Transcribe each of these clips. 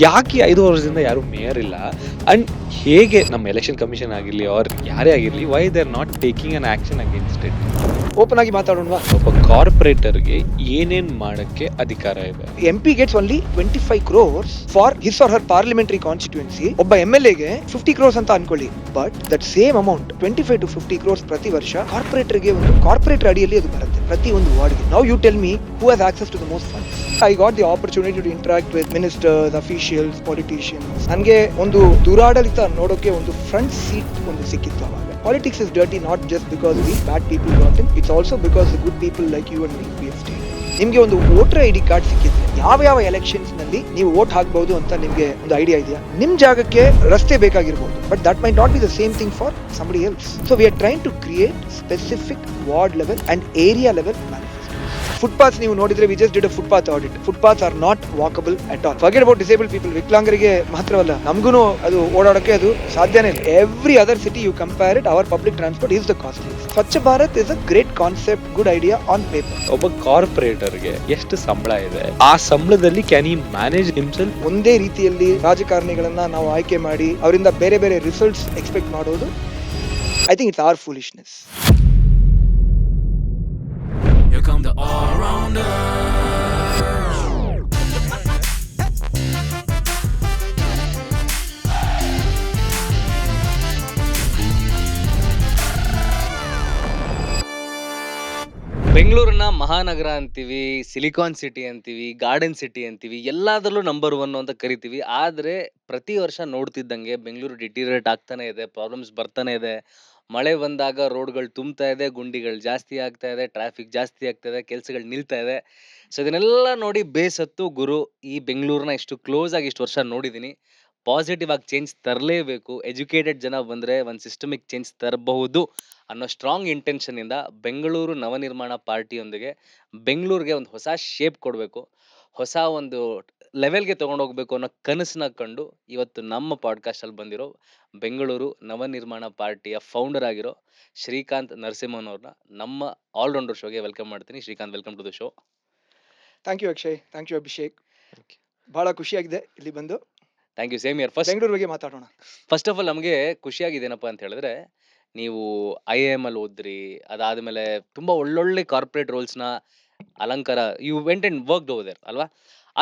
ಯಾಕೆ 5 ವರ್ಷದಿಂದ ಯಾರು ಮೇಯರ್ ಇಲ್ಲ? ಅಂಡ್ ಹೇಗೆ ನಮ್ಮ ಎಲೆಕ್ಷನ್ ಕಮಿಷನ್ ಆಗಿರ್ಲಿ ಆರ್ ಯಾರೇ ಆಗಿರ್ಲಿ, why they are not taking an action against it? Open ಆಗಿ ಮಾತಾಡೋಣವಾ? ಒಬ್ಬ ಕಾರ್ಪೊರೇಟರ್‌ಗೆ ಏನೇನ್ ಮಾಡಕ್ಕೆ ಅಧಿಕಾರ ಇದೆ? MP gets only 25 crores for his or her parliamentary constituency. ಒಬ್ಬ MLA ಗೆ 50 crores ಅಂತ ಅನ್ಕೊಳ್ಳಿ. But that same amount 25 to 50 crores ಪ್ರತಿ ವರ್ಷ ಕಾರ್ಪೊರೇಟರ್ ಗೆ ಒಂದು ಕಾರ್ಪೊರೇಟರ್ ಅಡಿಯಲ್ಲಿ ಅದು ಬರುತ್ತೆ ಪ್ರತಿ ಒಂದು ವಾರ್ಡ್ಗೆ. Now you tell me who has access to the most funds? I got the opportunity to interact with ministers, officials, politicians. ನನಗೆ ಒಂದು ದುರಾಡಳಿತ ನೋಡೋಕೆ ಒಂದು ಫ್ರಂಟ್ ಸೀಟ್ ಒಂದು ಸಿಕ್ಕಿತ್ತು ಅವಾಗ. Politics is dirty not just because the bad people got in, it's also because the good people like you and me we have stayed. ನಿಮ್ಗೆ ಒಂದು voter ID card ಸಿಕ್ಕಿದ್ರೆ ಯಾವ ಎಲೆಕ್ಷನ್ಸ್ ನಲ್ಲಿ ನೀವು ವೋಟ್ ಹಾಕಬಹುದು ಅಂತ ನಿಮ್ಗೆ ಒಂದು ಐಡಿಯಾ ಇದೆಯಾ? ನಿಮ್ ಜಾಗಕ್ಕೆ ರಸ್ತೆ ಬೇಕಾಗಿರಬಹುದು, but that might not be the same thing for somebody else. So we are trying to create specific ward level and area level manifestos. Footpaths ನೀವು ನೋಡಿದ್ರೆ we just did a footpath audit. Footpaths are not walkable at all. Forget about disabled people. ವಿಕಲಾಂಗರಿಗೆ ಮಾತ್ರವಲ್ಲ, ನಮಗೂ ಅದು ಓಡಾಡಕ್ಕೆ ಅದು ಸಾಧ್ಯನೇ ಇಲ್ಲ. Every other city you compare it, our public transport is the costliest. Swachh Bharat is a great concept, good idea on paper. ಒಬ್ಬ ಕಾರ್ಪೊರೇಟರ್‌ಗೆ ಎಷ್ಟು ಸಂಬಳ ಇದೆ? ಆ ಸಂಬಳದಲ್ಲಿ ಕ್ಯಾನ್ ಹಿ ಮ್ಯಾನೇಜ್ ಹಿಮ್ಸೆಲ್ಫ್? ಒಂದೇ ರೀತಿಯಲ್ಲಿ ರಾಜಕಾರಣಿಗಳನ್ನ ನಾವು ಆಯ್ಕೆ ಮಾಡಿ ಅವರಿಂದ ಬೇರೆ ಬೇರೆ ರಿಸಲ್ಟ್ಸ್ ಎಕ್ಸ್ಪೆಕ್ಟ್ ಮಾಡೋದು, I think it's R foolishness. Here come the all-rounders. ಬೆಂಗಳೂರನ್ನ ಮಹಾನಗರ ಅಂತೀವಿ, ಸಿಲಿಕಾನ್ ಸಿಟಿ ಅಂತೀವಿ, ಗಾರ್ಡನ್ ಸಿಟಿ ಅಂತೀವಿ, ಎಲ್ಲದರಲ್ಲೂ ನಂಬರ್ 1 ಅಂತ ಕರಿತೀವಿ. ಆದರೆ ಪ್ರತಿ ವರ್ಷ ನೋಡ್ತಿದ್ದಂಗೆ ಬೆಂಗಳೂರು ಡಿಟೀರಿಯೇಟ್ ಆಗ್ತಾನೆ ಇದೆ, ಪ್ರಾಬ್ಲಮ್ಸ್ ಬರ್ತಾನೆ ಇದೆ. ಮಳೆ ಬಂದಾಗ ರೋಡ್ಗಳು ತುಂಬ್ತಾ ಇದೆ, ಗುಂಡಿಗಳು ಜಾಸ್ತಿ ಆಗ್ತಾ ಇದೆ, ಟ್ರಾಫಿಕ್ ಜಾಸ್ತಿ ಆಗ್ತಾ ಇದೆ, ಕೆಲಸಗಳು ನಿಲ್ತಾ ಇದೆ. ಸೊ ಇದನ್ನೆಲ್ಲ ನೋಡಿ ಬೇಸತ್ತು ಗುರು, ಈ ಬೆಂಗಳೂರನ್ನ ಇಷ್ಟು ಕ್ಲೋಸ್ ಆಗಿ ಇಷ್ಟು ವರ್ಷ ನೋಡಿದ್ದೀನಿ, ಪಾಸಿಟಿವ್ ಆಗಿ ಚೇಂಜ್ ತರಲೇಬೇಕು, ಎಜುಕೇಟೆಡ್ ಜನ ಬಂದರೆ ಒಂದು ಸಿಸ್ಟಮಿಕ್ ಚೇಂಜ್ ತರಬಹುದು ಅನ್ನೋ ಸ್ಟ್ರಾಂಗ್ ಇಂಟೆನ್ಷನಿಂದ ಬೆಂಗಳೂರು ನವನಿರ್ಮಾಣ ಪಾರ್ಟಿಯೊಂದಿಗೆ ಬೆಂಗಳೂರಿಗೆ ಒಂದು ಹೊಸ ಶೇಪ್ ಕೊಡಬೇಕು, ಹೊಸ ಒಂದು ಲೆವೆಲ್ಗೆ ತೊಗೊಂಡೋಗ್ಬೇಕು ಅನ್ನೋ ಕನಸನ್ನ ಕಂಡು ಇವತ್ತು ನಮ್ಮ ಪಾಡ್ಕಾಸ್ಟಲ್ಲಿ ಬಂದಿರೋ ಬೆಂಗಳೂರು ನವನಿರ್ಮಾಣ ಪಾರ್ಟಿಯ ಫೌಂಡರ್ ಆಗಿರೋ ಶ್ರೀಕಾಂತ್ ನರಸಿಂಹನವ್ರನ್ನ ನಮ್ಮ ಆಲ್ರೌಂಡರ್ ಶೋಗೆ ವೆಲ್ಕಮ್ ಮಾಡ್ತೀನಿ. Shrikant, welcome to the show. Thank you Akshay, thank you Abhishek. ಬಹಳ ಖುಷಿಯಾಗಿದೆ ಇಲ್ಲಿ ಬಂದು. Thank you, same here. Bengaluru ಬಗ್ಗೆ ಮಾತಾಡೋಣ. ಫಸ್ಟ್ ಆಫ್ ಆಲ್ ನಮಗೆ ಖುಷಿಯಾಗಿದೇನಪ್ಪ ಅಂತ ಹೇಳಿದ್ರೆ, ನೀವು IIM ಅಲ್ಲಿ ಓದ್ರಿ, ಅದಾದ್ಮೇಲೆ ತುಂಬಾ ಒಳ್ಳೊಳ್ಳೆ ಕಾರ್ಪೊರೇಟ್ ರೋಲ್ಸ್ನ ಅಲಂಕಾರ, you went and worked over there ಅಲ್ವಾ?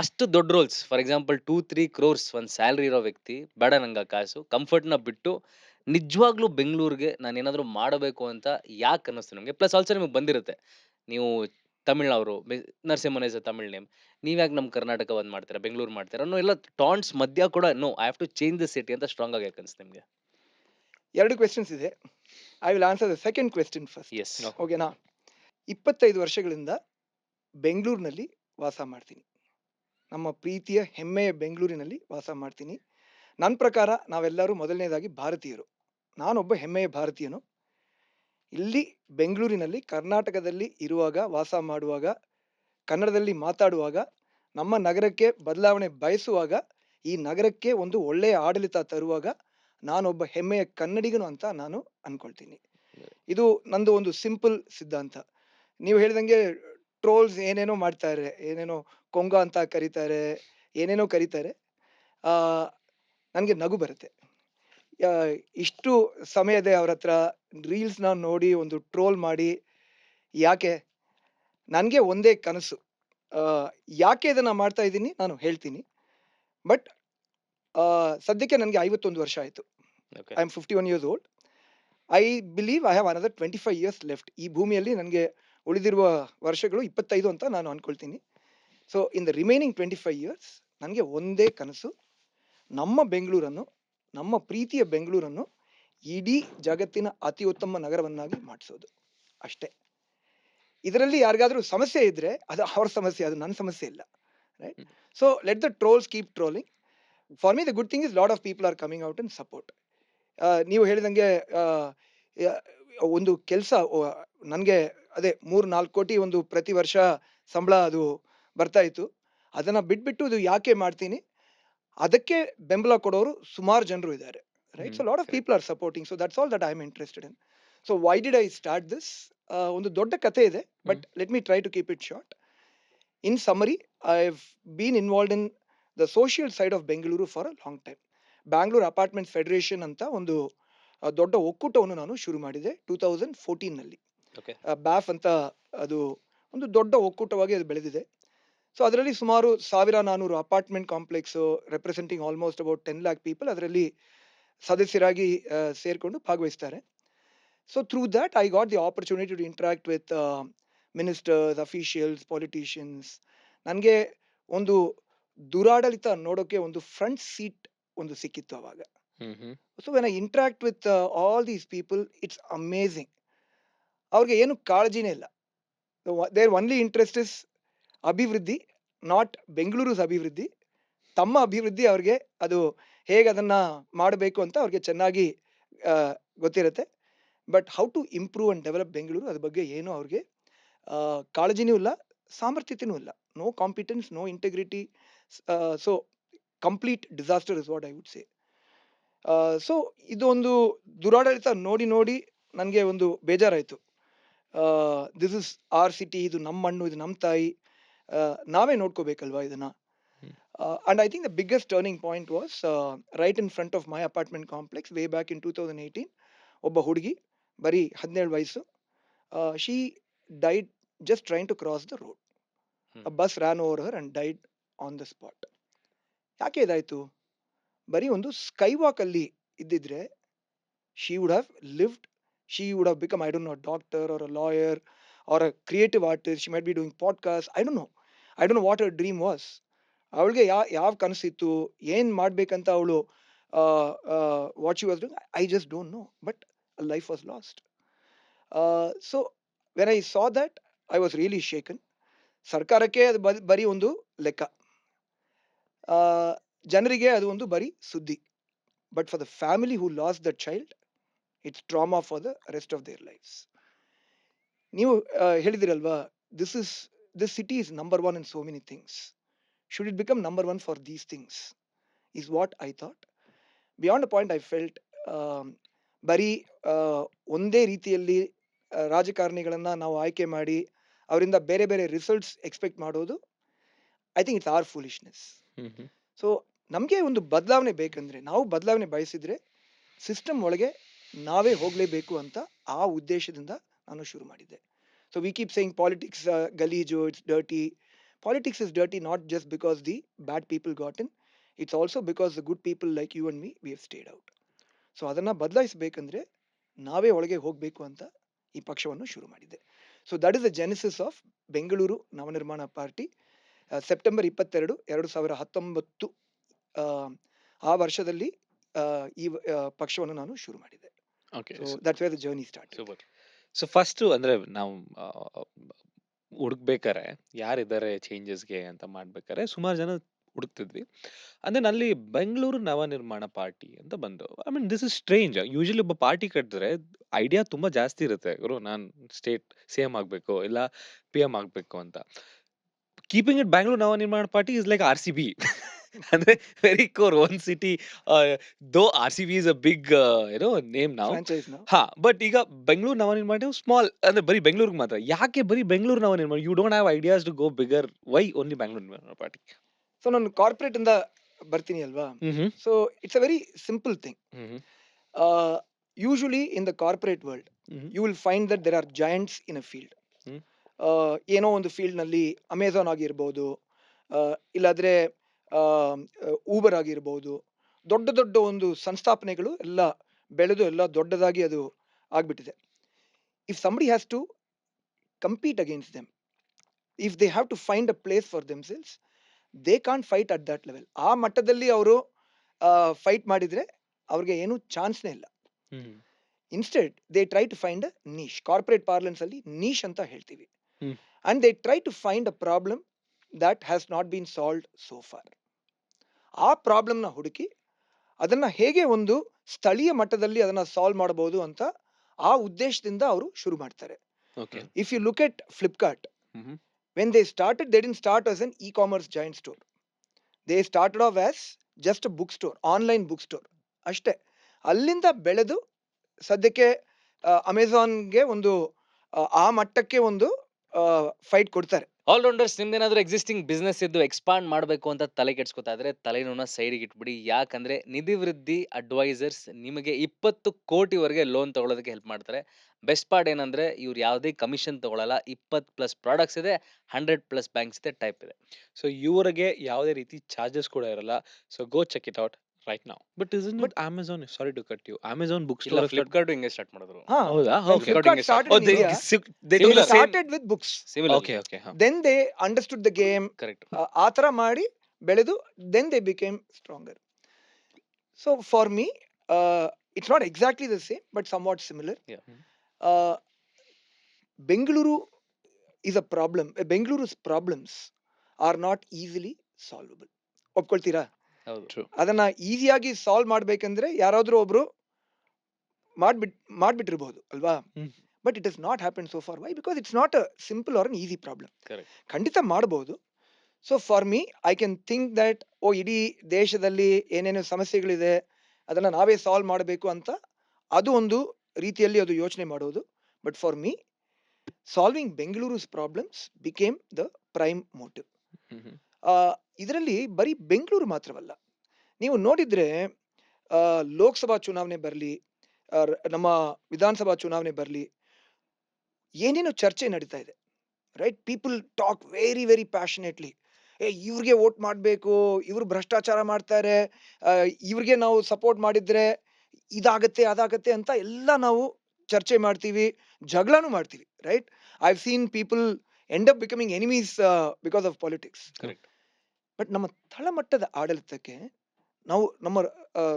ಅಷ್ಟು ದೊಡ್ಡ ರೋಲ್ಸ್, ಫಾರ್ ಎಕ್ಸಾಂಪಲ್ 2-3 crores ಒಂದು ಸ್ಯಾಲ್ರಿ ಇರೋ ವ್ಯಕ್ತಿ, ಬೇಡ ನಂಗೆ ಕಾಸು, ಕಂಫರ್ಟ್ನ ಬಿಟ್ಟು ನಿಜವಾಗ್ಲೂ ಬೆಂಗಳೂರಿಗೆ ನಾನು ಏನಾದರೂ ಮಾಡಬೇಕು ಅಂತ ಯಾಕೆ ಅನ್ನಿಸ್ತು ನಿಮಗೆ? ಪ್ಲಸ್ ಆಲ್ಸೋ ನಿಮಗೆ ಬಂದಿರುತ್ತೆ, ನೀವು ತಮಿಳ್ನವರು, Narasimhan is a Tamil name, ನೀವ್ಯಾಕೆ ನಮ್ಮ ಕರ್ನಾಟಕ ಒಂದು ಮಾಡ್ತೀರಾ, ಬೆಂಗಳೂರು ಮಾಡ್ತೀರಾ ಅನ್ನೋ ಎಲ್ಲ ಟಾಂಟ್ಸ್ ಮಧ್ಯ ಕೂಡ no, I have to change the city ಅಂತ ಸ್ಟ್ರಾಂಗ್ ಆಗಿ ಯಾಕೆ ಅನ್ಸುತ್ತೆ ನಿಮಗೆ? 2 ಕ್ವೆಶ್ಚನ್ಸ್ ಇದೆ. I will answer the second question first. Yes. ಓಕೆನಾ? 25 ವರ್ಷಗಳಿಂದ ಬೆಂಗಳೂರಿನಲ್ಲಿ ವಾಸ ಮಾಡ್ತೀನಿ. ನಮ್ಮ ಪ್ರೀತಿಯ ಹೆಮ್ಮೆಯ ಬೆಂಗಳೂರಿನಲ್ಲಿ ವಾಸ ಮಾಡ್ತೀನಿ. ನನ್ನ ಪ್ರಕಾರ ನಾವೆಲ್ಲರೂ ಮೊದಲನೇದಾಗಿ ಭಾರತೀಯರು. ನಾನೊಬ್ಬ ಹೆಮ್ಮೆಯ ಭಾರತೀಯನು. ಇಲ್ಲಿ ಬೆಂಗಳೂರಿನಲ್ಲಿ ಕರ್ನಾಟಕದಲ್ಲಿ ಇರುವಾಗ, ವಾಸ ಮಾಡುವಾಗ, ಕನ್ನಡದಲ್ಲಿ ಮಾತಾಡುವಾಗ, ನಮ್ಮ ನಗರಕ್ಕೆ ಬದಲಾವಣೆ ಬಯಸುವಾಗ, ಈ ನಗರಕ್ಕೆ ಒಂದು ಒಳ್ಳೆಯ ಆಡಳಿತ ತರುವಾಗ ನಾನೊಬ್ಬ ಹೆಮ್ಮೆಯ ಕನ್ನಡಿಗನು ಅಂತ ನಾನು ಅನ್ಕೊಳ್ತೀನಿ. ಇದು ನಂದು ಒಂದು ಸಿಂಪಲ್ ಸಿದ್ಧಾಂತ. ನೀವು ಹೇಳಿದಂಗೆ ಟ್ರೋಲ್ಸ್ ಏನೇನೋ ಮಾಡ್ತಾರೆ, ಏನೇನೋ ಕೊಂಗ ಅಂತ ಕರೀತಾರೆ, ಏನೇನೋ ಕರೀತಾರೆ. ನನಗೆ ನಗು ಬರುತ್ತೆ. ಇಷ್ಟು ಸಮಯದ ಅವ್ರ ಹತ್ರ ರೀಲ್ಸ್ನ ನೋಡಿ ಒಂದು ಟ್ರೋಲ್ ಮಾಡಿ ಯಾಕೆ? ನನಗೆ ಒಂದೇ ಕನಸು. ಯಾಕೆ ಇದನ್ನ ಮಾಡ್ತಾ ಇದ್ದೀನಿ ನಾನು ಹೇಳ್ತೀನಿ. ಬಟ್ ಸದ್ಯಕ್ಕೆ ನನಗೆ 51 ವರ್ಷ ಆಯಿತು. I am 51 years old. I believe I have another 25 years left. ಈ ಭೂಮಿಯಲ್ಲಿ ನನಗೆ ಉಳಿದಿರುವ ವರ್ಷಗಳು 25 ಅಂತ ನಾನು ಅನ್ಕೊಳ್ತೀನಿ. So in the remaining 25 years ನನಗೆ ಒಂದೇ ಕನಸು, ನಮ್ಮ ಬೆಂಗಳೂರನ್ನು, ನಮ್ಮ ಪ್ರೀತಿಯ ಬೆಂಗಳೂರನ್ನು ಇಡೀ ಜಗತ್ತಿನ ಅತಿ ಉತ್ತಮ ನಗರವನ್ನಾಗಿ ಮಾಡಿಸೋದು ಅಷ್ಟೇ. ಇದರಲ್ಲಿ ಯಾರಿಗಾದ್ರೂ ಸಮಸ್ಯೆ ಇದ್ರೆ ಅದು ಅವ್ರ ಸಮಸ್ಯೆ, ಅದು ನನ್ನ ಸಮಸ್ಯೆ ಇಲ್ಲ. Right? So let the trolls keep trolling. For me the good thing is lot of people are coming out in support. ನೀವು ಹೇಳಿದಂಗೆ ಒಂದು ಕೆಲಸ ನನಗೆ ಅದೇ 3-4 ಕೋಟಿ ಒಂದು ಪ್ರತಿ ವರ್ಷ ಸಂಬಳ ಅದು ಬರ್ತಾ ಇತ್ತು. ಅದನ್ನ ಬಿಟ್ಬಿಟ್ಟು ಇದು ಯಾಕೆ ಮಾಡ್ತೀನಿ, ಅದಕ್ಕೆ ಬೆಂಬಲ ಕೊಡೋರು ಸುಮಾರು ಜನರು ಇದ್ದಾರೆ. Right? So lot of people are supporting. So that's all that I am interested in. So why did I start this? ಒಂದು ದೊಡ್ಡ ಕಥೆ ಇದೆ, but let me try to keep it short. In summary, I've been involved in the social side of Bengaluru for a long time. Bangalore apartment federation ಅಂತ ಒಂದು ದೊಡ್ಡ ಒಕ್ಕೂಟವನ್ನು ನಾನು ಶುರು ಮಾಡಿದೆ 2014ನಲ್ಲಿ. ಓಕೆ. ಬ್ಯಾಫ್ ಅಂತ ಅದು ಒಂದು ದೊಡ್ಡ ಒಕ್ಕೂಟವಾಗಿ ಅದು ಬೆಳೆದಿದೆ. ಸೊ ಅದರಲ್ಲಿ ಸುಮಾರು 1400 apartment complex representing almost about 10 lakh people ಅದರಲ್ಲಿ ಸದಸ್ಯರಾಗಿ ಸೇರ್ಕೊಂಡು ಭಾಗವಹಿಸ್ತಾರೆ. So through that I got the opportunity to interact with ministers, officials, politicians. ನನಗೆ ಒಂದು ದುರಾಡಳಿತ ನೋಡೋಕೆ ಒಂದು ಫ್ರಂಟ್ ಸೀಟ್ ಒಂದು ಸಿಕ್ಕಿತ್ತು ಅವಾಗ. So when I interact with all these people, it's amazing. ಅವ್ರಿಗೆ ಏನು ಕಾಳಜಿನೇ ಇಲ್ಲ. ದೇರ್ ಒನ್ಲಿ ಇಂಟ್ರೆಸ್ಟ್ ಇಸ್ ಅಭಿವೃದ್ಧಿ, ನಾಟ್ ಬೆಂಗಳೂರು ಅಭಿವೃದ್ಧಿ. ತಮ್ಮ ಅಭಿವೃದ್ಧಿ ಅವ್ರಿಗೆ ಅದು ಹೇಗೆ ಅದನ್ನ ಮಾಡಬೇಕು ಅಂತ ಅವ್ರಿಗೆ ಚೆನ್ನಾಗಿ ಗೊತ್ತಿರುತ್ತೆ. But how to improve and develop Bengaluru ಅದ್ರ ಬಗ್ಗೆ ಏನು ಅವ್ರಿಗೆ ಕಾಳಜಿನೂ ಇಲ್ಲ, ಸಾಮರ್ಥ್ಯತೆನೂ ಇಲ್ಲ. No competence, no integrity. So complete disaster is what I would say. So ಇದೊಂದು ದುರಾಡಳಿತ ನೋಡಿ ನೋಡಿ ನನಗೆ ಒಂದು ಬೇಜಾರಾಯಿತು. ದಿಸ್ ಇಸ್ ಆರ್ ಸಿಟಿ, ಇದು ನಮ್ಮ ಮಣ್ಣು, ಇದು ನಮ್ಮ ತಾಯಿ, ನಾವೇ ನೋಡ್ಕೋಬೇಕಲ್ವಾ ಇದನ್ನ. And I think the biggest turning point was right in front of my apartment complex way back in 2018. ಒಬ್ಬ ಹುಡುಗಿ, ಬರೀ 17 ವಯಸ್ಸು, she died just trying to cross the road. A bus ran over her and died on the spot. ಯಾಕೆ ಇದಾಯ್ತು? ಬರೀ ಒಂದು sky walk ಅಲ್ಲಿ ಇದ್ದಿದ್ರೆ she would have lived, she would have become, I don't know, a doctor or a lawyer or a creative artist. She might be doing podcasts. I don't know what her dream was. ಅವಳಿಗೆ ಯಾವ ಕನಸಿತ್ತು, ಏನು ಮಾಡ್ಬೇಕಂತ ಅವಳು what she was doing, I just don't know. But life was last. So when I saw that I was really shaken. ಸರ್ಕಾರಕ್ಕೆ ಅದು ಬರೀ ಒಂದು ಲೆಕ್ಕ, ಜನರಿಗೆ ಅದು ಒಂದು ಬರೀ ಸುದ್ದಿ. But for the family who last that child, it's trauma for the rest of their lives. ನೀವು ಹೇಳಿದಿರಲ್ವಾ, this city is number one in so many things. Should it become number one for these things is what I thought. Beyond a point I felt ಬರೀ ಒಂದೇ ರೀತಿಯಲ್ಲಿ ರಾಜಕಾರಣಿಗಳನ್ನ ನಾವು ಆಯ್ಕೆ ಮಾಡಿ ಅವರಿಂದ ಬೇರೆ ಬೇರೆ ರಿಸಲ್ಟ್ಸ್ ಎಕ್ಸ್ಪೆಕ್ಟ್ ಮಾಡೋದು, I think it's R foolishness. So ನಮಗೆ ಒಂದು ಬದಲಾವಣೆ ಬೇಕಂದ್ರೆ, ನಾವು ಬದಲಾವಣೆ ಬಯಸಿದ್ರೆ ಸಿಸ್ಟಮ್ ಒಳಗೆ ನಾವೇ ಹೋಗಲೇಬೇಕು ಅಂತ ಆ ಉದ್ದೇಶದಿಂದ ನಾನು ಶುರು ಮಾಡಿದ್ದೆ. So we keep saying politics ಗಲೀಜು, it's dirty. Politics is dirty not just because the bad people got in, it's also because the good people like you and me we have stayed out. So ಅದನ್ನು ಬದಲಾಯಿಸಬೇಕಂದ್ರೆ ನಾವೇ ಒಳಗೆ ಹೋಗಬೇಕು ಅಂತ ಈ ಪಕ್ಷವನ್ನು ಶುರು ಮಾಡಿದ್ದೆ. So that is the Genesis of Bengaluru Navanirmana party. September 22, 2019 ಆ ವರ್ಷದಲ್ಲಿ ಈ ಪಕ್ಷವನ್ನು ನಾನು ಶುರು ಮಾಡಿದ್ದೆ. Okay. So that's where the journey started. Super. So first ಅಂದರೆ ನಾವು ಹುಡುಕ್ಬೇಕಾರೆ ಯಾರಿದ್ದಾರೆ ಚೇಂಜಸ್ಗೆ ಅಂತ ಮಾಡ್ಬೇಕಾರೆ ಸುಮಾರು ಜನ ಹುಡುಕ್ತಿದ್ವಿ. ಅಂದರೆ ಅಲ್ಲಿ ಬೆಂಗಳೂರು ನವನಿರ್ಮಾಣ ಪಾರ್ಟಿ ಅಂತ ಬಂದು, I mean this is strange. Usually ಒಬ್ಬ ಪಾರ್ಟಿ ಕಟ್ಟಿದ್ರೆ ಐಡಿಯಾ ತುಂಬ ಜಾಸ್ತಿ ಇರುತ್ತೆ. ಗುರು ನಾನು ಸ್ಟೇಟ್ CM ಆಗಬೇಕು ಇಲ್ಲ PM ಆಗಬೇಕು ಅಂತ. Keeping it Bangalore Navanirmana party is like RCB. ಅಂದ್ರೆ very core one city. Though RCB is a big name ನಾವು. Franchise now. ಹಾ, ಬಟ್ ಈಗ ಬೆಂಗಳೂರು ನವನಿರ್ಮಾಣ ಸ್ಮಾಲ್, ಅಂದ್ರೆ ಬರೀ ಬೆಂಗಳೂರಿಗೆ ಮಾತ್ರ. ಯಾಕೆ ಬರೀ Bengaluru Navanirmana? You don't have ideas to go bigger. Why only Bengaluru Navanirmana party? So ನಾನು ಕಾರ್ಪೊರೇಟ್ ಇಂದ ಬರ್ತೀನಿ ಅಲ್ವಾ. So it's a very simple thing. Usually in the corporate world you will find that there are giants in a field. ಏನೋ ಒಂದು field ನಲ್ಲಿ Amazon ಆಗಿರ್ಬೋದು, ಇಲ್ಲಾದ್ರೆ Uber ಆಗಿರ್ಬೋದು, ದೊಡ್ಡ ದೊಡ್ಡ ಒಂದು ಸಂಸ್ಥಾಪನೆಗಳು ಎಲ್ಲ ಬೆಳೆದು ಎಲ್ಲ ದೊಡ್ಡದಾಗಿ ಅದು ಆಗ್ಬಿಟ್ಟಿದೆ. If somebody has to compete against them, if they have to find a place for themselves, they can't fight at that level. ಆ ಮಟ್ಟದಲ್ಲಿ ಅವರು ಫೈಟ್ ಮಾಡಿದ್ರೆ ಅವ್ರಿಗೆ ಏನು ಚಾನ್ಸ್ನೇ ಇಲ್ಲ. Instead they try to find a niche. Corporate parlance ಅಲ್ಲಿ niche ಅಂತ ಹೇಳ್ತೀವಿ. And they try to find a problem that has not been solved so far. ಆ ಪ್ರಾಬ್ಲಮ್ನ ಹುಡುಕಿ ಅದನ್ನ ಹೇಗೆ ಒಂದು ಸ್ಥಳೀಯ ಮಟ್ಟದಲ್ಲಿ ಅದನ್ನ ಸಾಲ್ವ್ ಮಾಡಬಹುದು ಅಂತ ಆ ಉದ್ದೇಶದಿಂದ ಅವರು ಶುರು ಮಾಡ್ತಾರೆ. If you look at Flipkart, when they started, they didn't start as an e-commerce giant store. They started off as just a bookstore, online bookstore ಅಷ್ಟೇ. ಅಲ್ಲಿಂದ ಬೆಳೆದು ಸದ್ಯಕ್ಕೆ ಅಮೆಝಾನ್ಗೆ ಒಂದು ಆ ಮಟ್ಟಕ್ಕೆ ಒಂದು ಫೈಟ್ ಕೊಡ್ತಾರೆ. ಆಲ್ರೌಂಡರ್ಸ್ ನಿಮ್ದೇನಾದ್ರೂ ಎಕ್ಸಿಸ್ಟಿಂಗ್ ಬಿಸ್ನೆಸ್ ಇದ್ದು ಎಕ್ಸ್ಪಾಂಡ್ ಮಾಡಬೇಕು ಅಂತ ತಲೆ ಕೆಡ್ಸ್ಕೊತಾ ಇದ್ರೆ ತಲೆನೋವನ್ನ ಸೈಡ್ಗೆ ಇಟ್ಬಿಡಿ. ಯಾಕಂದ್ರೆ ನಿಧಿ ವೃದ್ಧಿ ಅಡ್ವೈಸರ್ಸ್ ನಿಮಗೆ 20 ಕೋಟಿವರೆಗೆ ಲೋನ್ ತಗೊಳ್ಳೋದಕ್ಕೆ ಹೆಲ್ಪ್ ಮಾಡ್ತಾರೆ. ಬೆಸ್ಟ್ ಪಾರ್ಟ್ ಏನಂದ್ರೆ ಇವ್ರು ಯಾವುದೇ ಕಮಿಷನ್ ತಗೊಳ್ಳಲ್ಲ. 20+ ಪ್ರಾಡಕ್ಟ್ಸ್ ಇದೆ, 100+ ಬ್ಯಾಂಕ್ಸ್ ಇದೆ, ಟೈಪ್ ಇದೆ. ಸೊ ಇವರಿಗೆ ಯಾವುದೇ ರೀತಿ ಚಾರ್ಜಸ್ ಕೂಡ ಇರಲ್ಲ. So go check it out right now. But isn't it Amazon? Sorry to cut you. Amazon book ಇಲ್ಲ, ಸ್ಟೋರ್ ಫ್ಲಿಪ್ಕಾರ್ಟ್ ಹಿಂಗೆ ಸ್ಟಾರ್ಟ್ ಮಾಡಿದ್ರು. ಹಾ, ಹೌದಾ? when Okay. Flipkart ಹಿಂಗೆ started Oh, in they India, they they took the same. started with books. Similarly. Okay, okay. Then they understood the game. Correct. ಆ ಥರ ಮಾಡಿ ಬೆಳೆದು then they became stronger. So for me, it's not exactly the same, but somewhat similar. Yeah. Uh, Bengaluru is a problem. Bengaluru's problems are not easily solvable. ಒಪ್ಕೊಳ್ತೀರಾ? ಹೌದು. True. ಅದನ್ನ ಈಸಿಯಾಗಿ solve ಮಾಡ್ಬೇಕಂದ್ರೆ ಯಾರಾದ್ರೂ ಒಬ್ರು ಮಾಡ್ಬಿಟ್ಟಿರ್ಬೋದು ಅಲ್ವಾ? Hmm. But it is not happen so far. Why? Because it's not a simple or an easy problem. Correct. ಖಂಡಿತ ಮಾಡ್ಬೋದು. So for me I can think that ಇಡೀ ದೇಶದಲ್ಲಿ ಏನೇನು ಸಮಸ್ಯೆಗಳಿದೆ ಅದನ್ನ ನಾವೇ ಸಾಲ್ವ್ ಮಾಡಬೇಕು ಅಂತ ಅದು ಒಂದು ರೀತಿಯಲ್ಲಿ ಅದು ಯೋಚನೆ ಮಾಡೋದು. But for me solving Bengaluru's problems became the prime motive. Mhm. ಇದರಲ್ಲಿ ಬರೀ ಬೆಂಗಳೂರು ಮಾತ್ರವಲ್ಲ, ನೀವು ನೋಡಿದ್ರೆ ಲೋಕಸಭಾ ಚುನಾವಣೆ ಬರಲಿ, ನಮ್ಮ ವಿಧಾನಸಭಾ ಚುನಾವಣೆ ಬರಲಿ, ಏನೇನು ಚರ್ಚೆ ನಡೀತಾ ಇದೆ, right? People talk very very passionately. ಇವ್ರಿಗೆ ವೋಟ್ ಮಾಡಬೇಕು, ಇವ್ರು ಭ್ರಷ್ಟಾಚಾರ ಮಾಡ್ತಾರೆ, ಇವ್ರಿಗೆ ನಾವು ಸಪೋರ್ಟ್ ಮಾಡಿದ್ರೆ ಇದಾಗತ್ತೆ ಅದಾಗತ್ತೆ ಅಂತ ಎಲ್ಲ ನಾವು ಚರ್ಚೆ ಮಾಡ್ತೀವಿ, ಜಗಳನೂ ಮಾಡ್ತೀವಿ, right? I have seen people end up becoming enemies because of politics. Correct. But ನಮ್ಮ ತಳಮಟ್ಟದ ಆಡಳಿತಕ್ಕೆ ನಾವು ನಮ್ಮ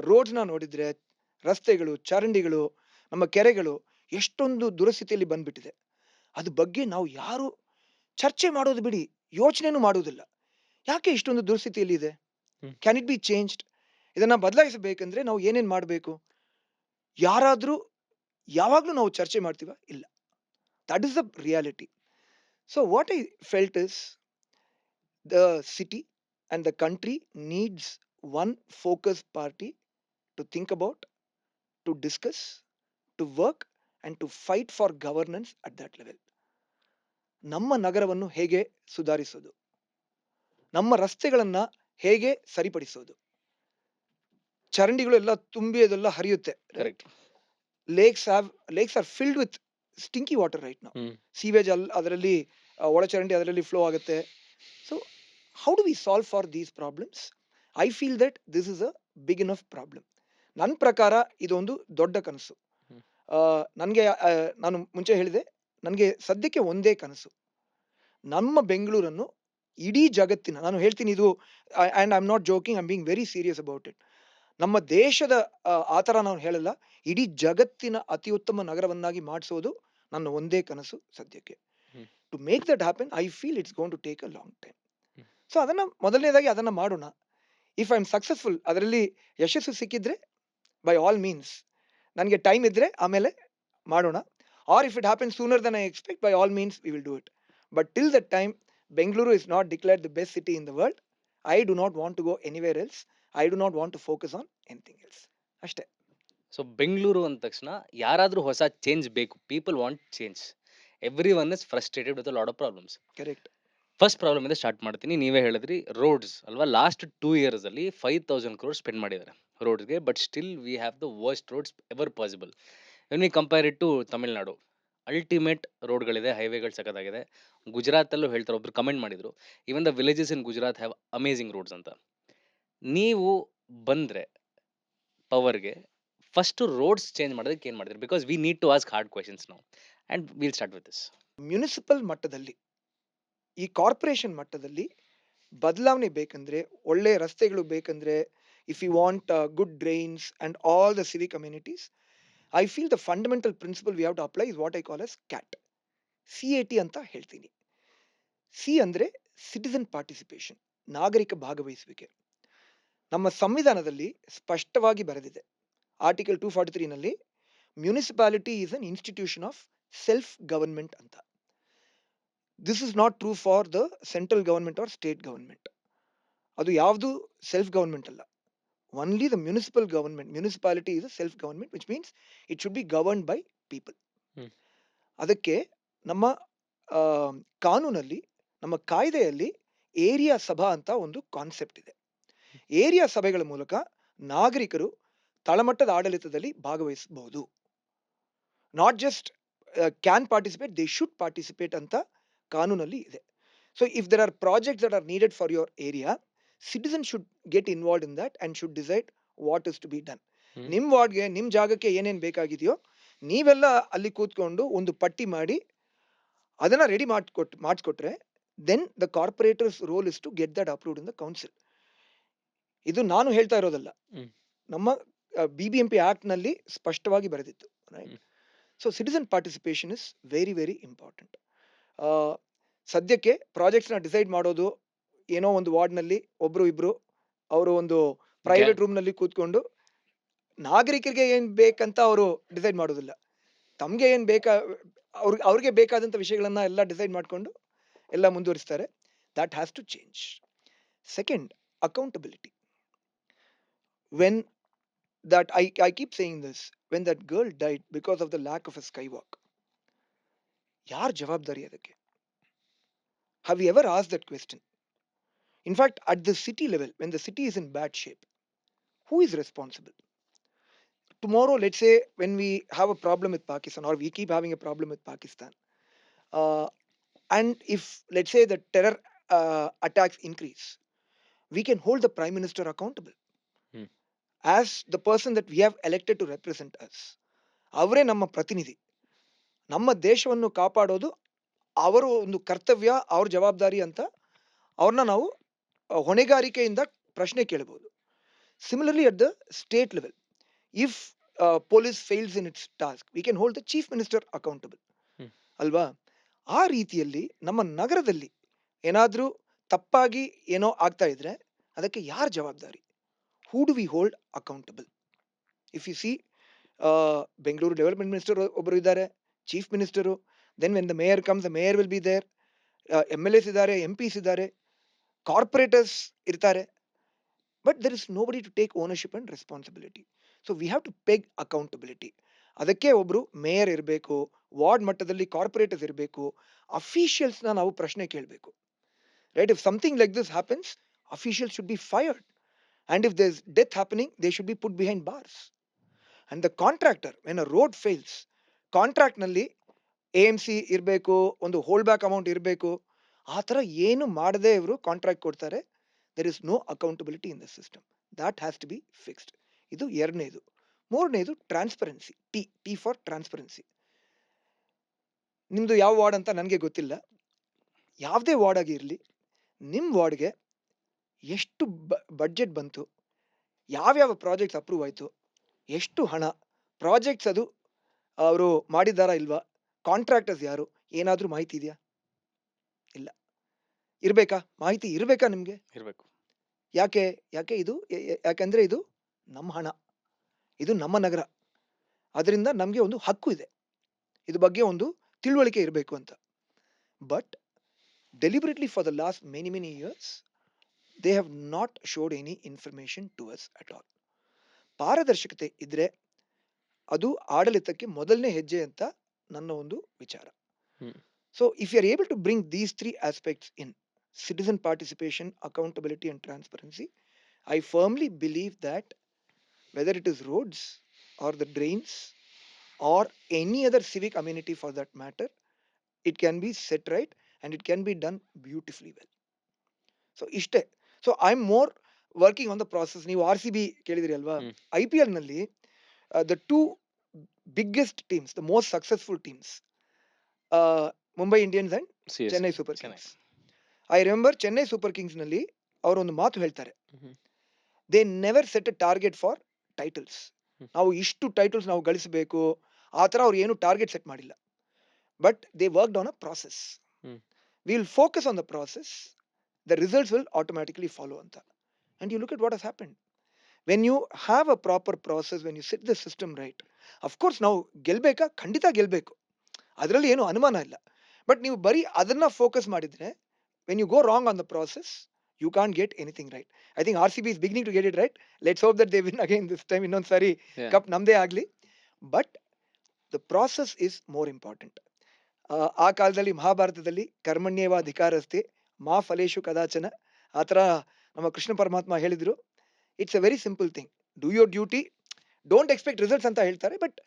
ರೋಡ್ಸ್ನ ನೋಡಿದ್ರೆ, ರಸ್ತೆಗಳು, ಚರಂಡಿಗಳು, ನಮ್ಮ ಕೆರೆಗಳು ಎಷ್ಟೊಂದು ದುರಸ್ಥಿತಿಯಲ್ಲಿ ಬಂದ್ಬಿಟ್ಟಿದೆ. ಅದ್ರ ಬಗ್ಗೆ ನಾವು ಯಾರು ಚರ್ಚೆ ಮಾಡೋದು ಬಿಡಿ, ಯೋಚನೆನೂ ಮಾಡುವುದಿಲ್ಲ. ಯಾಕೆ ಇಷ್ಟೊಂದು ದುರಸ್ಥಿತಿಯಲ್ಲಿ ಇದೆ? Can it be changed? ಇದನ್ನ ಬದಲಾಯಿಸಬೇಕಂದ್ರೆ ನಾವು ಏನೇನ್ ಮಾಡಬೇಕು? ಯಾರಾದ್ರೂ ಯಾವಾಗ್ಲೂ ನಾವು ಚರ್ಚೆ ಮಾಡ್ತೀವ? ಇಲ್ಲ. That is the reality. So what I felt is the city and the country needs one focused party to think about, to discuss, to work and to fight for governance at that level. ನಮ್ಮ ನಗರವನ್ನು ಹೇಗೆ ಸುಧಾರಿಸೋದು, ನಮ್ಮ ರಸ್ತೆಗಳನ್ನ ಹೇಗೆ ಸರಿಪಡಿಸೋದು, ಚರಂಡಿಗಳು ಎಲ್ಲ ತುಂಬಿ ಅದೆಲ್ಲ ಹರಿಯುತ್ತೆ, Correct. Lakes are filled with stinky water right ನಾವು. ಹ್ಮ್. ಸೀವೇಜ್ ಅದರಲ್ಲಿ ಒಳಚರಂಡಿ ಅದರಲ್ಲಿ ಫ್ಲೋ ಆಗುತ್ತೆ. So how do we solve for these problems? I feel that this is a big enough problem. ನನ್ನ ಪ್ರಕಾರ ಇದೊಂದು ದೊಡ್ಡ ಕನಸು. ನನಗೆ ನಾನು ಮುಂಚೆ ಹೇಳಿದೆ, ನನಗೆ ಸದ್ಯಕ್ಕೆ ಒಂದೇ ಕನಸು, ನಮ್ಮ ಬೆಂಗಳೂರನ್ನು ಇಡೀ ಜಗತ್ತಿನ, ನಾನು ಹೇಳ್ತೀನಿ ಇದು, and I am not joking, I am being very serious about it. ನಮ್ಮ ದೇಶದ ಆ ಥರ ನಾನು ಹೇಳಲ್ಲ, ಇಡೀ ಜಗತ್ತಿನ ಅತಿ ಉತ್ತಮ ನಗರವನ್ನಾಗಿ ಮಾಡಿಸೋದು ನನ್ನ ಒಂದೇ ಕನಸು ಸದ್ಯಕ್ಕೆ. To make that happen I feel it's gonna to take a long time. So ಅದನ್ನ ಮೊದಲನೇದಾಗಿ ಅದನ್ನ ಮಾಡೋಣ. ಇಫ್ ಐ ಆಮ್ ಸಕ್ಸಸ್ಫುಲ್, ಅದರಲ್ಲಿ ಯಶಸ್ಸು ಸಿಕ್ಕಿದ್ರೆ ಬೈ ಆಲ್ ಮೀನ್ಸ್, ನನಗೆ ಟೈಮ್ ಇದ್ರೆ ಆಮೇಲೆ ಮಾಡೋಣ. Or if it happen sooner than I expect, by all means we will do it. But till that time Bengaluru is not declared the best city in the world. I do not want to go anywhere else. I do not want to focus on anything else. ಅಷ್ಟೇ. So Bengaluru ಅಂದ ತಕ್ಷಣ ಯಾರಾದ್ರೂ ಹೊಸ change ಬೇಕು. People want change. Every one is frustrated with a lot of problems. Correct. First problem ಇಂದ start ಮಾಡ್ತೀನಿ. ನೀವೇ ಹೇಳಿದ್ರಿ ರೋಡ್ಸ್ ಅಲ್ವಾ? ಲಾಸ್ಟ್ 2 years ಅಲ್ಲಿ 5,000 crores ಸ್ಪೆಂಡ್ ಮಾಡಿದ್ದಾರೆ ರೋಡ್ಸ್ಗೆ. But still we have the worst roads ever possible. When we compare it to Tamil Nadu, ultimate ರೋಡ್ಗಳಿದೆ, ಹೈವೇಗಳು ಸಖತ್ತಾಗಿದೆ. ಗುಜರಾತಲ್ಲೂ ಹೇಳ್ತಾರೆ, ಒಬ್ರು ಕಮೆಂಟ್ ಮಾಡಿದ್ರು, even the villages in Gujarat have amazing roads ಅಂತ. ನೀವು ಬಂದ್ರೆ ಪವರ್ಗೆ ಫಸ್ಟ್ ರೋಡ್ಸ್ ಚೇಂಜ್ ಮಾಡೋದಕ್ಕೆ ಏನು ಮಾಡಿದ್ರಿ? Because we need to ask hard questions now and will start with this. Municipal ಮಟ್ಟದಲ್ಲಿ, ಈ ಕಾರ್ಪೊರೇಷನ್ ಮಟ್ಟದಲ್ಲಿ ಬದಲಾವಣೆ ಬೇಕಂದ್ರೆ, ಒಳ್ಳೆ ರಸ್ತೆಗಳು ಬೇಕಂದ್ರೆ, if you want good drains and all the civic communities, I feel the fundamental principle we have to apply is what I call as CAT. CAT ಅಂತ ಹೇಳ್ತೀನಿ. ಸಿ ಅಂದ್ರೆ ಸಿಟಿಸನ್ ಪಾರ್ಟಿಸಿಪೇಷನ್, ನಾಗರಿಕ ಭಾಗವಹಿಸುವಿಕೆ. ನಮ್ಮ ಸಂವಿಧಾನದಲ್ಲಿ ಸ್ಪಷ್ಟವಾಗಿ ಬರೆದಿದೆ, ಆರ್ಟಿಕಲ್ 243 ನಲ್ಲಿ, municipality is an institution of self government ಅಂತ. This is not true for the central government or state government. ಅದು ಯಾವುದು ಸೆಲ್ಫ್ ಗವರ್ಮೆಂಟ್ ಅಲ್ಲ. Only the municipal government. Municipality is a self government, which means it should be governed by people. ಅದಕ್ಕೆ ನಮ್ಮ ಆ, ಕಾನೂನಲ್ಲಿ ನಮ್ಮ ಕಾಯ್ದೆಯಲ್ಲಿ ಏರಿಯಾ ಸಭಾ ಅಂತ ಒಂದು ಕಾನ್ಸೆಪ್ಟ್ ಇದೆ. ಏರಿಯಾ ಸಭೆಗಳ ಮೂಲಕ ನಾಗರಿಕರು ತಳಮಟ್ಟದ ಆಡಳಿತದಲ್ಲಿ ಭಾಗವಹಿಸಬಹುದು. Not just can participate, they should participate ಅಂತ ಕಾನೂನಲ್ಲಿ ಇದೆ. So if there are projects that are needed for your area, citizen should get involve in that and should decide what is to be done. Hmm. ನಿಮ್ಮ ವಾರ್ಡ್ಗೆ ನಿಮ್ಮ ಜಾಗಕ್ಕೆ ಏನೇನು ಬೇಕಾಗಿದೆಯೋ ನೀವೆಲ್ಲ ಅಲ್ಲಿ ಕೂತ್ಕೊಂಡು ಒಂದು ಪಟ್ಟಿ ಮಾಡಿ ಅದನ್ನ ರೆಡಿ ಮಾಡಿಸ್ಕೊಟ್ರೆ then the corporators role is to get that approved in the council. ಇದು ನಾನು ಹೇಳ್ತಾ ಇರೋದಲ್ಲ, ಹ್ಮ್. ನಮ್ಮ BBMP ಆಕ್ಟ್ ನಲ್ಲಿ ಸ್ಪಷ್ಟವಾಗಿ ಬರೆದಿತ್ತು. Right. Hmm. So citizen participation is very very important. ಸದ್ಯಕ್ಕೆ ಪ್ರಾಜೆಕ್ಟ್ಸ್ನ ಡಿಸೈಡ್ ಮಾಡೋದು ಏನೋ ಒಂದು ವಾರ್ಡ್ನಲ್ಲಿ ಒಬ್ರು ಇಬ್ರು ಅವರು ಒಂದು ಪ್ರೈವೇಟ್ ರೂಮ್ನಲ್ಲಿ ಕೂತ್ಕೊಂಡು ನಾಗರಿಕರಿಗೆ ಏನ್ ಬೇಕಂತ ಅವರು ಡಿಸೈಡ್ ಮಾಡೋದಿಲ್ಲ. ತಮಗೆ ಏನ್ ಅವ್ರಿಗೆ ಬೇಕಾದಂತ ವಿಷಯಗಳನ್ನ ಎಲ್ಲ ಡಿಸೈಡ್ ಮಾಡ್ಕೊಂಡು ಎಲ್ಲ ಮುಂದುವರಿಸ್ತಾರೆ. That has to change. Second, accountability. When that I keep saying this, when that girl died because of the lack of a skywalk, ಯಾರ್ ಜವಾಬ್ದಾರಿ ಅದಕ್ಕೆ? Have you ever asked that question? In fact, at the city level, when the city is in bad shape, who is responsible? Tomorrow, let's say when we have a problem with Pakistan, or we keep having a problem with Pakistan, and if let's say the terror attacks increase, we can hold the prime minister accountable Hmm. as the person that we have elected to represent us. ಅವರೇ ನಮ್ಮ ಪ್ರತಿನಿಧಿ. ನಮ್ಮ ದೇಶವನ್ನು ಕಾಪಾಡೋದು ಅವರ ಒಂದು ಕರ್ತವ್ಯ, ಅವ್ರ ಜವಾಬ್ದಾರಿ ಅಂತ ಅವ್ರನ್ನ ನಾವು ಹೊಣೆಗಾರಿಕೆಯಿಂದ ಪ್ರಶ್ನೆ ಕೇಳಬಹುದು. Similarly at the state level, if police fails in its task, we can hold the chief minister accountable. Hmm. ಅಲ್ವಾ? ಆ ರೀತಿಯಲ್ಲಿ ನಮ್ಮ ನಗರದಲ್ಲಿ ಏನಾದ್ರೂ ತಪ್ಪಾಗಿ ಏನೋ ಆಗ್ತಾ ಇದ್ರೆ ಅದಕ್ಕೆ ಯಾರ್ ಜವಾಬ್ದಾರಿ? Who do we hold accountable? If you see, Bengaluru development minister ಒಬ್ಬರು ಇದ್ದಾರೆ, chief minister, then when the mayor comes, the mayor will be there, MLAs ಇದ್ದಾರೆ, MPs ಇದ್ದಾರೆ, ಕಾರ್ಪೊರೇಟರ್ಸ್ ಇರ್ತಾರೆ, but there is nobody to take ownership and responsibility. So we have to peg accountability. ಅದಕ್ಕೆ ಒಬ್ರು mayor ಇರಬೇಕು, ward ಮಟ್ಟದಲ್ಲಿ corporators ಇರಬೇಕು, ಅಫಿಷಿಯಲ್ಸ್ನ ನಾವು ಪ್ರಶ್ನೆ ಕೇಳಬೇಕು. Right? If something like this happens, officials should be fired, and if there's death happening, they should be put behind bars. And the contractor, when a road fails, contract ನಲ್ಲಿ AMC ಇರಬೇಕು, ಒಂದು hold back amount ಇರಬೇಕು. ಆ ಥರ ಏನು ಮಾಡದೆ ಇವರು contract ಕೊಡ್ತಾರೆ. There is no accountability in the system. That has to be fixed. ಇದು ಎರಡನೇದು. ಮೂರನೇದು ಟ್ರಾನ್ಸ್ಪರೆನ್ಸಿ. T for transparency. ನಿಮ್ದು ಯಾವ ವಾರ್ಡ್ ಅಂತ ನನಗೆ ಗೊತ್ತಿಲ್ಲ. ಯಾವುದೇ ವಾರ್ಡ್ ಆಗಿರಲಿ, ನಿಮ್ಮ ವಾರ್ಡ್ಗೆ ಎಷ್ಟು ಬಡ್ಜೆಟ್ ಬಂತು, ಯಾವ್ಯಾವ ಪ್ರಾಜೆಕ್ಟ್ಸ್ ಅಪ್ರೂವ್ ಆಯಿತು, ಎಷ್ಟು ಹಣ, ಪ್ರಾಜೆಕ್ಟ್ಸ್ ಅದು ಅವರು ಮಾಡಿದಾರಾ ಇಲ್ವಾ, ಕಾಂಟ್ರಾಕ್ಟರ್ಸ್ ಯಾರು, ಏನಾದರೂ ಮಾಹಿತಿ ಇದೆಯಾ? ಇಲ್ಲ. ಇರಬೇಕಾ? ಮಾಹಿತಿ ಇರಬೇಕಾ ನಿಮಗೆ? ಇರ್ಬೇಕು. ಯಾಕೆ? ಯಾಕಂದ್ರೆ ಇದು ನಮ್ಮ ಹಣ, ಇದು ನಮ್ಮ ನಗರ, ಅದರಿಂದ ನಮಗೆ ಒಂದು ಹಕ್ಕು ಇದೆ, ಇದ್ರ ಬಗ್ಗೆ ಒಂದು ತಿಳುವಳಿಕೆ ಇರಬೇಕು ಅಂತ. But deliberately for the last many years they have not showed any information to us at all. ಪಾರದರ್ಶಕತೆ ಇದ್ರೆ ಅದು ಆಡಳಿತಕ್ಕೆ ಮೊದಲನೇ ಹೆಜ್ಜೆ ಅಂತ ನನ್ನ ಒಂದು ವಿಚಾರ. So if you are able to bring these 3 aspects in: citizen participation, accountability and transparency, I firmly believe that whether it is roads or the drains or any other civic amenity for that matter, it can be set right and it can be done beautifully well. So ಇಷ್ಟೇ. So I am more working on the process. ನೀವು RCB ಕೇಳಿದ್ರಿ ಅಲ್ವಾ? IPL ನಲ್ಲಿ the 2 biggest teams, the most successful teams, Mumbai Indians and Chennai Super Kings. I remember Chennai Super Kings ನಲ್ಲಿ ಅವರೊಂದು ಮಾತು ಹೇಳ್ತಾರೆ, they never set a target for titles. ನಾವು ಇಷ್ಟು ಟೈಟಲ್ಸ್ ನಾವು ಗಳಿಸಬೇಕು ಆ ಥರ ಅವ್ರು ಏನು ಟಾರ್ಗೆಟ್ ಸೆಟ್ ಮಾಡಿಲ್ಲ. But they worked on a process. Will focus on the process, the results will automatically follow anta. And you look at what has happened. When you have a proper process, when you set the system right, of course ನಾವು ಗೆಲ್ಬೇಕಾ? ಖಂಡಿತ ಗೆಲ್ಬೇಕು, ಅದರಲ್ಲಿ ಏನು ಅನುಮಾನ ಇಲ್ಲ. But ನೀವು ಬರೀ ಅದನ್ನ ಫೋಕಸ್ ಮಾಡಿದ್ರೆ, when you go wrong on the process, you can't get anything right. I think RCB is beginning to get it right. Let's hope that they win again this time. ಇನ್ನೊಂದು ಸಾರಿ cup ನಮ್ದೇ ಆಗ್ಲಿ. But the process is more important. ಆ ಕಾಲದಲ್ಲಿ ಮಹಾಭಾರತದಲ್ಲಿ ಕರ್ಮಣ್ಯೇವ ಅಧಿಕಾರಸ್ತಿ ಮಾ ಫಲೇಶು ಕದಾಚನ ಆ ಥರ ನಮ್ಮ ಕೃಷ್ಣ ಪರಮಾತ್ಮ ಹೇಳಿದ್ರು. It's a very simple thing. Do your duty, don't expect results ಅಂತ ಹೇಳ್ತಾರೆ. But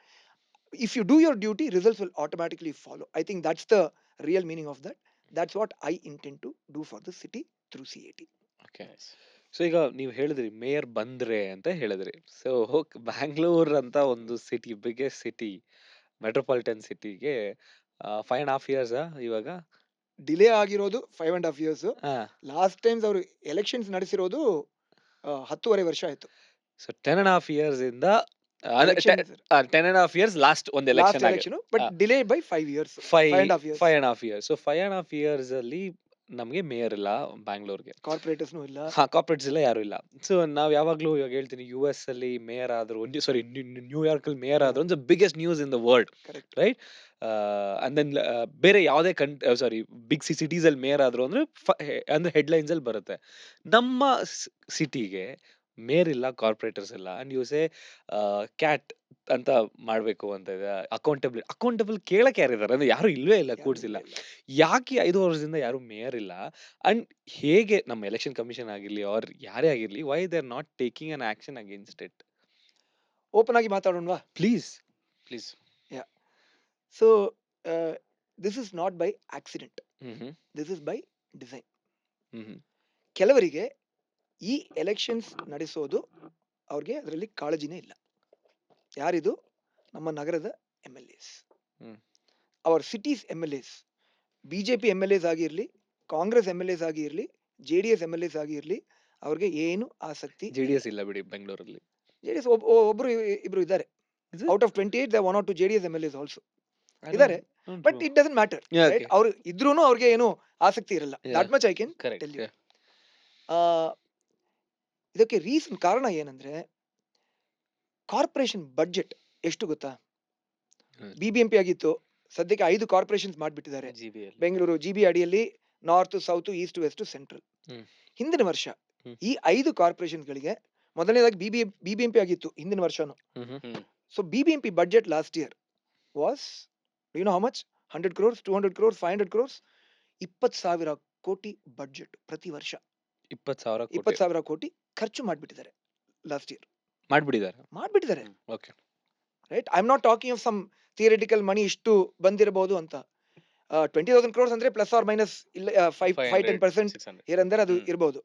if you do your duty, results will automatically follow. I think that's the real meaning of that. That's what I intend to do for the city through CAT. Okay. So ಈಗ ನೀವು ಹೇಳಿದ್ರಿ mayor ಬಂದ್ರೆ ಅಂತ ಹೇಳಿದ್ರಿ. So Bangalore ಅಂತ ಒಂದು city, biggest city, metropolitan ಸಿಟಿಗೆ 5.5 years ಇವಾಗ. ಡಿಲೇ ಆಗಿರೋದು 5.5 years. ಹಾ. ಲಾಸ್ಟ್ ಟೈಮ್ಸ್ ಅವರು ಎಲೆಕ್ಷನ್ಸ್ ನಡೆಸಿರೋದು 10.5 ವರ್ಷ ಆಯ್ತು. ಸೊ 10.5 years ಇಂದ Elections, 10.5 years ಲಾಸ್ಟ್ ಒಂದು last election election, but delay by 5 years. 5.5 years. 5.5 years. So 5.5 years ಅಲ್ಲಿ ನಮಗೆ ಮೇಯರ್ ಇಲ್ಲ ಬ್ಯಾಂಗ್ಳೂರ್ಗೆ. ಕಾರ್ಪೊರೇಟರ್ಸ್ನು ಇಲ್ಲ. ಕಾರ್ಪೊರೇಟ್ಸ್ ಎಲ್ಲ ಯಾರು ಇಲ್ಲ. ಸೊ ನಾವ್ ಯಾವಾಗ್ಲೂ ಇವಾಗ ಹೇಳ್ತೀನಿ, US ಅಲ್ಲಿ ಮೇಯರ್ ಆದ್ರು, ಸಾರಿ ನ್ಯೂಯಾರ್ಕ್ ಅಲ್ಲಿ ಮೇಯರ್ ಆದ್ರು ಒಂದು biggest news in the world, correct. Right? And then ಬೇರೆ ಯಾವುದೇ ಸಾರಿ ಬಿಗ್ ಸಿಟೀಸ್ ಅಲ್ಲಿ ಮೇಯರ್ ಆದ್ರು ಅಂದ್ರೆ ಅಂದ್ರೆ ಹೆಡ್ಲೈನ್ಸ್ ಅಲ್ಲಿ ಬರುತ್ತೆ. ನಮ್ಮ ಸಿಟಿಗೆ ಮೇಯರ್ ಇಲ್ಲ, ಕಾರ್ಪೊರೇಟರ್ಸ್ ಇಲ್ಲ. ಅಂಡ್ ಯು ಸೇ ಕ್ಯಾಟ್ ಅಂತ ಮಾಡ್ಬೇಕು ಅಂತ ಇದೆ. ಅಕೌಂಟಬಲ್ ಕೇಳಕ್ ಯಾರಿದ್ದಾರೆ ಅಂದ್ರೆ ಯಾರು ಇಲ್ವೇ ಇಲ್ಲ, ಕೂಡ್ಸಿಲ್ಲ. ಯಾಕೆ 5 ವರ್ಷದಿಂದ ಯಾರು ಮೇಯರ್ ಇಲ್ಲ? ಅಂಡ್ ಹೇಗೆ ನಮ್ಮ ಎಲೆಕ್ಷನ್ ಕಮಿಷನ್ ಆಗಿರ್ಲಿ ಆರ್ ಯಾರೇ ಆಗಿರ್ಲಿ, why they are not taking an action against it? Open ಆಗಿ ಮಾತಾಡೋಣವಾ? Please. So this is not by accident, hmm this is by design. Hmm ಕೆಲವರಿಗೆ ಈ ಎಲೆಕ್ಷನ್ಸ್ ನಡೆಸೋದು ಅವ್ರಿಗೆ ಅದರಲ್ಲಿ ಕಾಳಜಿನೇ ಇಲ್ಲ. ಯಾರಿದು? ನಮ್ಮ ನಗರದ MLAs, hmm. Our cities MLAs, BJP MLAs ಆಗಿರ್ಲಿ, ಕಾಂಗ್ರೆಸ್ MLAs ಆಗಿರ್ಲಿ, JDS MLAs ಆಗಿರ್ಲಿ, ಅವ್ರಿಗೆ ಏನು ಆಸಕ್ತಿ. JDS ಇಲ್ಲ ಬಿಡಿ ಬೆಂಗಳೂರಲ್ಲಿ. JDS ಒಬ್ರು ಇಬ್ರು ಇದ್ದಾರೆ. Out of 28 there are 1 or 2 JDS MLAs also ಇದ್ದಾರೆ. But it doesn't matter, right? ಅವ್ರು ಇದ್ರೂನು ಅವ್ರಿಗೆ ಏನು ಆಸಕ್ತಿ ಇರಲ್ಲ. That much I can tell you. ಇದಕ್ಕೆ ರೀಸನ್ ಕಾರಣ ಏನಂದ್ರೆ, ಕಾರ್ಪೊರೇಷನ್ ಬಡ್ಜೆಟ್ ಎಷ್ಟು ಗೊತ್ತಾ? BBMP ಆಗಿತ್ತು, ಸದ್ಯಕ್ಕೆ 5 ಕಾರ್ಪೊರೇಷನ್ಸ್ ಮಾಡ್ಬಿಟ್ಟಿದ್ದಾರೆ. ಬೆಂಗಳೂರು GB ಅಡಿಯಲ್ಲಿ north, south, east, west, central. ಹಿಂದಿನ ವರ್ಷ ಈ 5 ಕಾರ್ಪೊರೇಷನ್ಗಳಿಗೆ ಮೊದಲನೇದಾಗಿ BBMP ಆಗಿತ್ತು ಹಿಂದಿನ ವರ್ಷನು. So BBMP budget last year was, you know how much? 100 crores, 200 crores, 500 crores, 20,000 ಕೋಟಿ ಬಡ್ಜೆಟ್ ಪ್ರತಿ ವರ್ಷ. 20,000 ಕೋಟಿ ಖರ್ಚು ಮಾಡ್ಬಿಟ್ಟಿದ್ದಾರೆ ಲಾಸ್ಟ್ ಇಯರ್. ಮಾಡ್ಬಿಟ್ಟಿದ್ದಾರೆ. Okay, right? I am not talking of some theoretical money ಇಷ್ಟು ಬಂದಿರಬಹುದು ಅಂತ. 20,000 crores ಅಂದ್ರೆ ಪ್ಲಸ್ ಆರ್ ಮೈನಸ್ ಇಲ್ಲ 5-10% here and there ಅದು ಇರಬಹುದು.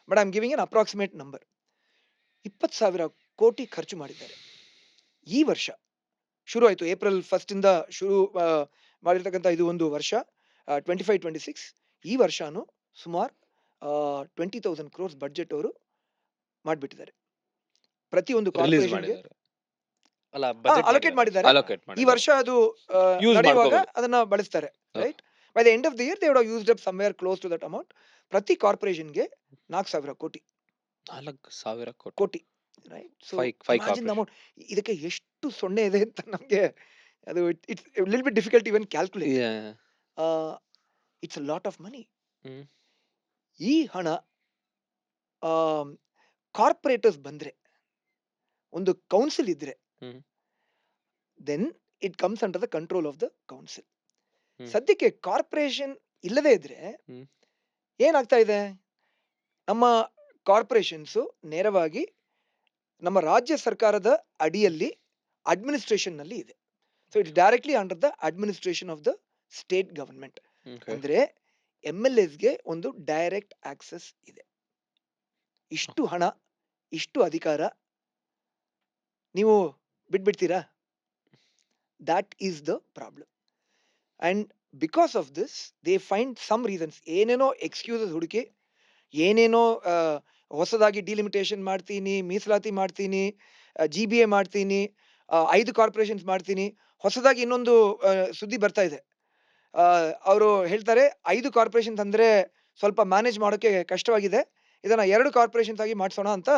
But I am giving an approximate number. 20,000 ಕೋಟಿ ಖರ್ಚು ಮಾಡಿದ್ದಾರೆ. ಈ ವರ್ಷ ಶುರು ಆಯ್ತು, ಏಪ್ರಿಲ್ 1 ಇಂದ ಶುರು ಮಾಡಿರ್ತಕ್ಕಂಥ ಇದು ಒಂದು ವರ್ಷ 25-26. ಈ ವರ್ಷನು ಸುಮಾರು 20,000 crores ಬಡ್ಜೆಟ್ ಅವರು ಮಾಡ್ಬಿಟ್ಟಿದ್ದಾರೆ. ಪ್ರತಿಯೊಂದು ಕಾರ್ಪೊರೇಷನ್ಗೆ ಅಲೋಕೇಟ್ ಮಾಡಿದ್ದಾರೆ. ಈ ವರ್ಷ ಅದು ನಡೆಯುವಾಗ ಅದನ್ನ ಬಳಸ್ತಾರೆ, right? By the end of the year they would have used up somewhere close to that amount. ಪ್ರತಿ ಕಾರ್ಪೊರೇಷನ್ಗೆ 4,000 ಕೋಟಿ, right? So imagine the amount. ಇದಕ್ಕೆ ಎಷ್ಟು ಸೊನ್ನೆ ಇದೆ ಅಂತ ನಮಗೆ ಅದು it's little bit difficult even calculate. It's a lot of money. ಈ ಹಣ ಕಾರ್ಪೊರೇಟರ್ಸ್ ಬಂದ್ರೆ, ಒಂದು ಕೌನ್ಸಿಲ್ ಇದ್ರೆ, then it comes under the control of the council. ಸದ್ಯಕ್ಕೆ ಕಾರ್ಪೊರೇಷನ್ ಇಲ್ಲದೆ ಇದ್ರೆ ಏನಾಗ್ತಾ ಇದೆ? ನಮ್ಮ ಕಾರ್ಪೊರೇಷನ್ಸ್ ನೇರವಾಗಿ ನಮ್ಮ ರಾಜ್ಯ ಸರ್ಕಾರದ ಅಡಿಯಲ್ಲಿ ಅಡ್ಮಿನಿಸ್ಟ್ರೇಷನ್ ನಲ್ಲಿ ಇದೆ. So it's directly under the administration of the state government. ಅಂದ್ರೆ MLAsಗೆ ಒಂದು ಡೈರೆಕ್ಟ್ ಆಕ್ಸೆಸ್ ಇದೆ. ಇಷ್ಟು ಹಣ, ಇಷ್ಟು ಅಧಿಕಾರ ನೀವು ಬಿಟ್ಬಿಡ್ತೀರಾ? That is the problem. And because of this they find some reasons, ಏನೇನೋ ಎಕ್ಸ್ಕ್ಯೂಸಸ್ ಹುಡುಕಿ, ಏನೇನೋ ಹೊಸದಾಗಿ ಡಿಲಿಮಿಟೇಷನ್ ಮಾಡ್ತೀನಿ, ಮೀಸಲಾತಿ ಮಾಡ್ತೀನಿ, GBA ಮಾಡ್ತೀನಿ, 5 ಕಾರ್ಪೊರೇಷನ್ಸ್ ಮಾಡ್ತೀನಿ. ಹೊಸದಾಗಿ ಇನ್ನೊಂದು ಸುದ್ದಿ ಬರ್ತಾ ಇದೆ. ಅವರು ಹೇಳ್ತಾರೆ 5 ಕಾರ್ಪೊರೇಷನ್ಸ್ ಅಂದ್ರೆ ಸ್ವಲ್ಪ ಮ್ಯಾನೇಜ್ ಮಾಡೋಕೆ ಕಷ್ಟವಾಗಿದೆ, ಇದನ್ನ 2 ಕಾರ್ಪೊರೇಷನ್ಸ್ ಆಗಿ ಮಾಡಿಸೋಣ ಅಂತ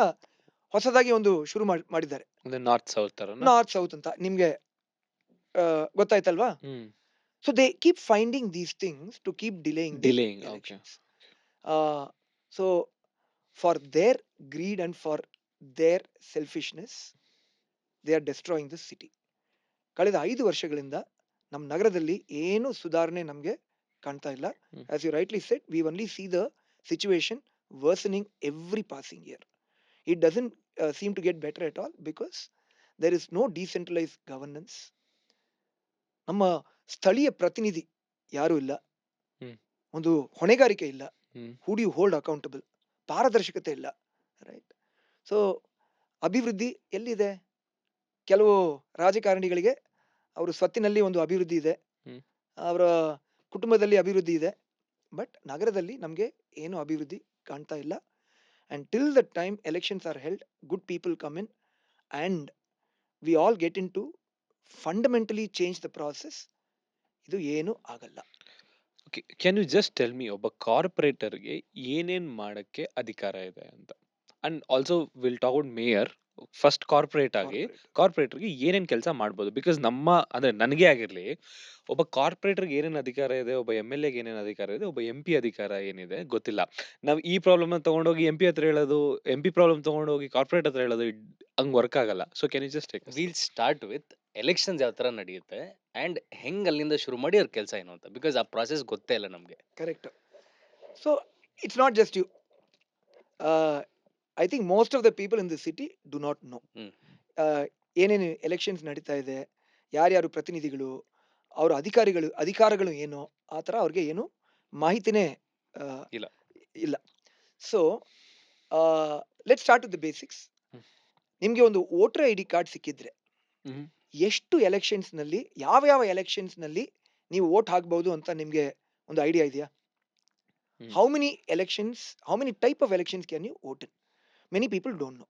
ಹೊಸದಾಗಿ ಒಂದು ಶುರು ಮಾಡಿದ್ದಾರೆ. ನಾರ್ತ್ ಸೌತ್ ಅಂತ ನಿಮ್ಗೆ ಗೊತ್ತಾಯ್ತಲ್ವಾ? So they keep finding these things to keep delaying. So for their greed and for their selfishness they are destroying the city. ಕಳೆದ 5 ವರ್ಷಗಳಿಂದ ನಮ್ಮ ನಗರದಲ್ಲಿ ಏನು ಸುಧಾರಣೆ ನಮಗೆ ಕಾಣ್ತಾ ಇಲ್ಲ. Hmm. As you rightly said, we only see the situation worsening every passing year. It doesn't seem to get better at all because there is no decentralise governance. ನಮ್ಮ ಸ್ಥಳೀಯ ಪ್ರತಿನಿಧಿ ಯಾರೂ ಇಲ್ಲ. ಹ್ಮ್. ಒಂದು ಹೊಣೆಗಾರಿಕೆ ಇಲ್ಲ. Hmm. Who do you hold accountable? ಪಾರದರ್ಶಕತೆ ಇಲ್ಲ. ರೈಟ್. ಸೊ ಅಭಿವೃದ್ಧಿ ಎಲ್ಲಿದೆ? ಕೆಲವು ರಾಜಕಾರಣಿಗಳಿಗೆ ಅವರು ಸ್ವತ್ತಿನಲ್ಲಿ ಒಂದು ಅಭಿವೃದ್ಧಿ ಇದೆ, ಹ್ಮ್. ಅವರ ಕುಟುಂಬದಲ್ಲಿ ಅಭಿವೃದ್ಧಿ ಇದೆ, ಬಟ್ ನಗರದಲ್ಲಿ ನಮಗೆ ಏನು ಅಭಿವೃದ್ಧಿ ಕಾಣ್ತಾ ಇಲ್ಲ. And till the time elections are held, good people come in and we all get in to fundamentally change the process, ಇದು ಏನು ಆಗಲ್ಲ. Okay, can you just tell me ಒಬ್ಬ ಕಾರ್ಪೊರೇಟರ್ಗೆ ಏನೇನ್ ಮಾಡಕ್ಕೆ ಅಧಿಕಾರ ಇದೆ ಅಂತ? And also will talk about mayor. First corporate ಆಗಿ Corporate. ಕಾರ್ಪೊರೇಟರ್ಗೆ ಏನೇನ್ ಕೆಲಸ ಮಾಡ್ಬೋದು? ಬಿಕಾಸ್ ನಮ್ಮ ಅಂದ್ರೆ ನನಗೆ ಆಗಿರ್ಲಿ, ಒಬ್ಬ ಕಾರ್ಪೊರೇಟರ್ಗೆ ಏನೇನ್ ಅಧಿಕಾರ ಇದೆ, ಒಬ್ಬ MLA ಗೆ ಏನೇನ್ ಅಧಿಕಾರ ಇದೆ, ಒಬ್ಬ MP ಅಧಿಕಾರ ಏನಿದೆ ಗೊತ್ತಿಲ್ಲ. ನಾವ್ ಈ ಪ್ರಾಬ್ಲಮ್ ತಗೊಂಡೋಗಿ MP ಹತ್ರ ಹೇಳೋದು, MP ಪ್ರಾಬ್ಲಮ್ ತಗೊಂಡೋಗಿ ಕಾರ್ಪೊರೇಟ್ ಹತ್ರ ಹೇಳೋದು, ಹಂಗ್ ವರ್ಕ್ ಆಗಲ್ಲ. So can you just take will start with elections ಯಾವ ತರ ನಡೆಯುತ್ತೆ ಅಂಡ್ ಹೆಂಗ್ ಅಲ್ಲಿಂದ ಶುರು ಮಾಡಿ ಅವ್ರ ಕೆಲಸ ಏನು ಅಂತ, ಬಿಕಾಸ್ ಆ ಪ್ರಾಸೆಸ್ ಗೊತ್ತೇ ಇಲ್ಲ ನಮ್ಗೆ. Correct. So it's not just you. I think most of the people in the city do not know. ಹ್ಮ್. ಏನೇನು ಎಲೆಕ್ಷನ್ಸ್ ನಡೀತಾ ಇದೆ, ಯಾರ್ಯಾರು ಪ್ರತಿನಿಧಿಗಳು, ಅವರ ಅಧಿಕಾರಗಳು ಏನು, ಆ ಥರ ಅವ್ರಿಗೆ ಏನು ಮಾಹಿತಿನೇ ಆ, ಇಲ್ಲ. ಇಲ್ಲ. So let start with the basics. Hmm. ನಿಮಗೆ ಒಂದು ವೋಟರ್ ID ಕಾರ್ಡ್ ಸಿಕ್ಕಿದ್ರೆ ಎಷ್ಟು ಎಲೆಕ್ಷನ್ಸ್ನಲ್ಲಿ, ಯಾವ ಎಲೆಕ್ಷನ್ಸ್ನಲ್ಲಿ ನೀವು ವೋಟ್ ಹಾಕ್ಬಹುದು ಅಂತ ನಿಮಗೆ ಒಂದು ಐಡಿಯಾ ಇದೆಯಾ? ಹ್ಮ್. How many elections, how many type of elections can you vote in? Many people don't know.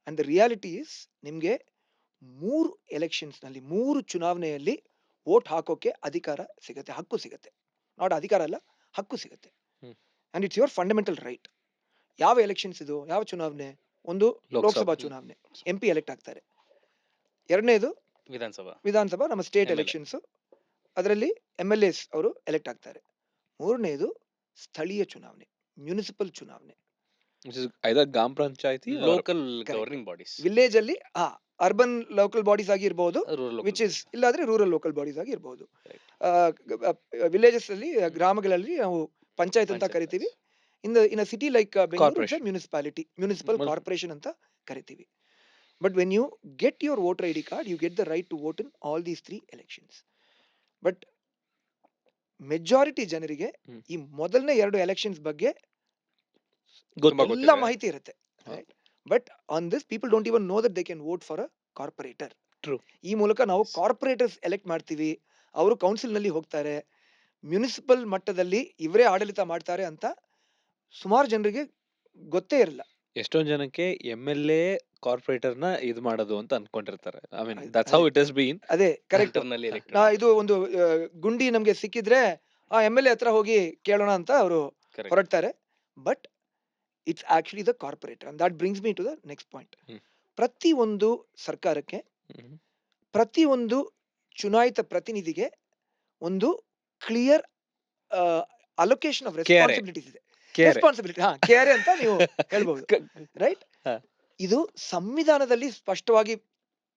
And the reality is, ನಿಮಗೆ 3 ಎಲೆಕ್ಷನ್ಸ್ನಲ್ಲಿ, 3 ಚುನಾವಣೆಯಲ್ಲಿ ವೋಟ್ ಹಾಕೋಕೆ ಅಧಿಕಾರ ಸಿಗುತ್ತೆ, ಹಕ್ಕು ಸಿಗುತ್ತೆ. ನಾಟ್ ಅಧಿಕಾರ ಅಲ್ಲ, ಹಕ್ಕು ಸಿಗುತ್ತೆ. Hmm. And it's your fundamental right. ಯಾವ ಎಲೆಕ್ಷನ್ಸ್ ಇದು? ಯಾವ ಚುನಾವಣೆ? ಒಂದು ಲೋಕಸಭಾ ಚುನಾವಣೆ, MP ಎಲೆಕ್ಟ್ ಆಗ್ತಾರೆ. ಎರಡನೇದು ವಿಧಾನಸಭಾ ನಮ್ಮ ಸ್ಟೇಟ್ MLA. ಎಲೆಕ್ಷನ್ಸ್, ಅದರಲ್ಲಿ MLAs ಅವರು ಎಲೆಕ್ಟ್ ಆಗ್ತಾರೆ. ಮೂರನೇದು ಸ್ಥಳೀಯ ಚುನಾವಣೆ, ಮುನಿಸಿಪಲ್ ಚುನಾವಣೆ. ಐದರ್ ಗ್ರಾಮ ಪಂಚಾಯತಿ ಲೋಕಲ್ ಗವರ್ನಿಂಗ್ ಬಾಡೀಸ್, ವಿಲೇಜ್ ಅಲ್ಲಿ ಅರ್ಬನ್ ಲೋಕಲ್ ಬಾಡೀಸ್ ಆಗಿ ಇರಬಹುದು, ವಿಚ್ ಇಸ್ ಇಲ್ಲಾದ್ರೆ ರೂರಲ್ ಲೋಕಲ್ ಬಾಡೀಸ್ ಆಗಿ ಇರಬಹುದು. ವಿಲೇಜಸ್ ಅಲ್ಲಿ, ಗ್ರಾಮಗಳಲ್ಲಿ ನಾವು ಪಂಚಾಯತ್ ಅಂತ ಕರಿತೀವಿ. In a city like Bengaluru municipal corporation ಅಂತ ಕರಿತೀವಿ. But when you get your voter ID card, you get the right to vote in all these 3 elections. But majority ಜನರಿಗೆ ಹ್ಮ್. ಈ ಮೊದಲನೇ 2 ಎಲೆಕ್ಷನ್ಸ್ ಬಗ್ಗೆ ತುಂಬಾ ಎಲ್ಲ ಗೊತ್ತಿದೆ. ಮಾಹಿತಿ ಇರುತ್ತೆ. ಹಾ. But on this people don't even know that they can vote for a corporator. True. ಈ ಮೂಲಕ ನಾವು Yes. ಕಾರ್ಪೊರೇಟರ್ಸ್ ಎಲೆಕ್ಟ್ ಮಾಡ್ತೀವಿ, ಅವರು ಕೌನ್ಸಿಲ್ ನಲ್ಲಿ ಹೋಗ್ತಾರೆ, ಮುನಿಸಿಪಲ್ ಮಟ್ಟದಲ್ಲಿ ಇವರೇ ಆಡಳಿತ ಮಾಡ್ತಾರೆ ಅಂತ ಸುಮಾರು ಜನರಿಗೆ ಗೊತ್ತೇ ಇರಲ್ಲ. ಎಷ್ಟೊಂದ್ ಜನಕ್ಕೆ MLA ಕಾರ್ಪೊರೇಟರ್ ನ ಇದು ಮಾಡೋದು ಅಂತ ಅನ್ಕೊಂಡಿರ್ತಾರೆ. ಐ ಮೀನ್ ಅದ್- that's how it has been. ಅದೇ ಕರೆಕ್ಟ್. ಇಂಟರ್ನಲಿ ಇದು ಒಂದು ಗುಂಡಿ ನಮ್ಗೆ ಸಿಕ್ಕಿದ್ರೆ ಆ MLA ಹತ್ರ ಹೋಗಿ ಕೇಳೋಣ ಅಂತ ಅವರು ಹೊರಡ್ತಾರೆ. But it's actually the corporator. And that brings me to the next point. Hmm. ಪ್ರತಿ ಒಂದು ಸರ್ಕಾರಕ್ಕೆ, ಪ್ರತಿ ಒಂದು ಚುನಾಯಿತ ಪ್ರತಿನಿಧಿಗೆ ಒಂದು ಕ್ಲಿಯರ್ ಅಲೋಕೇಶನ್ ಆಫ್ ರೆಸ್ಪಾನ್ಸಿಬಿಲಿಟೀಸ್ ಇದೆ. ರೆಸ್ಪಾನ್ಸಿಬಿಲಿಟಿ KRA ಅಂತ ನೀವು ಹೇಳ್ಬಹುದು, ರೈಟ್? ಹಾ. ಇದು ಸಂವಿಧಾನದಲ್ಲಿ ಸ್ಪಷ್ಟವಾಗಿ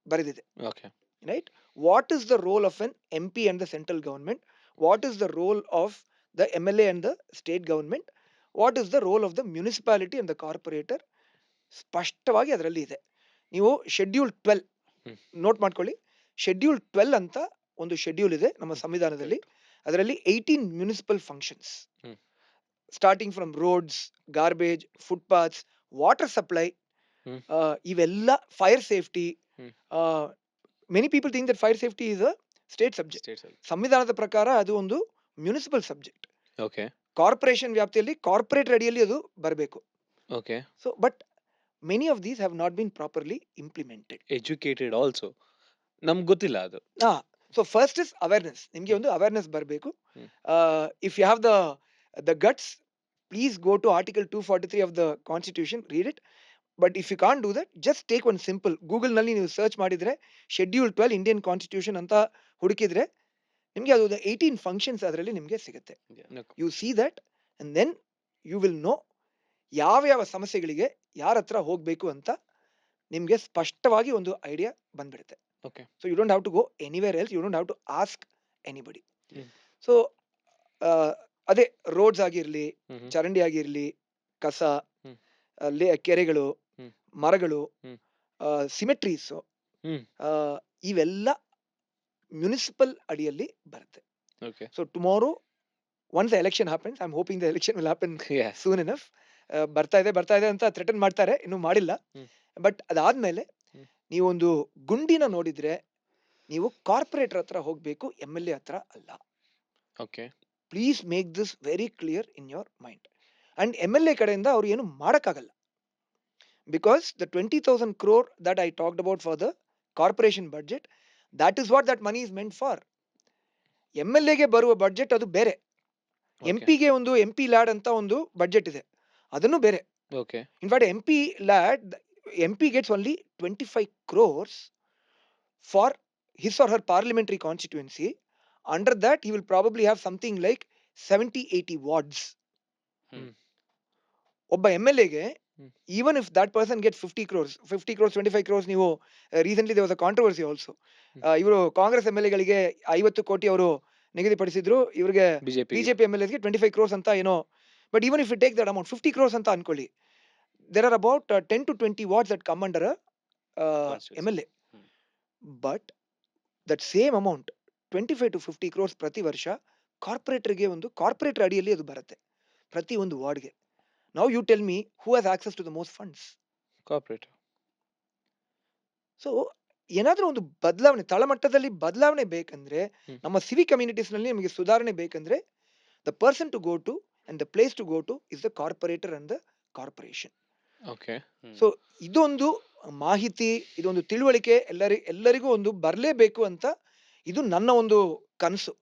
ಬರೆದಿದೆ, okay. right? What is the role of an MP and the central government? What is the role of the MLA and the state government? What is the role of the municipality and the corporator? ಸ್ಪಷ್ಟವಾಗಿ ಅದರಲ್ಲಿ ಇದೆ. ನೀವು schedule 12 hmm. Note ಮಾಡ್ಕೊಳ್ಳಿ. Schedule 12 ಅಂತ ಒಂದು schedule ಇದೆ ನಮ್ಮ ಸಂವಿಧಾನದಲ್ಲಿ. ಅದರಲ್ಲಿ 18 municipal functions, hmm. Starting from roads, garbage, footpaths, water supply, hmm. ಇವೆಲ್ಲ, fire safety. Hmm. Many people think that fire safety is a state subject. ಸಂವಿಧಾನದ ಪ್ರಕಾರ ಅದು ಒಂದು ಮುನಿಸಿಪಲ್ ಸಬ್ಜೆಕ್ಟ್. ಓಕೆ. ಕಾರ್ಪೊರೇಷನ್ ವ್ಯಾಪ್ತಿಯಲ್ಲಿ, ಕಾರ್ಪೊರೇಟ್ ಅಡಿಯಲ್ಲಿ ಅದು ಬರಬೇಕು. Okay. So but many of these have not been properly implemented. Educated also, ನಮ್ಗೆ ಗೊತ್ತಿಲ್ಲ ಅದು. So first is awareness. ನಿಮಗೆ ಒಂದು ಅವೇರ್ನೆಸ್ ಬರಬೇಕು. Hmm. If you have the guts, please go to article 243 of the constitution, read it. But if you can't do that, just take one simple Google ನಲ್ಲಿ ನೀವು search ಮಾಡಿದ್ರೆ schedule 12 Indian constitution ಅಂತ ಹುಡುಕಿದ್ರೆ ನಿಮಗೆ ಅದು 18 functions ಅದರಲ್ಲಿ ನಿಮಗೆ ಸಿಗುತ್ತೆ. You see that and then you will know ಯಾವ ಸಮಸ್ಯೆಗಳಿಗೆ ಯಾರ ಹತ್ರ ಹೋಗ್ಬೇಕು ಅಂತ ನಿಮ್ಗೆ ಸ್ಪಷ್ಟವಾಗಿ ಒಂದು ಐಡಿಯಾ ಬಂದ್ಬಿಡುತ್ತೆ. Okay. So you don't have to go anywhere else. You don't have to ask anybody. Mm. So ಅದೇ ರೋಡ್ಸ್ ಆಗಿರ್ಲಿ, Mhm. ಚರಂಡಿ ಆಗಿರ್ಲಿ, ಕಸ, ಹ್ಮ್. ಕೆರೆಗಳು, ಹ್ಮ್. ಮರಗಳು, ಹ್ಮ್. ಸಿಮೆಟ್ರೀಸ್, ಹ್ಮ್. ಇವೆಲ್ಲ ಮುನಿಸಿಪಲ್ ಅಡಿಯಲ್ಲಿ ಬರುತ್ತೆ. Okay. So tomorrow, once the election happens, I'm hoping the election will happen Yeah. soon enough. ಬರ್ತಾ ಇದೆ ಅಂತ ಥ್ರೆಟನ್ ಮಾಡ್ತಾರೆ, ಇನ್ನೂ ಮಾಡಿಲ್ಲ. ಹ್ಮ್. ಬಟ್ ಅದಾದ್ಮೇಲೆ ಹ್ಮ್. ನೀವೊಂದು ಗುಂಡಿನ ನೋಡಿದ್ರೆ ನೀವು ಕಾರ್ಪೊರೇಟರ್ ಹತ್ರ ಹೋಗ್ಬೇಕು, MLA ಹತ್ರ ಅಲ್ಲ. Okay. Please make this very clear in your mind. And MLA ಕಡೆಯಿಂದ ಅವ್ರು ಏನು ಮಾಡಕ್ಕಾಗಲ್ಲ. Because the 20,000 crore that I talked about for the corporation budget, that is what that money is meant for. MLA ಗೆ ಬರುವ budget ಅದು ಬೇರೆ. Okay. MP ಗೆ ಒಂದು MP ಲ್ಯಾಡ್ ಅಂತ ಒಂದು ಬಡ್ಜೆಟ್ ಇದೆ, ಅದನ್ನು ಬೇರೆ. Okay. In fact MP gets only 25 crores for his or her parliamentary constituency. Under that, he will probably have something like 70-80 wards. Hmm. ಒಬ್ಬ MLA ಗೆ, Hmm. even if that person gets 50 crores, 25 crores, ನೀವು recently there was a controversy also. ಇವರು Congress MLA ಗಳಿಗೆ 50 ಕೋಟಿ ಅವರು ನಿಗದಿಪಡಿಸಿದ್ರು, ಇವರಿಗೆ BJP. BJP MLAs ಗೆ 25 crores ಅಂತ ಏನೋ. But even if you take that amount, 50 crores ಅಂತ ಅನ್ಕೊಳ್ಳಿ, there are about 10 to 20 wards that come under a Constituency. MLA. Hmm. But that same amount, 25 to 50 crores ಪ್ರತಿ ವರ್ಷ ಕಾರ್ಪೊರೇಟರ್ಗೆ, ಒಂದು ಕಾರ್ಪೊರೇಟರ್ ಅಡಿಯಲ್ಲಿ ಅದು ಬರುತ್ತೆ ಪ್ರತಿ ಒಂದು ವಾರ್ಡ್ಗೆ. Now you tell me who has access to the most funds. Corporate. So ಏನಾದ್ರೂ ಒಂದು ಬದಲಾವಣೆ, ತಳಮಟ್ಟದಲ್ಲಿ ಬದಲಾವಣೆ ಬೇಕಂದ್ರೆ, ಹ್ಮ್. ನಮ್ಮ ಸಿವಿಕ್ ಕಮ್ಯುನಿಟೀಸ್ ನಲ್ಲಿ ನಮಗೆ ಸುಧಾರಣೆ ಬೇಕಂದ್ರೆ, the person to go to and the place to go to is the corporator and the corporation. Okay. So ಇದೊಂದು ಮಾಹಿತಿ, ಇದೊಂದು ತಿಳುವಳಿಕೆ ಎಲ್ಲರಿಗೂ ಒಂದು ಬರಲೇಬೇಕು ಅಂತ, ಇದು ನನ್ನ ಒಂದು ಕನಸು.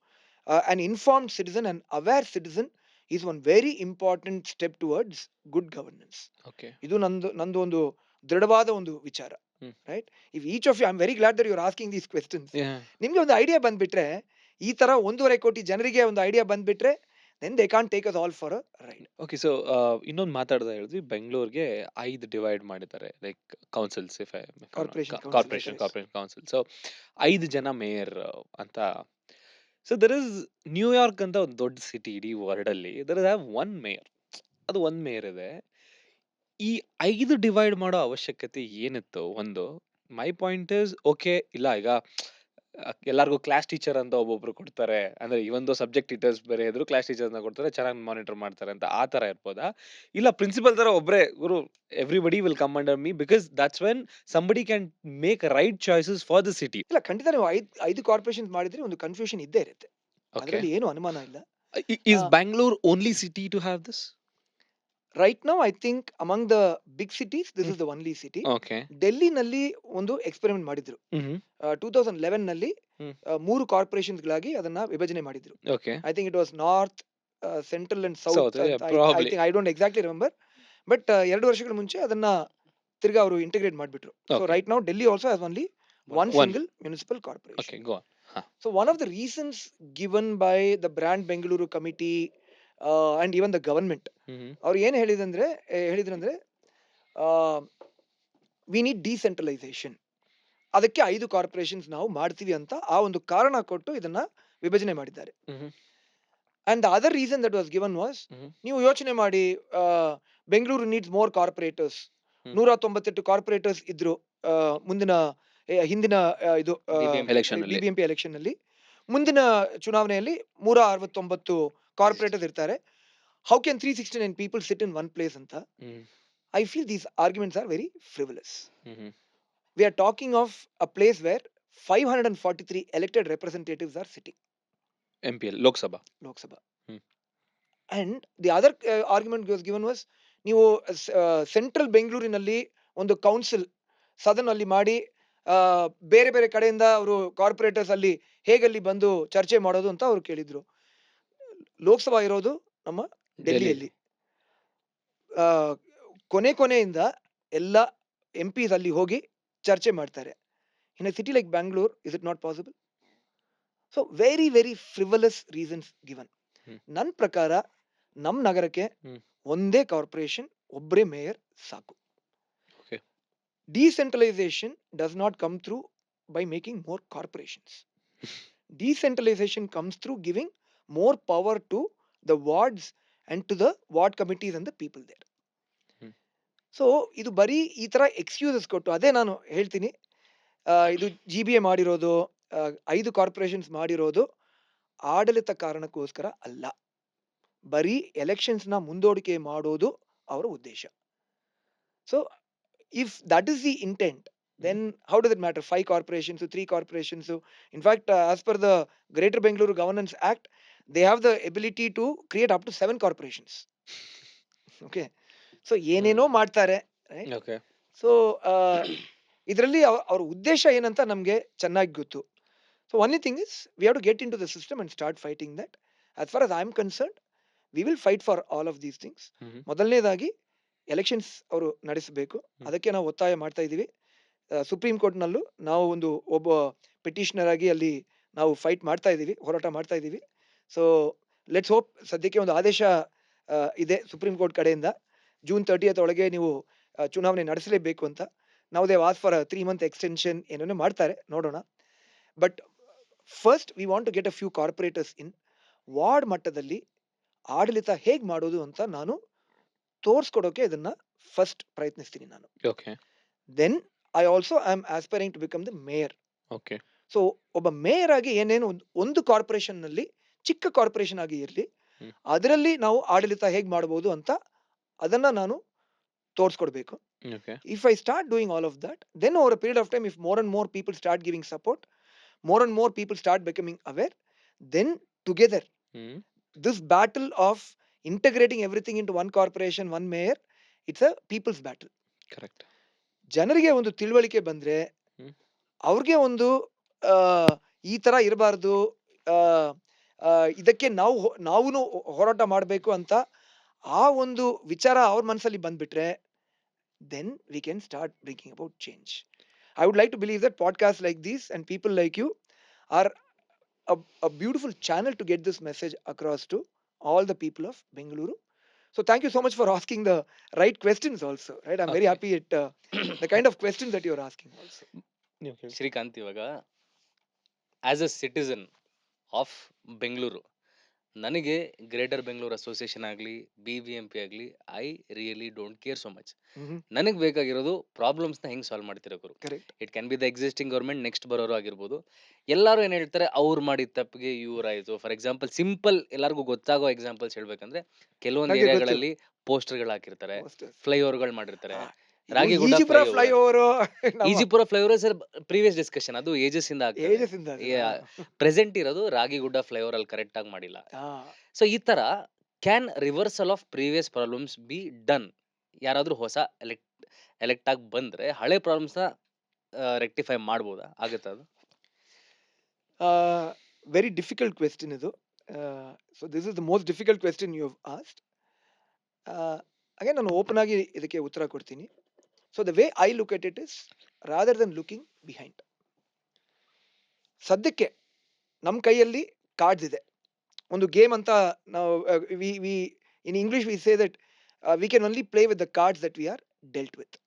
an informed citizen, an aware citizen is one very important step towards good governance. Okay. ಇದು ನಂದು ಒಂದು ದೃಢವಾದ ಒಂದು ವಿಚಾರ. Hmm. Right. If each of you, I am very glad that you are asking these questions. Yeah. ನಿಮ್ಗೆ ಒಂದು idea ಬಂದ್ಬಿಟ್ರೆ, ಈ ತರ 1.5 ಕೋಟಿ ಜನರಿಗೆ ಒಂದು ಐಡಿಯಾ ಬಂದ್ಬಿಟ್ರೆ, then they can't take us all for a ride. Okay. So ಇನ್ನೊಂದು ಮಾತಾಡ್ದ ಹೇಳಿದ್ವಿ, ಬೆಂಗಳೂರಿಗೆ 5 ಡಿವೈಡ್ ಮಾಡಿದ್ದಾರೆ, like councils. Corporation councils, corporation yes. Corporation council. So 5 ಜನ ಮೇಯರ್ ಅಂತ. ಸೊ ದರ್ ಇಸ್ ನ್ಯೂಯಾರ್ಕ್ ಅಂತ ಒಂದು ದೊಡ್ಡ ಸಿಟಿ ಇಡೀ ವರ್ಲ್ಡ್ ಅಲ್ಲಿ, ದರ್ ಇಸ್ ಹ್ಯಾವ್ 1 ಮೇಯರ್. ಅದು 1 ಮೇಯರ್ ಇದೆ. ಈ 5 ಡಿವೈಡ್ ಮಾಡೋ ಅವಶ್ಯಕತೆ ಏನಿತ್ತು? ಒಂದು ಮೈ ಪಾಯಿಂಟ್ ಇಸ್, ಓಕೆ, ಇಲ್ಲ ಈಗ ಎಲ್ಲಾರ್ಗೂ ಕ್ಲಾಸ್ ಟೀಚರ್ ಅಂತ ಒಬ್ಬೊಬ್ರು ಕೊಡ್ತಾರೆ, ಅಂದ್ರೆ ಈ ಒಂದು ಸಬ್ಜೆಕ್ಟ್ ಟೀಚರ್ಸ್ ಬೇರೆ ಇದ್ರು, ಕ್ಲಾಸ್ ಟೀಚರ್ಸ್ ನ ಕೊಡ್ತಾರೆ, ಚೆನ್ನಾಗಿ ಮಾನಿಟರ್ ಮಾಡ್ತಾರೆ ಅಂತ, ಆ ತರ ಇರ್ಬೋದಾ? ಇಲ್ಲ ಪ್ರಿನ್ಸಿಪಲ್ ತರ ಒಬ್ರೆ ಗುರು, everybody will come under me, because that's when somebody can make right choices for the city. ಇಲ್ಲ, ಖಂಡಿತ ನೀವು 5 ಕಾರ್ಪೊರೇಷನ್ ಮಾಡಿದ್ರೆ ಒಂದು ಕನ್ಫ್ಯೂಷನ್ ಇದ್ದೇ ಇರುತ್ತೆ, ಓಕೆ. ಅದರಲ್ಲಿ ಏನು ಅನುಮಾನ ಇಲ್ಲ. Is uh, Bangalore only city to have this? Right now I think among the big cities this is the only city. Okay. ಡೆಲ್ಲಿನಲ್ಲಿ ಒಂದು ಎಕ್ಸ್ಪೆರಿಮೆಂಟ್ ಮಾಡಿದ್ರು. 2011 ನಲ್ಲಿ ಹ್ಮ್. 3 ಕಾರ್ಪೊರೇಷನ್ಸ್ ಗಳಾಗಿ ಅದನ್ನ ವಿಭಜನೆ ಮಾಡಿದ್ರು. Okay. I think it was north, central and south. South, yeah, probably. I don't exactly remember. But 2 ವರ್ಷಗಳ ಮುಂಚೆ ಅದನ್ನ ತಿರ್ಗಾ ಅವರು ಇಂಟಿಗ್ರೇಟ್ ಮಾಡಿಬಿಟ್ರು. So Okay. Right now Delhi also has only one One. single municipal corporation. Okay, go on. So one of the reasons given by the Brand Bengaluru committee and even the government, ಅವ್ರು ಏನು ಹೇಳಿದ್ರಂದ್ರೆ we need decentralisation, ಅದಕ್ಕೆ 5 corporations ನಾವು ಮಾಡ್ತೀವಿ ಅಂತ ಆ ಒಂದು ಕಾರಣ ಕೊಟ್ಟು ಇದನ್ನ ವಿಭಜನೆ ಮಾಡಿದ್ದಾರೆ. And the other reason that was given was, ನೀವು ಯೋಚನೆ ಮಾಡಿ, Bengaluru needs more corporators. 198 corporators ಇದ್ರು ಹಿಂದಿನ ಇದು Election ಅಲ್ಲಿ. BBMP ಎಲೆಕ್ಷನ್ ನಲ್ಲಿ. ಮುಂದಿನ ಚುನಾವಣೆಯಲ್ಲಿ 169 ಕಾರ್ಪೊರೇಟರ್ಸ್ ಇರ್ತಾರೆ. How can 369 people sit in one place ಅಂತ? I feel these arguments are very frivolous. We are talking of a place where 543 elected representatives are sitting. MPL, Lok Sabha. Lok Sabha. Hmm. And the other argument was given was, ನೀವು central ಬೆಂಗಳೂರಿನಲ್ಲಿ ಒಂದು council southern ಅಲ್ಲಿ ಮಾಡಿ, ಬೇರೆ ಬೇರೆ ಕಡೆಯಿಂದ ಅವರು corporators ಅಲ್ಲಿ ಹೇಗಲ್ಲಿ ಬಂದು ಚರ್ಚೆ ಮಾಡೋದು ಅಂತ ಅವ್ರು ಕೇಳಿದ್ರು. ಲೋಕಸಭಾ ಇರೋದು ನಮ್ಮ ಡೆಲ್ಲಿಯಲ್ಲಿ. ಕೊನೆಯಿಂದ ಎಲ್ಲ MPs ಅಲ್ಲಿ ಹೋಗಿ ಚರ್ಚೆ ಮಾಡ್ತಾರೆ. In a city like Bangalore, is it not possible? So very very ಫ್ರಿವಲಸ್ reasons given. ನನ್ನ ಪ್ರಕಾರ ನಮ್ಮ ನಗರಕ್ಕೆ ಒಂದೇ ಕಾರ್ಪೊರೇಷನ್, ಒಬ್ಬರೇ ಮೇಯರ್ ಸಾಕು. Okay. Decentralization does not come through by making more corporations. Decentralization comes through giving more power to the wards and to the ward committees and the people there. Hmm. So ಇದು ಬರೀ ಈ ತರ excuses ಕೊಟ್ಟು, ಅದೇ ನಾನು ಹೇಳ್ತೀನಿ, ಇದು GBA ಮಾಡಿರೋದು, 5 ಕಾರ್ಪೊರೇಷನ್ಸ್ ಮಾಡಿರೋದು ಆಡಳಿತ ಕಾರಣಕ್ಕೋಸ್ಕರ ಅಲ್ಲ, ಬರೀ ಎಲೆಕ್ಷನ್ಸ್ ನ ಮುಂದೂಡಿಕೆ ಮಾಡೋದು ಅವರ ಉದ್ದೇಶ. So if that is the intent, then how does it matter 5 corporations, 3 corporations? In fact, as per the Greater Bengaluru Governance Act, they have the ability to create up to 7 corporations. Okay, so ಏನೇನೋ ಮಾಡ್ತಾರೆ, right? Okay. So ಇದರಲ್ಲಿ ಅವ್ರ ಉದ್ದೇಶ ಏನಂತ ನಮಗೆ ಚೆನ್ನಾಗಿ ಗೊತ್ತು. So only thing is we have to get into the system and start fighting that. As far as I am concerned, we will fight for all of these things. ಮೊದಲನೇದಾಗಿ elections ಅವರು ನಡೆಸಬೇಕು, ಅದಕ್ಕೆ ನಾವು ಒತ್ತಾಯ ಮಾಡ್ತಾ ಇದ್ದೀವಿ. ಸುಪ್ರೀಂ ಕೋರ್ಟ್ನಲ್ಲೂ ನಾವು ಒಬ್ಬ ಪಿಟಿಷನರ್ ಆಗಿ ಅಲ್ಲಿ ನಾವು ಫೈಟ್ ಮಾಡ್ತಾ ಇದ್ದೀವಿ, ಹೋರಾಟ ಮಾಡ್ತಾ ಇದ್ದೀವಿ. ಸೊ ಲೆಟ್ಸ್ ಹೋಪ್ ಸದ್ಯಕ್ಕೆ ಒಂದು ಆದೇಶ ಇದೆ ಸುಪ್ರೀಂ ಕೋರ್ಟ್ ಕಡೆಯಿಂದ, June 30th ಒಳಗೆ ನೀವು ಚುನಾವಣೆ ನಡೆಸಲೇಬೇಕು ಅಂತ. ನಾವು they was for 3 month extension ಏನೇನೋ ಮಾಡ್ತಾರೆ, ನೋಡೋಣ. But first we want to get a few corporators in. Ward ಮಟ್ಟದಲ್ಲಿ ಆಡಳಿತ ಹೇಗೆ ಮಾಡೋದು ಅಂತ ನಾನು ತೋರಿಸ್ಕೊಡೋಕೆ ಇದನ್ನ ಫಸ್ಟ್ ಪ್ರಯತ್ನಿಸ್ತೀನಿ ನಾನು. Okay. Then I also I am aspiring to become the mayor. Okay. So ಒಬ್ಬ ಮೇಯರ್ ಆಗಿ ಏನೇನು ಒಂದು ಕಾರ್ಪೊರೇಷನ್ ನಲ್ಲಿ, ಚಿಕ್ಕ ಕಾರ್ಪೊರೇಷನ್ ಆಗಿ ಇರಲಿ, ಅದರಲ್ಲಿ ನಾವು ಆಡಳಿತ ಹೇಗೆ ಮಾಡಬಹುದು ಅಂತ ಅದನ್ನ ನಾನು ತೋರಿಸ್ಕೊಡ್ಬೇಕು. Okay. If I start doing all of that, then over a period of time, if more and more people start giving support, more and more people start becoming aware, then together this battle of integrating everything into one corporation, one mayor, it's a people's battle. Correct. ಜನರಿಗೆ ಒಂದು ತಿಳುವಳಿಕೆ ಬಂದ್ರೆ, ಅವ್ರಿಗೆ ಒಂದು ಈ ತರ ಇರಬಾರ್ದು, ಇದಕ್ಕೆ ನಾವು ಹೋರಾಟ ಮಾಡಬೇಕು ಅಂತ ಆ ಒಂದು ವಿಚಾರ ಅವ್ರ ಮನಸ್ಸಲ್ಲಿ ಬಂದ್ಬಿಟ್ರೆ, then we can start bringing about change. I would like to believe that podcasts like these and people like you are a beautiful channel to get this message across to all the people of Bengaluru. So thank you so much for asking the right questions also, right? I'm very Okay. happy at the kind of questions that you're asking also. Srikanth, ಇವಾಗ as a citizen of Bengaluru, ನನಗೆ greater Bengaluru association ಆಗಲಿ, BBMP ಆಗಲಿ, I really don't care so much. ನನಗೆ ಬೇಕಾಗಿರೋದು ಪ್ರಾಬ್ಲಮ್ಸ್ನ ಹೆಂಗೆ solve ಮಾಡ್ತಿರೋ ಗುರು. Correct. It can be the existing government, next ಬರೋರು ಆಗಿರ್ಬೋದು. ಎಲ್ಲರೂ ಏನು ಹೇಳ್ತಾರೆ, ಅವ್ರು ಮಾಡಿದ ತಪ್ಪಿಗೆ ಇವ್ರಾಯ್ತು. ಫಾರ್ ಎಕ್ಸಾಂಪಲ್, ಸಿಂಪಲ್ ಎಲ್ಲರಿಗೂ ಗೊತ್ತಾಗೋ ಎಕ್ಸಾಂಪಲ್ಸ್ ಹೇಳ್ಬೇಕಂದ್ರೆ, ಕೆಲವೊಂದು ನನಗೆ ಗೊತ್ತು. ಏರಿಯಾಗಳಲ್ಲಿ ಪೋಸ್ಟರ್ಗಳು ಹಾಕಿರ್ತಾರೆ, Posters. ಫ್ಲೈಓವರ್ಗಳು ಮಾಡಿರ್ತಾರೆ. ಆ, Ragigudda Ejipura flyover, flyover Ejipura flyover sir previous discussion, ಅದು ಏಜಸ್ ಇಂದ ಆಗ್ತದೆ. ages ಇಂದ ಅದು. ಪ್ರೆಸೆಂಟ್ ಇರೋದು ರಾಗಿಗುಡ್ಡ ಫ್ಲೈಓವರ್ ಅಲ್ಲಿ ಕರೆಕ್ಟ್ ಆಗಿ ಮಾಡಿಲ್ಲ. ಆ, ಸೊ ಈ ತರ can reversal of previous problems be done? ಯಾರಾದ್ರೂ ಹೊಸ ಎಲೆಕ್ಟ್ ಆಗಿ ಬಂದ್ರೆ ಹಳೆ ಪ್ರಾಬ್ಲಮ್ಸ್ ನ ರೆಕ್ಟಿಫೈ ಮಾಡ್ಬೋದಾ, ಆಗುತ್ತಾ ಅದು? very difficult question ಇದು. So this is the most difficult question you have asked. Again, ನಾನು ಓಪನ್ ಆಗಿ ಇದಕ್ಕೆ ಉತ್ತರ ಕೊಡ್ತೀನಿ. So the way I look at it is, rather than looking behind, ಸದ್ಯಕ್ಕೆ ನಮ್ಮ ಕೈಯಲ್ಲಿ ಕಾರ್ಡ್ಸ್ ಇದೆ. ಒಂದು ಗೇಮ್ ಅಂತ ನಾವು we in English we say that we can only play with the cards that we are dealt with.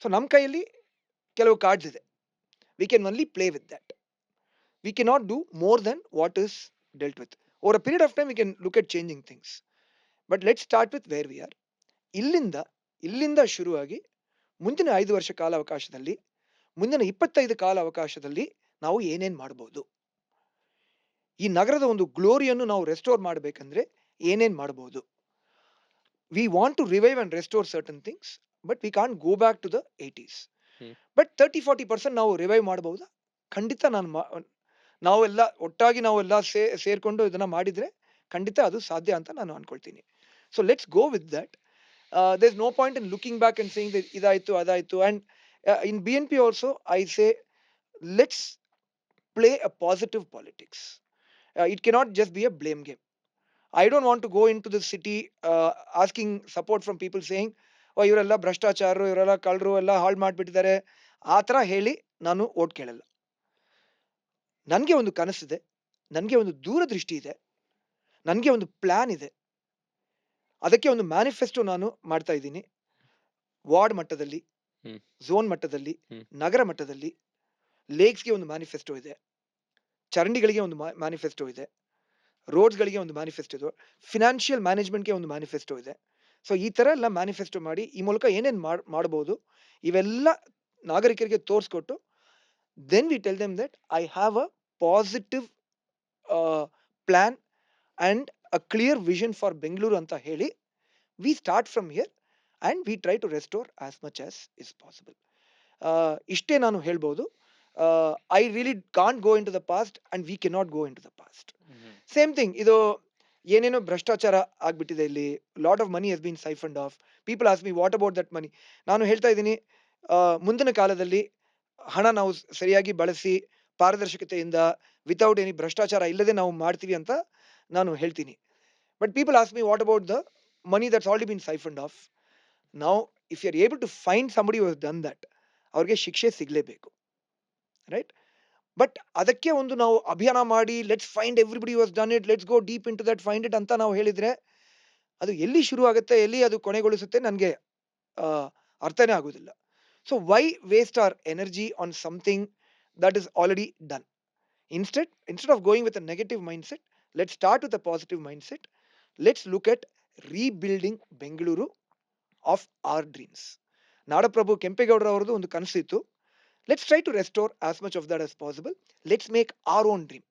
So ನಮ್ಮ ಕೈಯಲ್ಲಿ ಕೆಲವು ಕಾರ್ಡ್ಸ್ ಇದೆ, we can only play with that. We cannot do more then what is dealt with. Over a period of time we can look at changing things, but let start with where we are. ಇಲ್ಲಿಂದ ಶುರುವಾಗಿ ಮುಂದಿನ 5 ವರ್ಷ ಕಾಲಾವಕಾಶದಲ್ಲಿ, ಮುಂದಿನ 25 ಕಾಲಾವಕಾಶದಲ್ಲಿ ನಾವು ಏನೇನ್ ಮಾಡ್ಬೋದು, ಈ ನಗರದ ಒಂದು ಗ್ಲೋರಿಯನ್ನು ನಾವು ರೆಸ್ಟೋರ್ ಮಾಡಬೇಕಂದ್ರೆ ಏನೇನ್ ಮಾಡ್ಬೋದು. We want to revive and restore certain things, but we can't go back to the 80s. But 30-40% ನಾವು ರಿವೈವ್ ಮಾಡಬಹುದಾ? ಖಂಡಿತ ನಾವೆಲ್ಲ ಒಟ್ಟಾಗಿ ನಾವೆಲ್ಲ ಸೇರ್ಕೊಂಡು ಇದನ್ನ ಮಾಡಿದ್ರೆ ಖಂಡಿತ ಅದು ಸಾಧ್ಯ ಅಂತ ನಾನು ಅನ್ಕೊಳ್ತೀನಿ. So let's go with that. There is no point in looking back and saying ಇದಾಯ್ತು ಅದಾಯ್ತು. And in BNP also I say let's play a positive politics. It cannot just be a blame game. I don't want to go into the city asking support from people saying, oh, ಇವರೆಲ್ಲ ಭ್ರಷ್ಟಾಚಾರರು, ಇವರೆಲ್ಲ ಕಳ್ಳರು, ಎಲ್ಲ ಹಾಳು ಮಾಡಿಬಿಟ್ಟಿದ್ದಾರೆ, ಆ ಥರ ಹೇಳಿ ನಾನು ಓಟ್ ಕೇಳಲ್ಲ. ನನಗೆ ಒಂದು ಕನಸಿದೆ, ನನಗೆ ಒಂದು ದೂರದೃಷ್ಟಿ ಇದೆ, ನನಗೆ ಒಂದು ಪ್ಲಾನ್ ಇದೆ. ಅದಕ್ಕೆ ಒಂದು ಮ್ಯಾನಿಫೆಸ್ಟೋ ನಾನು ಮಾಡ್ತಾ ಇದ್ದೀನಿ. ವಾರ್ಡ್ ಮಟ್ಟದಲ್ಲಿ, ಝೋನ್ ಮಟ್ಟದಲ್ಲಿ, ನಗರ ಮಟ್ಟದಲ್ಲಿ ಲೇಕ್ಸ್ಗೆ ಒಂದು ಮ್ಯಾನಿಫೆಸ್ಟೋ ಇದೆ, ಚರಂಡಿಗಳಿಗೆ ಒಂದು ಮ್ಯಾನಿಫೆಸ್ಟೋ ಇದೆ, ರೋಡ್ಸ್ಗಳಿಗೆ ಒಂದು ಮ್ಯಾನಿಫೆಸ್ಟೋ ಇದೆ, ಫಿನಾನ್ಷಿಯಲ್ ಮ್ಯಾನೇಜ್ಮೆಂಟ್ಗೆ ಒಂದು ಮ್ಯಾನಿಫೆಸ್ಟೋ ಇದೆ. ಸೊ ಈ ಥರ ಎಲ್ಲ ಮ್ಯಾನಿಫೆಸ್ಟೋ ಮಾಡಿ ಈ ಮೂಲಕ ಏನೇನು ಮಾಡ್ಬೋದು ಇವೆಲ್ಲ ನಾಗರಿಕರಿಗೆ ತೋರಿಸ್ಕೊಟ್ಟು then we tell them that I have a positive plan and a clear vision for Bengaluru ಅಂತ ಹೇಳಿ we start from here and we try to restore as much as is possible. ಇಷ್ಟೇ ನಾನು ಹೇಳ್ಬೋದು. I really can't go in to the past and we cannot go in to the past. Same thing, ಇದು ಏನೇನೋ ಭ್ರಷ್ಟಾಚಾರ ಆಗ್ಬಿಟ್ಟಿದೆ ಇಲ್ಲಿ, lot of money has been siphoned of. People ask me what about that money. ನಾನು ಹೇಳ್ತಾ ಇದ್ದೀನಿ, ಮುಂದಿನ ಕಾಲದಲ್ಲಿ ಹಣ ನಾವು ಸರಿಯಾಗಿ ಬಳಸಿ ಪಾರದರ್ಶಕತೆಯಿಂದ ವಿತೌಟ್ ಎನಿ ಭ್ರಷ್ಟಾಚಾರ ಇಲ್ಲದೆ ನಾವು ಮಾಡ್ತೀವಿ ಅಂತ ನಾನು ಹೇಳ್ತೀನಿ. But people ask me what about the money that's already been siphoned off. ನಾವು if you are able to find somebody who has done that, ಅವ್ರಿಗೆ ಶಿಕ್ಷೆ ಸಿಗಲೇಬೇಕು, ರೈಟ್? ಬಟ್ ಅದಕ್ಕೆ ಒಂದು ನಾವು ಅಭಿಯಾನ ಮಾಡಿ let's find everybody was done it, let's go deep in to that, find it ಅಂತ ನಾವು ಹೇಳಿದ್ರೆ ಅದು ಎಲ್ಲಿ ಶುರು ಆಗುತ್ತೆ, ಎಲ್ಲಿ ಅದು ಕೊನೆಗೊಳಿಸುತ್ತೆ ನನಗೆ ಅರ್ಥನೇ ಆಗೋದಿಲ್ಲ. So why waste our energy on something that is already done? Instead of going with a negative mindset, let's start with a positive mindset. Let's look at rebuilding Bengaluru of our dreams. ನಾಡಪ್ರಭು ಕೆಂಪೇಗೌಡರ ಅವರದು ಒಂದು ಕನಸಿತ್ತು. Let's try to restore as much of that as possible. Let's make our own dream.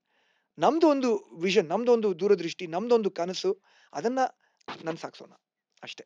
ನಮ್ದು ಒಂದು vision, ನಮ್ದು ಒಂದು ದೂರದೃಷ್ಟಿ, ನಮ್ದೊಂದು ಕನಸು, ಅದನ್ನ ನನ್ಸಾಕ್ಸೋಣ ಅಷ್ಟೇ.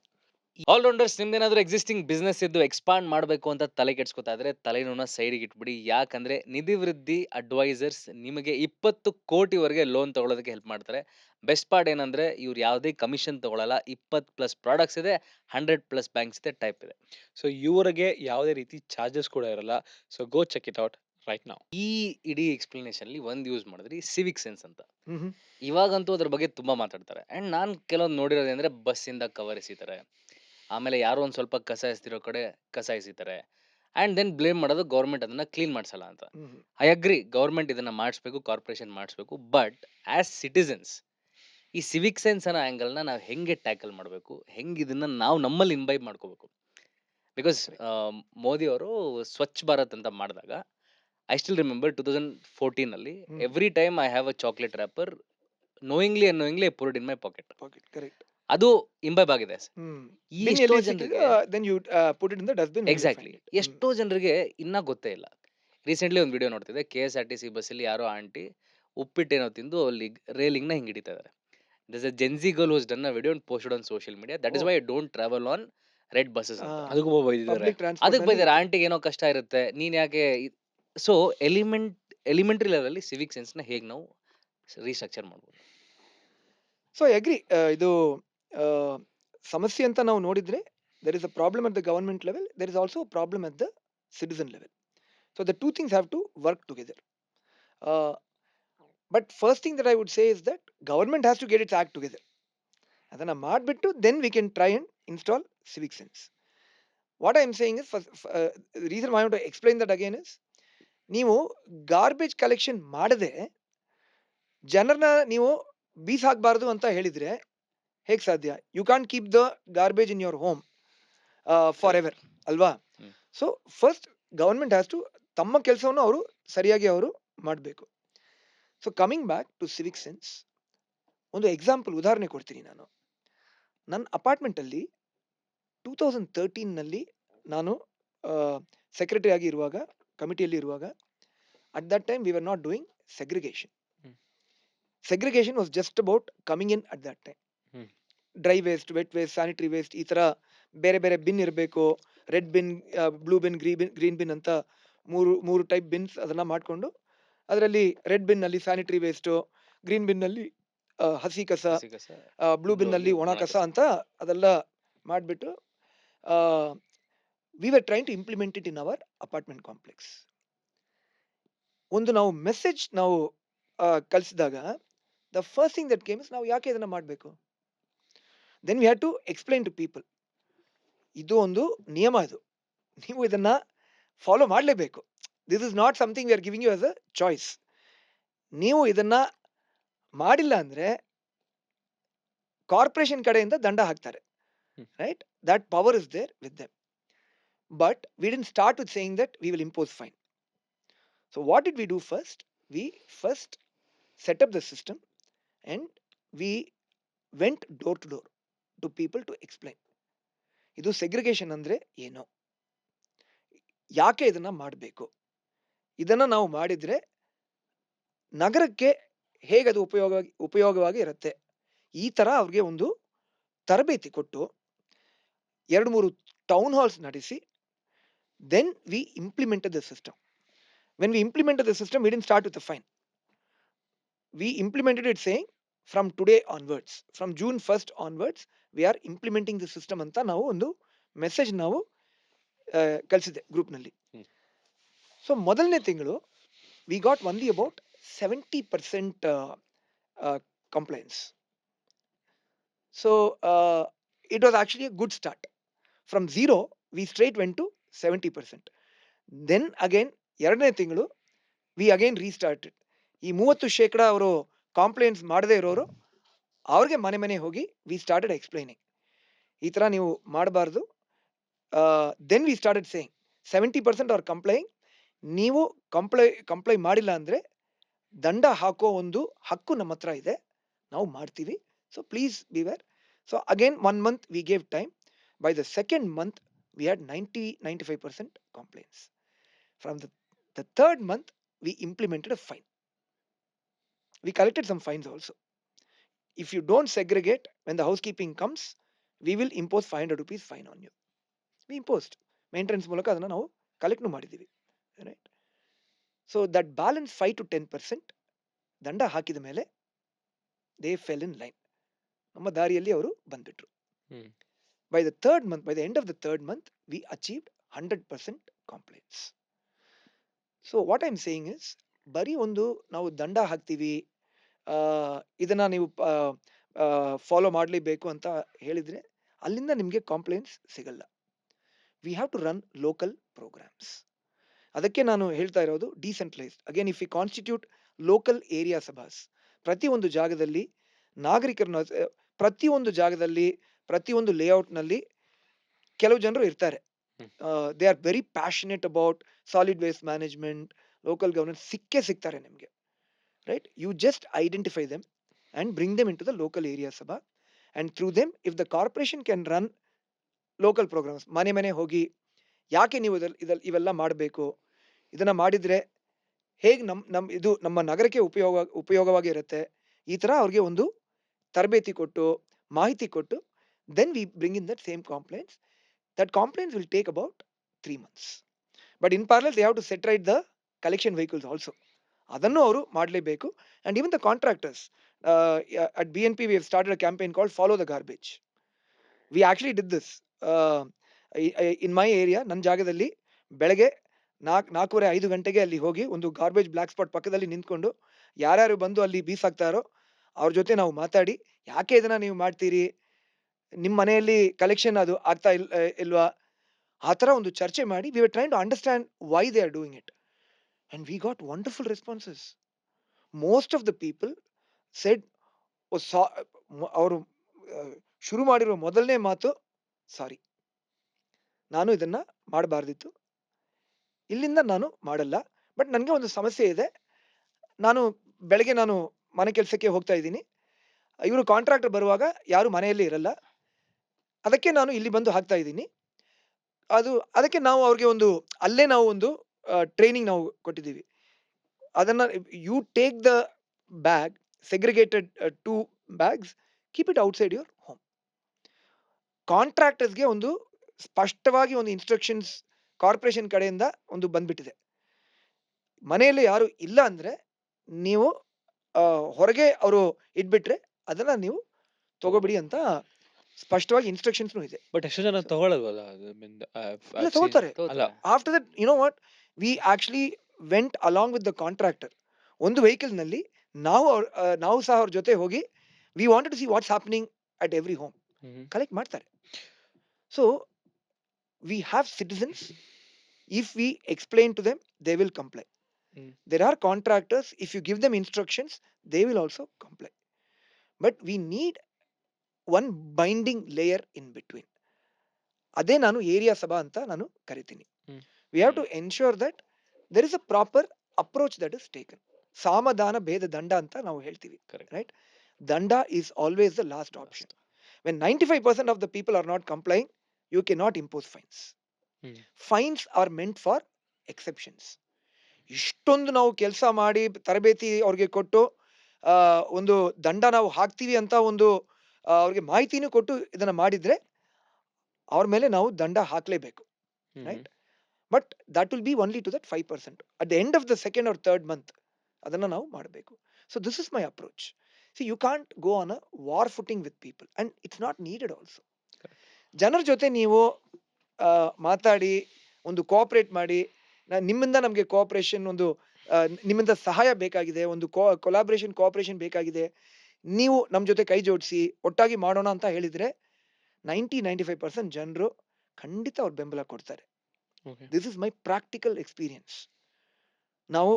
ಆಲ್ರೌಂಡರ್ಸ್, ನಿಮ್ದೇನಾದ್ರೂ ಎಕ್ಸಿಸ್ಟಿಂಗ್ ಬಿಸ್ನೆಸ್ ಇದ್ದು ಎಕ್ಸ್ಪಾಂಡ್ ಮಾಡಬೇಕು ಅಂತ ತಲೆ ಕೆಡ್ಸ್ಕೊತಾ ಇದ್ರೆ ತಲೆನೋನ ಸೈಡ್ಗೆ ಇಟ್ಬಿಡಿ. ಯಾಕಂದ್ರೆ ನಿಧಿ ವೃದ್ಧಿ ಅಡ್ವೈಸರ್ಸ್ ನಿಮಗೆ 20 ಕೋಟಿವರೆಗೆ ಲೋನ್ ತಗೊಳ್ಳೋದಕ್ಕೆ ಹೆಲ್ಪ್ ಮಾಡ್ತಾರೆ. ಬೆಸ್ಟ್ ಪಾರ್ಟ್ ಏನಂದ್ರೆ ಇವ್ರು ಯಾವುದೇ ಕಮಿಷನ್ ತಗೊಳ್ಳಲ್ಲ. 20+ ಪ್ರಾಡಕ್ಟ್ಸ್ ಇದೆ, 100+ ಬ್ಯಾಂಕ್ಸ್ ಇದೆ, ಟೈಪ್ ಇದೆ. ಸೊ ಇವರಿಗೆ ಯಾವುದೇ ರೀತಿ ಚಾರ್ಜಸ್ ಕೂಡ ಇರಲ್ಲ. So go check it out right now. ಈ ಇಡೀ ಎಕ್ಸ್ಪ್ಲನೇಷನ್ ಅಲ್ಲಿ ಒಂದು ಯೂಸ್ ಮಾಡಿದ್ರಿ, ಸಿವಿಕ್ ಸೆನ್ಸ್ ಅಂತ. ಹ್ಮ್ ಇವಾಗಂತೂ ಅದ್ರ ಬಗ್ಗೆ ತುಂಬಾ ಮಾತಾಡ್ತಾರೆ. ಅಂಡ್ ನಾನು ಕೆಲವೊಂದು ನೋಡಿರೋದಂದ್ರೆ ಬಸ್ಸಿಂದ ಕವರ್ ಎಸಿತಾರೆ, ಆಮೇಲೆ ಯಾರೋ ಒಂದು ಸ್ವಲ್ಪ ಕಸ ಎಸ್ತಿರೋ ಕಡೆ ಕಸ ಎಸಿತಾರೆ, ಆ್ಯಂಡ್ ದೆನ್ ಬ್ಲೇಮ್ ಮಾಡೋದು ಗೌರ್ಮೆಂಟ್ ಅದನ್ನ ಕ್ಲೀನ್ ಮಾಡಿಸಲ್ಲ ಅಂತ. ಐ ಅಗ್ರಿ, ಗೌರ್ಮೆಂಟ್ ಇದನ್ನ ಮಾಡಿಸ್ಬೇಕು, ಕಾರ್ಪೊರೇಷನ್ ಮಾಡಿಸ್ಬೇಕು. ಬಟ್ ಆಸ್ ಸಿಟಿಸನ್ಸ್ ಈ ಸಿವಿಕ್ ಸೆನ್ಸ್ ಅನ್ನೋ ಆ್ಯಂಗಲ್ನ ನಾವು ಹೆಂಗೆ ಟ್ಯಾಕಲ್ ಮಾಡಬೇಕು, ಹೆಂಗೆ ಇದನ್ನ ನಾವು ನಮ್ಮಲ್ಲಿ ಇಂಬೈಬ್ ಮಾಡ್ಕೋಬೇಕು? ಬಿಕಾಸ್ ಮೋದಿ ಅವರು ಸ್ವಚ್ಛ ಭಾರತ್ ಅಂತ ಮಾಡಿದಾಗ ಐ ಸ್ಟಿಲ್ ರಿಮೆಂಬರ್ 2014 ಅಲ್ಲಿ every time I have a chocolate wrapper, knowingly unknowingly I put in my pocket. Correct. ಅದು ಇಂಬೈಬ್ ಆಗಿದೆ. ಈ ಎಷ್ಟೋ ಜನರಿಗೆ then you put it in the dustbin when you exactly, find it. ಎಷ್ಟೋ ಜನರಿಗೆ ಇನ್ನ ಗೊತ್ತೇ ಇಲ್ಲ. ರೀಸೆಂಟ್ಲಿ ಒಂದು ವಿಡಿಯೋ ನೋಡ್ತಿದ್ದೆ, KSRTC ಬಸ್ಸಲ್ಲಿ ಯಾರೋ ಆಂಟಿ ಉಪ್ಪಿಟ್ಟೇನೋ ತಿಂದು ಅಲ್ಲಿ ರೇಲಿಂಗ್ ನ ಹಿಂಗ್ ಹಿಡಿತಾ ಇದಾರೆ. There's a Gen Z girl who's done a video and posted on social media. That is why I don't travel on red buses ಅಂತ. ಅದಕ್ಕೂ ಬೈದಿದ್ದಾರೆ. Public transport ಅದಕ್ಕೆ ನಲ್ಲಿ ಬೈದಾರೆ, ಆಂಟಿಗೆ ಏನೋ ಕಷ್ಟ ಇರುತ್ತೆ, ನೀನ್ ಯಾಕೆ? ಸೊ ಎಲಿಮೆಂಟ್ರಿ ಲೆವೆಲ್ ಅಲ್ಲಿ ಸಿವಿಕ್ ಸೆನ್ಸ್ ನ ಹೇಗೆ ನಾವು ರೀಸ್ಟ್ರಕ್ಚರ್ ಮಾಡ್ಬೋದು? So I agree. ಇದು ಸಮಸ್ಯೆ ಅಂತ ನಾವು ನೋಡಿದ್ರೆ there is a problem at the government level, there is also a problem at the citizen level. So the two things have to work together. But first thing that I would say is that government has to get its act together. ಅದನ್ನ ಮಾಡ್ಬಿಟ್ಟು then we can try and install civic sense. What I am saying is, the reason why I want to explain that again is, ನೀವು garbage collection ಮಾಡದೆ ಜನರನ್ನ ನೀವು ಬೀಸಾಕ್ಬಾರ್ದು ಅಂತ ಹೇಳಿದ್ರೆ ಹೇಗೆ ಸಾಧ್ಯ? You can't keep the garbage in your home forever, ಅಲ್ವಾ? So first government has to ತಮ್ಮ ಕೆಲಸವನ್ನು ಅವರು ಸರಿಯಾಗಿ ಅವರು ಮಾಡಬೇಕು. So coming back to civic sense, ಒಂದು ಎಕ್ಸಾಂಪಲ್ ಉದಾಹರಣೆ ಕೊಡ್ತೀನಿ. ನಾನು ನನ್ನ ಅಪಾರ್ಟ್ಮೆಂಟಲ್ಲಿ 2013ನಲ್ಲಿ ನಾನು ಸೆಕ್ರೆಟರಿ ಆಗಿ ಇರುವಾಗ, ಕಮಿಟಿಯಲ್ಲಿ ಇರುವಾಗ, at that time we were not doing segregation. Segregation was just about coming in at that time. Dry waste, wet waste, sanitary waste, ಈ ಥರ ಬೇರೆ ಬೇರೆ ಬಿನ್ ಇರಬೇಕು. Red bin, blue bin, green bin ಅಂತ ಮೂರು ಟೈಪ್ ಬಿನ್ಸ್ ಅದನ್ನ ಮಾಡಿಕೊಂಡು, ಅದರಲ್ಲಿ ರೆಡ್ ಬಿನ್ನಲ್ಲಿ ಸ್ಯಾನಿಟರಿ ವೇಸ್ಟು, ಗ್ರೀನ್ ಬಿನ್ನಲ್ಲಿ ಹಸಿ ಕಸ, ಬ್ಲೂ ಬಿನ್ನಲ್ಲಿ ಒಣ ಕಸ ಅಂತ ಅದೆಲ್ಲ ಮಾಡಿಬಿಟ್ಟು we were trying to implement it in our apartment complex. ಒಂದು ನಾವು ಮೆಸೇಜ್ ನಾವು ಕಳಿಸಿದಾಗ the first thing that came is, ನಾವು ಯಾಕೆ ಇದನ್ನ ಮಾಡಬೇಕು? then we had to explain to people, ಇದು ಒಂದು ನಿಯಮ, ಇದು ನೀವು ಇದನ್ನ ಫಾಲೋ ಮಾಡಲೇಬೇಕು. this is not something we are giving you as a choice. ನೀವು ಇದನ್ನ ಮಾಡಿಲ್ಲ ಅಂದ್ರೆ ಕಾರ್ಪೊರೇಷನ್ ಕಡೆಯಿಂದ ದಂಡ ಹಾಕ್ತಾರೆ, right? that power is there with them. But we didn't start with saying that we will impose fine. So what did we do first? We first set up the system and we went door to door to people to explain. ಇದು segregation ಅಂದ್ರೆ ಏನು, ಯಾಕೆ ಇದನ್ನ ಮಾಡಬೇಕು, ಇದನ್ನ ನಾವು ಮಾಡಿದ್ರೆ ನಗರಕ್ಕೆ ಹೇಗದು ಉಪಯೋಗವಾಗಿ ಇರುತ್ತೆ, ಈ ತರ ಅವ್ರಿಗೆ ಒಂದು ತರಬೇತಿ ಕೊಟ್ಟು 2-3 ಟೌನ್ ಹಾಲ್ಸ್ ನಡೆಸಿ then we implemented the system. When we implemented the system, we didn't start with a fine. We implemented it saying from today onwards, from June 1st onwards, we are implementing the system ಅಂತ ನಾವು ಒಂದು message ನಾವು ಕಳಿಸಿದೆ ಗ್ರೂಪ್ನಲ್ಲಿ. ಹ್ಮ್. So ಮೊದಲನೇ ತಿಂಗಳು we got only about 70% compliance. So it was actually a good start. From zero we straight went to 70%. Then again ಎರಡನೇ ತಿಂಗಳು V again ರೀಸ್ಟಾರ್ಟೆಡ್. ಈ 30% ಅವರು ಕಾಂಪ್ಲೇಂಟ್ಸ್ ಮಾಡದೇ ಇರೋರು ಅವ್ರಿಗೆ ಮನೆ ಮನೆ ಹೋಗಿ ವಿ ಸ್ಟಾರ್ಟೆಡ್ ಎಕ್ಸ್ಪ್ಲೈನಿಂಗ್, ಈ ಥರ ನೀವು ಮಾಡಬಾರ್ದು. ದೆನ್ ವಿ ಸ್ಟಾರ್ಟೆಡ್ ಸೇಯಿಂಗ್ 70% ಅವ್ರು ಕಂಪ್ಲೈಂಗ್, ನೀವು ಕಂಪ್ಲೈ ಮಾಡಿಲ್ಲ ಅಂದರೆ ದಂಡ ಹಾಕೋ ಒಂದು ಹಕ್ಕು ನಮ್ಮ ಹತ್ರ ಇದೆ, ನಾವು ಮಾಡ್ತೀವಿ. So please beware. So again 1 month we gave time. By the second month we had 90-95% complaints. From the third month, we implemented a fine. We collected some fines also. If you don't segregate when the housekeeping comes, we will impose 500 rupees fine on you. We imposed. Maintenance ಮೂಲಕ ಅದನ್ನ ನಾವು collect ಮಾಡಿದೀವಿ, right? So that balance 5-10% ದಂಡ ಹಾಕಿದ ಮೇಲೆ they fell in line, ನಮ್ಮ ದಾರಿಯಲ್ಲಿ ಅವರು ಬಂದ್ಬಿಟ್ರು. By the third month, by the end of the third month, we achieved 100% complaints. So what I am saying is, ಬರೀ ಒಂದು ನಾವು ದಂಡ ಹಾಕ್ತೀವಿ, ಇದನ್ನ ನೀವು ಫಾಲೋ ಮಾಡಲೇಬೇಕು ಅಂತ ಹೇಳಿದ್ರೆ ಅಲ್ಲಿಂದ ನಿಮಗೆ ಕಾಂಪ್ಲೇಂಟ್ಸ್ ಸಿಗಲ್ಲ. We have to run local programmes. ಅದಕ್ಕೆ ನಾನು ಹೇಳ್ತಾ ಇರೋದು decentralised. Again, if you constitute local area sabhas, ಪ್ರತಿಯೊಂದು ಜಾಗದಲ್ಲಿ ನಾಗರಿಕರನ್ನ, ಪ್ರತಿಯೊಂದು ಜಾಗದಲ್ಲಿ ಪ್ರತಿಯೊಂದು ಲೇಔಟ್ನಲ್ಲಿ ಕೆಲವು ಜನರು ಇರ್ತಾರೆ. They are very passionate about solid waste management, local governance. ಸಿಗ್ತಾರೆ ನಿಮಗೆ, right? You just identify them and bring them into the local area sabha, and through them, if the corporation can run local programs, ಮನೆ ಮನೆ ಹೋಗಿ ಯಾಕೆ ನೀವು ಇವೆಲ್ಲ ಮಾಡಬೇಕು, ಇದನ್ನ ಮಾಡಿದ್ರೆ ಹೇಗೆ ಇದು ನಮ್ಮ ನಗರಕ್ಕೆ ಉಪಯೋಗವಾಗಿ ಇರುತ್ತೆ, ಈ ತರ ಅವ್ರಿಗೆ ಒಂದು ತರಬೇತಿ ಕೊಟ್ಟು ಮಾಹಿತಿ ಕೊಟ್ಟು, then we bring in that same complaints. That complaints will take about 3 months. But in parallel, they have to set right the collection vehicles also. ಅದನ್ನು ಅವರು ಮಾಡಲೇಬೇಕು. And even the contractors, at BNP we have started a campaign called Follow the Garbage. We actually did this in my area. ನನ್ನ ಜಾಗದಲ್ಲಿ ಬೆಳಗ್ಗೆ 4:30-5 ಗಂಟೆಗೆ ಅಲ್ಲಿ ಹೋಗಿ ಒಂದು ಗಾರ್ಬೇಜ್ ಬ್ಲ್ಯಾಕ್ ಸ್ಪಾಟ್ ಪಕ್ಕದಲ್ಲಿ ನಿಂತ್ಕೊಂಡು ಯಾರ್ಯಾರು ಬಂದು ಅಲ್ಲಿ ಬೀಸಾಕ್ತಾರೋ ಅವ್ರ ಜೊತೆ ನಾವು ಮಾತಾಡಿ, ಯಾಕೆ ಇದನ್ನ ನೀವು ಮಾಡ್ತೀರಿ, ನಿಮ್ಮ ಮನೆಯಲ್ಲಿ ಕಲೆಕ್ಷನ್ ಅದು ಆಗ್ತಾ ಇಲ್ವಾ, ಆ ಥರ ಒಂದು ಚರ್ಚೆ ಮಾಡಿ we were trying to understand why they are doing it. And we got wonderful responses. Most of the people said, ಅವರು ಶುರು ಮಾಡಿರೋ ಮೊದಲನೇ ಮಾತು, ಸಾರಿ, ನಾನು ಇದನ್ನ ಮಾಡಬಾರ್ದಿತ್ತು, ಇಲ್ಲಿಂದ ನಾನು ಮಾಡಲ್ಲ, ಬಟ್ ನನಗೆ ಒಂದು ಸಮಸ್ಯೆ ಇದೆ, ಬೆಳಗ್ಗೆ ನಾನು ಮನೆ ಕೆಲಸಕ್ಕೆ ಹೋಗ್ತಾ ಇದ್ದೀನಿ, ಇವರು ಕಾಂಟ್ರಾಕ್ಟರ್ ಬರುವಾಗ ಯಾರು ಮನೆಯಲ್ಲಿ ಇರಲ್ಲ, ಅದಕ್ಕೆ ನಾನು ಇಲ್ಲಿ ಬಂದು ಹಾಕ್ತಾ ಇದ್ದೀನಿ. ಅದಕ್ಕೆ ನಾವು ಅವ್ರಿಗೆ ಅಲ್ಲೇ ನಾವು ಒಂದು ಟ್ರೈನಿಂಗ್ ನಾವು ಕೊಟ್ಟಿದ್ದೀವಿ. ಅದನ್ನ you take the bag, segregated 2 bags, keep it outside your home. ಕಾಂಟ್ರಾಕ್ಟರ್ಸ್ಗೆ ಒಂದು ಸ್ಪಷ್ಟವಾಗಿ ಒಂದು ಇನ್ಸ್ಟ್ರಕ್ಷನ್ಸ್ ಕಾರ್ಪೊರೇಷನ್ ಕಡೆಯಿಂದ ಒಂದು ಬಂದ್ಬಿಟ್ಟಿದೆ. ಮನೆಯಲ್ಲಿ ಯಾರು ಇಲ್ಲ ಅಂದ್ರೆ ನೀವು ಹೊರಗೆ ಅವರು ಇಟ್ಬಿಟ್ರೆ ಅದನ್ನ ನೀವು ತಗೋಬಿಡಿ ಅಂತ ಸ್ಪಷ್ಟವಾಗಿ ಇನ್ಸ್ಟ್ರಕ್ಷನ್ಸ್ ಇದೆ. ಬಟ್ ಎಷ್ಟು ಜನ ತಗೊಳ್ಳಲ್ವಲ್ಲ ತಗೋತಾರೆ. ಅಲ್ಲ, after that, you know what, we actually went along with the contractor. ಒಂದು ವೆಹಿಕಲ್ ನಲ್ಲಿ ನಾವು ಸಹ ಅವ್ರ ಜೊತೆ ಹೋಗಿ we wanted to see what's happening at every home. Collect ಮಾಡ್ತಾರೆ. So we have citizens, if we explain to them they will comply. There are contractors, if you give them instructions, they will also comply. But we need one binding layer in between. ಅದೇ ನಾನು area ಸಭಾ ಅಂತ ನಾನು ಕರಿತೀನಿ. We have to ensure that there is a proper approach that is taken. ಸಾಮದಾನ ಭೇದ ದಂಡ ಅಂತ ನಾವು ಹೇಳ್ತೀವಿ, ಕರೆಕ್ಟ್. ರೈಟ್? ದಂಡ is always the last option. When 95% of the people are not complying, you cannot impose fines. Fines are meant for exceptions. ಇಷ್ಟೊಂದು ನಾವು ಕೆಲಸ ಮಾಡಿ ತರಬೇತಿ ಅವ್ರಿಗೆ ಕೊಟ್ಟು ಒಂದು ದಂಡ ನಾವು ಹಾಕ್ತೀವಿ ಅಂತ ಒಂದು ಅವ್ರಿಗೆ ಮಾಹಿತಿನೂ ಕೊಟ್ಟು ಇದನ್ನ ಮಾಡಿದ್ರೆ ಅವ್ರ ಮೇಲೆ ನಾವು ದಂಡ ಹಾಕ್ಲೇಬೇಕು, right? But that will be only to that 5%. At the end of the second or third month ಅದನ್ನ ನಾವು ಮಾಡಬೇಕು. So this is my approach. See, you can't go on a war footing with people and it's not needed also. ಜನರ ಜೊತೆ ನೀವು ಮಾತಾಡಿ ಒಂದು cooperate ಮಾಡಿ, ನಿಮ್ಮಿಂದ ನಮಗೆ ಕೋಆಪರೇಷನ್, ಒಂದು ನಿಮ್ಮಿಂದ ಸಹಾಯ ಬೇಕಾಗಿದೆ, ಒಂದು ಕೊಲಾಬ್ರೇಷನ್ ಕೋಆಪರೇಷನ್ ಬೇಕಾಗಿದೆ, ನೀವು ನಮ್ಮ ಜೊತೆ ಕೈ ಜೋಡಿಸಿ ಒಟ್ಟಾಗಿ ಮಾಡೋಣ ಅಂತ ಹೇಳಿದ್ರೆ 95% ಜನರು ಖಂಡಿತ ಅವ್ರ ಬೆಂಬಲ ಕೊಡ್ತಾರೆ. This is my practical experience. ನಾವು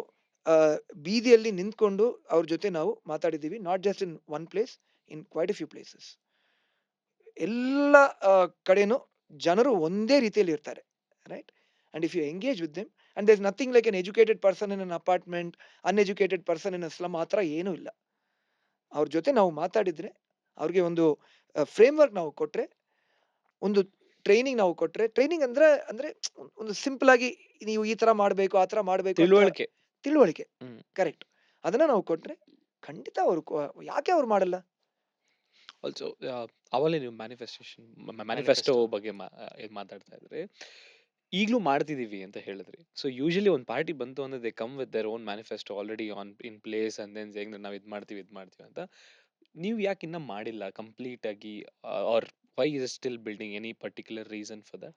ಬೀದಿಯಲ್ಲಿ ನಿಂತ್ಕೊಂಡು ಅವ್ರ ಜೊತೆ ನಾವು ಮಾತಾಡಿದ್ದೀವಿ, not just in one place, in quite a few places. ಎಲ್ಲ ಕಡೆನೂ ಜನರು ಒಂದೇ ರೀತಿಯಲ್ಲಿ ಇರ್ತಾರೆ, right? And if you engage with them, and there is nothing like an educated person in an apartment, uneducated person in a slum, ಆ ಥರ ಏನೂ ಇಲ್ಲ. ಅವ್ರ ಜೊತೆ ನಾವು ಮಾತಾಡಿದ್ರೆ, ಅವ್ರಿಗೆ ಒಂದು ಫ್ರೇಮ್ವರ್ಕ್ ನಾವು ಕೊಟ್ರೆ, ಒಂದು ಟ್ರೈನಿಂಗ್ ನಾವು ಕೊಟ್ರೆ, ಟ್ರೈನಿಂಗ್ ಅಂದ್ರೆ ಅಂದ್ರೆ ಒಂದು ಸಿಂಪಲ್ ಆಗಿ ನೀವು ಈ ತರ ಮಾಡಬೇಕು, ಆ ತರ ಮಾಡಬೇಕು, ತಿಳುವಳಿಕೆ, ಕರೆಕ್ಟ್. ಅದನ್ನ ನಾವು ಕೊಟ್ರೆ ಖಂಡಿತ ಅವ್ರು ಯಾಕೆ ಅವ್ರು ಮಾಡಲ್ಲ? ಆಲ್ಸೋ ಅವಲೇ ನೀವು ಮ್ಯಾನಿಫೆಸ್ಟೋ ಬಗ್ಗೆ ಮಾತಾಡ್ತಾ ಇದ್ರಿ, ಈಗಲೂ ಮಾಡ್ತಿದೀವಿ ಅಂತ ಹೇಳಿದ್ರಿ. ಸೊ ಯೂಶಲಿ ಒಂದು ಪಾರ್ಟಿ ಬಂತು ಅಂದ್ರೆ they come with their own manifesto already on in place and then saying ನಾವು ಇದು ಮಾಡ್ತೀವಿ ಅಂತ. ನೀವು ಯಾಕೆ ಇನ್ನ ಮಾಡಿಲ್ಲ ಕಂಪ್ಲೀಟ್ ಆಗಿ, or why is still building? Any particular reason for that?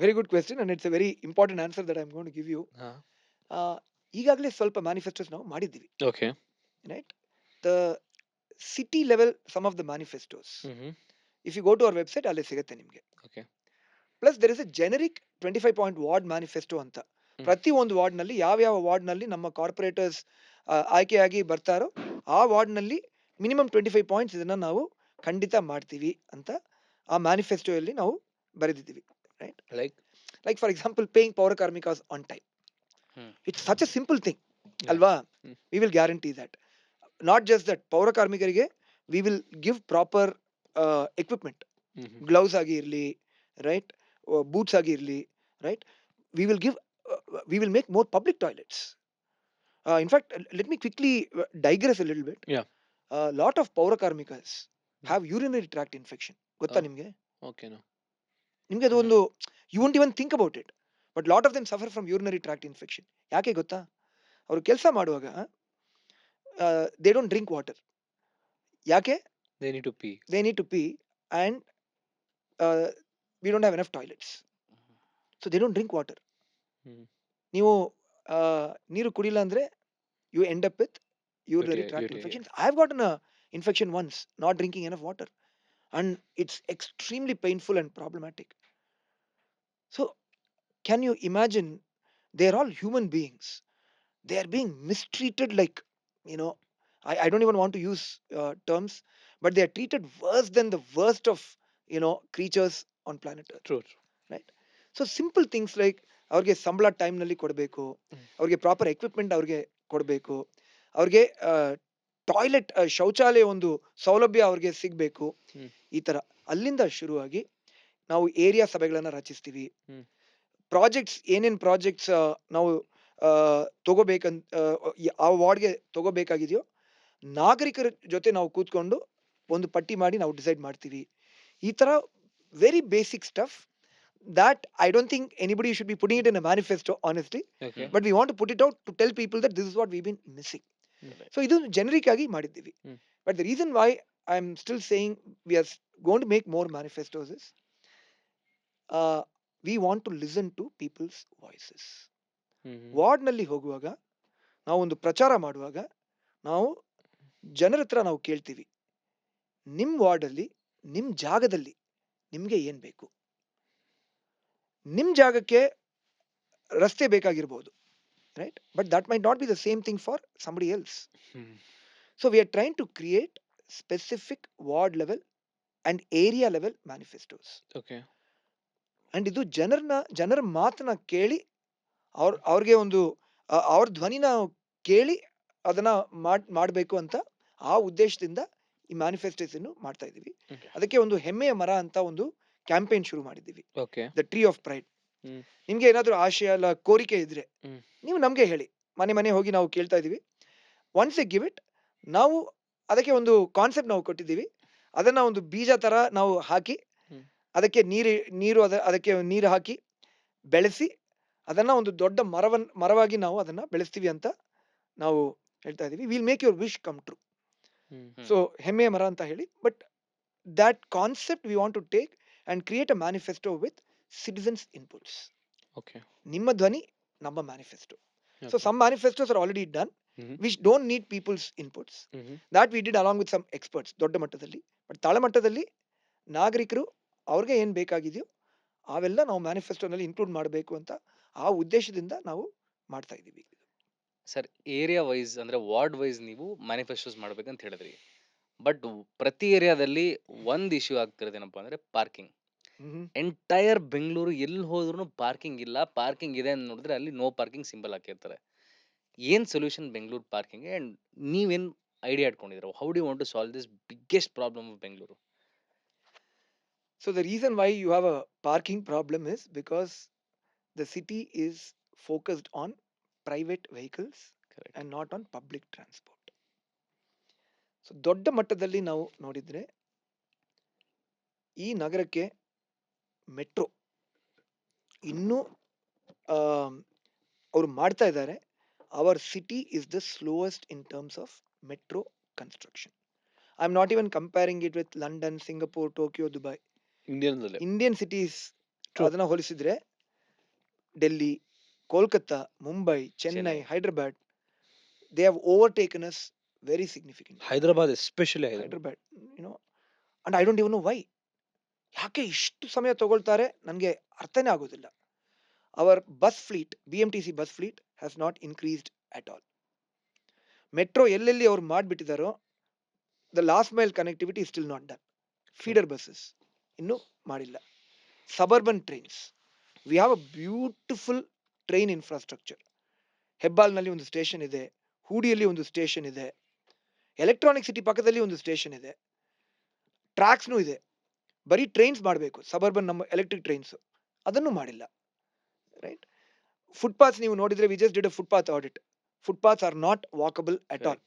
Very good question and it's a very important answer that I am going to give you. ಈಗಾಗಲೇ ಸ್ವಲ್ಪ ಮ್ಯಾನಿಫೆಸ್ಟೋಸ್ ನಾವು ಮಾಡಿದ್ದೀವಿ, okay, right? The city level some of the manifestos, if you go to our website ಅಲ್ಲೇ ಸಿಗುತ್ತೆ ನಿಮಗೆ. Okay. Plus there is a generic 25 point ward manifesto ಅಂತ. ಪ್ರತಿ ಒಂದು ವಾರ್ಡ್ ನಲ್ಲಿ ಯಾವ ವಾರ್ಡ್ ನಲ್ಲಿ ನಮ್ಮ ಕಾರ್ಪೊರೇಟರ್ಸ್ ಆಯ್ಕೆಯಾಗಿ ಬರ್ತಾರೋ ಆ ವಾರ್ಡ್ ನಲ್ಲಿ ಮಿನಿಮಮ್ 25 ಪಾಯಿಂಟ್ಸ್ ಇದನ್ನ ನಾವು ಖಂಡಿತ ಮಾಡ್ತೀವಿ ಅಂತ ಆ ಮ್ಯಾನಿಫೆಸ್ಟೋ ಅಲ್ಲಿ ನಾವು ಬರೆದಿದ್ದೀವಿ, right? Like for example, paying ಪೌರ ಕಾರ್ಮಿಕಾಸ್ on time. It's such a simple thing ಅಲ್ವಾ? We will guarantee that. Not just that, ಪೌರ ಕಾರ್ಮಿಕರಿಗೆ we will give proper equipment, gloves ಆಗಿ ಇರಲಿ, ರೈಟ್, ಬೂಟ್ಸ್ ಆಗಿ ಇರಲಿ, right? we will make more public toilets. In fact, let me quickly digress a little bit. Yeah. Lot of paura karmikas have urinary tract infection. Gotta nimge? Okay, no. Nimge adu ondu, you won't even think about it, but lot of them suffer from urinary tract infection. Yake gotta? Avaru ಕೆಲಸ ಮಾಡುವಾಗ they don't drink water. Yake? They need to pee and we don't have enough toilets. So they don't drink water. ನೀವು ನೀರು ಕುಡಿಲ್ಲ ಅಂದ್ರೆ you end up with urinary tract infections. I have gotten a infection once not drinking enough water, and it's extremely painful and problematic. So can you imagine, they're all human beings, they are being mistreated, like, you know, I don't even want to use terms, but they are treated worse than the worst of, you know, creatures on planet Earth. True. Right? So simple things like ಅವ್ರಿಗೆ ಸಂಬಳ time ನಲ್ಲಿ ಕೊಡಬೇಕು, ಅವ್ರಿಗೆ proper equipment ಅವ್ರಿಗೆ ಕೊಡಬೇಕು, ಅವ್ರಿಗೆ toilet, ಶೌಚಾಲಯ ಒಂದು ಸೌಲಭ್ಯ ಅವ್ರಿಗೆ ಸಿಗ್ಬೇಕು. ಈ ತರ ಅಲ್ಲಿಂದ ಶುರುವಾಗಿ ನಾವು ಏರಿಯಾ ಸಭೆಗಳನ್ನ ರಚಿಸ್ತೀವಿ. ಪ್ರಾಜೆಕ್ಟ್ಸ್, ಏನೇನ್ ಪ್ರಾಜೆಕ್ಟ್ಸ್ ನಾವು ತಗೋಬೇಕಂತ ಆ ವಾರ್ಡ್ಗೆ ತಗೋಬೇಕಾಗಿದೆಯೋ ನಾಗರಿಕರ ಜೊತೆ ನಾವು ಕೂತ್ಕೊಂಡು ಒಂದು ಪಟ್ಟಿ ಮಾಡಿ ನಾವು ಡಿಸೈಡ್ ಮಾಡ್ತೀವಿ. ಈ ತರ very basic stuff that I don't think anybody should be putting it in a manifesto, honestly. Okay. But we want to put it out to tell people that this is what we've been missing. So idu generic agi madiddivi. But the reason why I'm still saying we are going to make more manifestos is we want to listen to people's voices. Ward ನಲ್ಲಿ ಹೋಗುವಾಗ, ನಾವು ಒಂದು ಪ್ರಚಾರ ಮಾಡುವಾಗ ನಾವು ಜನರ ಹತ್ರ ನಾವು ಕೇಳ್ತೀವಿ, ನಿಮ್ ವಾರ್ಡ್ ಅಲ್ಲಿ, ನಿಮ್ ಜಾಗದಲ್ಲಿ ನಿಮ್ಗೆ ಏನ್ ಬೇಕು? ನಿಮ್ ಜಾಗಕ್ಕೆ ರಸ್ತೆ ಬೇಕಾಗಿರ್ಬೋದು, right? But that might not be the same thing for somebody else. So we are trying to create specific ward level and area level manifestos. Okay. And ಇದು ಜನರ ಮಾತನ್ನ ಕೇಳಿ ಅವ್ರಿಗೆ ಒಂದು ಅವ್ರ ಧ್ವನಿನ ನಾವು ಕೇಳಿ ಅದನ್ನ ಮಾಡಬೇಕು ಅಂತ ಆ ಉದ್ದೇಶದಿಂದ ಈ ಮ್ಯಾನಿಫೆಸ್ಟೇಷನ್ ಮಾಡ್ತಾ ಇದೀವಿ. Okay. ಅದಕ್ಕೆ ಒಂದು ಹೆಮ್ಮೆಯ ಮರ ಅಂತ ಒಂದು ಕ್ಯಾಂಪೇನ್ ಶುರು ಮಾಡಿದ್ದೀವಿ, okay. The tree of pride. Hmm. ನಿಮ್ಗೆ ಏನಾದ್ರು ಆಶಯ ಅಲ್ಲ ಕೋರಿಕೆ ಇದ್ರೆ ಹ್ಮ್. ನೀವು ನಮ್ಗೆ ಹೇಳಿ, ಮನೆ ಮನೆ ಹೋಗಿ ನಾವು ಕೇಳ್ತಾ ಇದೀವಿ. ಒನ್ಸ್ ಎ ಗಿವ್ ಇಟ್, ನಾವು ಅದಕ್ಕೆ ಒಂದು ಕಾನ್ಸೆಪ್ಟ್ ನಾವು ಕೊಟ್ಟಿದ್ದೀವಿ. ಅದನ್ನ ಒಂದು ಬೀಜ ತರ ನಾವು ಹಾಕಿ ಹ್ಮ್. ಅದಕ್ಕೆ ನೀರು ಅದಕ್ಕೆ ನೀರು ಹಾಕಿ ಬೆಳೆಸಿ ಅದನ್ನ ಒಂದು ದೊಡ್ಡ ಮರವಾಗಿ ನಾವು ಅದನ್ನ ಬೆಳೆಸ್ತೀವಿ ಅಂತ ನಾವು ಹೇಳ್ತಾ ಇದೀವಿ. Will make your wish come true. Hmm. So ಹೆಮ್ಮೆಯ ಮರ ಅಂತ ಹೇಳಿ, but that concept we want to take and create a manifesto with citizens inputs. Okay. ನಿಮ್ಮ ಧ್ವನಿ ನಮ್ಮ manifesto. So Okay. some manifestos are already done, Mhm. which don't need people's inputs. Mhm. That we did along with some experts, ದೊಡ್ಡ ಮಟ್ಟದಲ್ಲಿ. But ತಳಮಟ್ಟದಲ್ಲಿ ನಾಗರಿಕರು ಅವ್ರಿಗೆ ಏನ್ ಬೇಕಾಗಿದೆಯೋ ಅವೆಲ್ಲ ನಾವು ಮ್ಯಾನಿಫೆಸ್ಟೋನಲ್ಲಿ ಇನ್ಕ್ಲೂಡ್ ಮಾಡಬೇಕು ಅಂತ ಆ ಉದ್ದೇಶದಿಂದ ನಾವು ಮಾಡ್ತಾ ಇದೀವಿ. ಸರ್, ಏರಿಯಾ ವೈಸ್ ಅಂದ್ರೆ ವಾರ್ಡ್ ವೈಸ್ ನೀವು ಮ್ಯಾನಿಫೆಸ್ಟೋಸ್ ಮಾಡ್ಬೇಕಂತ ಹೇಳಿದ್ರಿ. ಬಟ್ ಪ್ರತಿ ಏರಿಯಾದಲ್ಲಿ ಒಂದ್ ಇಶ್ಯೂ ಆಗ್ತಿರೋದೇನಪ್ಪ ಅಂದ್ರೆ ಪಾರ್ಕಿಂಗ್. ಮ್ಹೂ. ಎಂಟೈರ್ ಬೆಂಗಳೂರು ಎಲ್ಲಿ ಹೋದ್ರು ಪಾರ್ಕಿಂಗ್ ಇಲ್ಲ. ಪಾರ್ಕಿಂಗ್ ಇದೆ ಅಂತ ನೋಡಿದ್ರೆ ಅಲ್ಲಿ ನೋ ಪಾರ್ಕಿಂಗ್ ಸಿಂಬಲ್ ಹಾಕಿರ್ತಾರೆ. ಏನ್ ಸೊಲ್ಯೂಷನ್ ಬೆಂಗಳೂರು ಪಾರ್ಕಿಂಗ್ ಅಂಡ್ ನೀವೇನ್ ಐಡಿಯಾ ಇಟ್ಕೊಂಡಿದ್ರ? How do you want to solve this biggest problem of Bengaluru? So the reason why you have a parking problem is because the city is focused on private vehicles Correct. and not on public transport. So ದೊಡ್ಡ ಮಟ್ಟದಲ್ಲಿ ನಾವು ನೋಡಿದ್ರೆ ಈ ನಗರಕ್ಕೆ metro ಇನ್ನೂ ಅವರು ಮಾಡ್ತಾ ಇದ್ದಾರೆ. Our city is the slowest in terms of metro construction. I am not even comparing it with London, Singapore, Tokyo, Dubai. ಇಂಡಿಯನ್ದಲ್ಲೇ. Indian cities True. ಅದನ್ನ ಹೋಲಿಸಿದ್ರೆ Delhi, Kolkata, Mumbai, Chennai, Chennai. Hyderabad, they have overtaken us very significant. Hyderabad especially Hyderabad. Hyderabad, and I don't even know why. ಯಾಕೆ ಇಷ್ಟು ಸಮಯ ತಗೊಳ್ತಾರೆ ನನಗೆ ಅರ್ಥನೇ ಆಗೋದಿಲ್ಲ. Our bus fleet, BMTC bus fleet has not increased at all. Metro ಎಲ್ಲೆಲ್ಲಿ ಅವ್ರು ಮಾಡಿಬಿಟ್ಟಿದಾರೋ the last mile connectivity still not done. Feeder buses ಇನ್ನೂ ಮಾಡಿಲ್ಲ. Suburban trains, we have a beautiful train infrastructure. ಹೆಬ್ಬಾಲ್ನಲ್ಲಿ ಒಂದು ಸ್ಟೇಷನ್ ಇದೆ, ಹೂಡಿಯಲ್ಲಿ ಒಂದು ಸ್ಟೇಷನ್ ಇದೆ, ಎಲೆಕ್ಟ್ರಾನಿಕ್ ಸಿಟಿ ಪಕ್ಕದಲ್ಲಿ ಒಂದು ಸ್ಟೇಷನ್ ಇದೆ, ಟ್ರ್ಯಾಕ್ಸ್ನೂ ಇದೆ. ಬರೀ ಟ್ರೈನ್ಸ್ ಮಾಡಬೇಕು, ಸಬರ್ಬನ್ ನಮ್ಮ ಎಲೆಕ್ಟ್ರಿಕ್ ಟ್ರೈನ್ಸ್, ಅದನ್ನು ಮಾಡಿಲ್ಲ. ರೈಟ್. ಫುಟ್ಪಾತ್ಸ್ ನೀವು ನೋಡಿದ್ರೆ we just did a footpath audit. Footpaths are not walkable at all.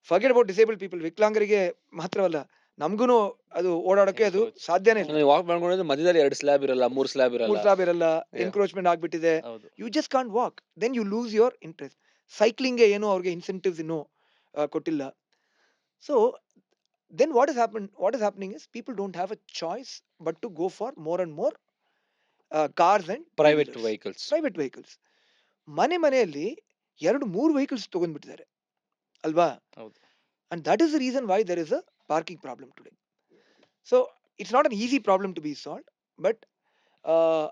Forget about disabled people, ವಿಕಲಾಂಗರಿಗೆ ಮಾತ್ರವಲ್ಲ ನಮ್ಗೂ ಅದು ಓಡಾಡೋಕೆ ಅದು Encroach. ಸಾಧ್ಯನೇ ಇಲ್ಲ. ನೀವು ವಾಕ್ ಮಾಡ್ಕೊಂಡಿದ್ರೆ ಮಧ್ಯದಲ್ಲಿ 2 ಸ್ಲ್ಯಾಬ್ ಇರಲ್ಲ, 3 ಸ್ಲ್ಯಾಬ್ ಇರಲ್ಲ. 3 ಸ್ಲಾಬ್ ಇರಲ್ಲ, Yeah. ಎನ್ಕ್ರೋಚ್ಮೆಂಟ್ ಆಗ್ಬಿಟ್ಟಿದೆ. ಹೌದು. You just can't walk, then you lose your interest. ಸೈಕ್ಲಿಂಗ್ಗೆ ಏನು ಅವ್ರಿಗೆ ಇನ್ಸೆಂಟಿವ್ಸ್ ಇನ್ನೂ ಕೊಟ್ಟಿಲ್ಲ. So then what is happening is people don't have a choice but to go for more and more cars and private two-wheelers. Vehicles. Private vehicles. ಮನೆಯಲ್ಲಿ 2-3 vehicles ತಗೊಂಡ್ಬಿಟ್ಟಿದ್ದಾರೆ ಅಲ್ವಾ? ಹೌದು. And that is the reason why there is a parking problem today. So it's not an easy problem to be solved, but uh,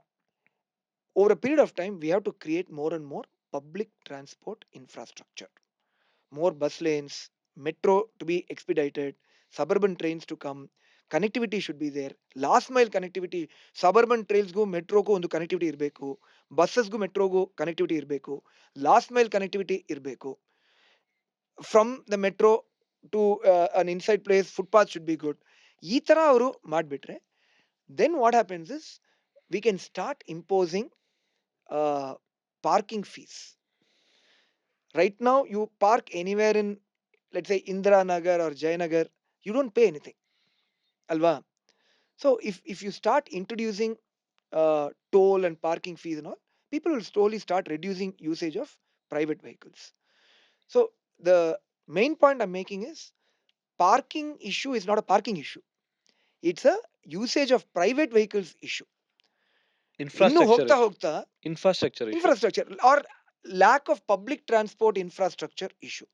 over a period of time we have to create more and more public transport infrastructure, more bus lanes, metro to be expedited, suburban trains to come, connectivity should be there, last mile connectivity, suburban trails ಗೂ ಮೆಟ್ರೋಗೂ ಒಂದು connectivity ಇರಬೇಕು, ಬಸ್ಸಸ್ಗೂ ಮೆಟ್ರೋಗೂ connectivity ಇರಬೇಕು, last mile connectivity ಇರಬೇಕು. From the metro to an inside place footpath should be good. ಈ ತರ ಅವರು ಮಾಡಿಬಿಟ್ರೆ then what happens is we can start imposing parking fees. Right now, you park anywhere in, let's say, Indira Nagar or Jayanagar, you don't pay anything. Alva. So, if you start introducing toll and parking fees and all, people will slowly start reducing usage of private vehicles. So, the main point I'm making is parking issue is not a parking issue. It's a usage of private vehicles issue. ಇನ್ನು ಹೋಗ್ತಾ ಹೋಗ್ತಾ infrastructure or lack of public transport infrastructure issue.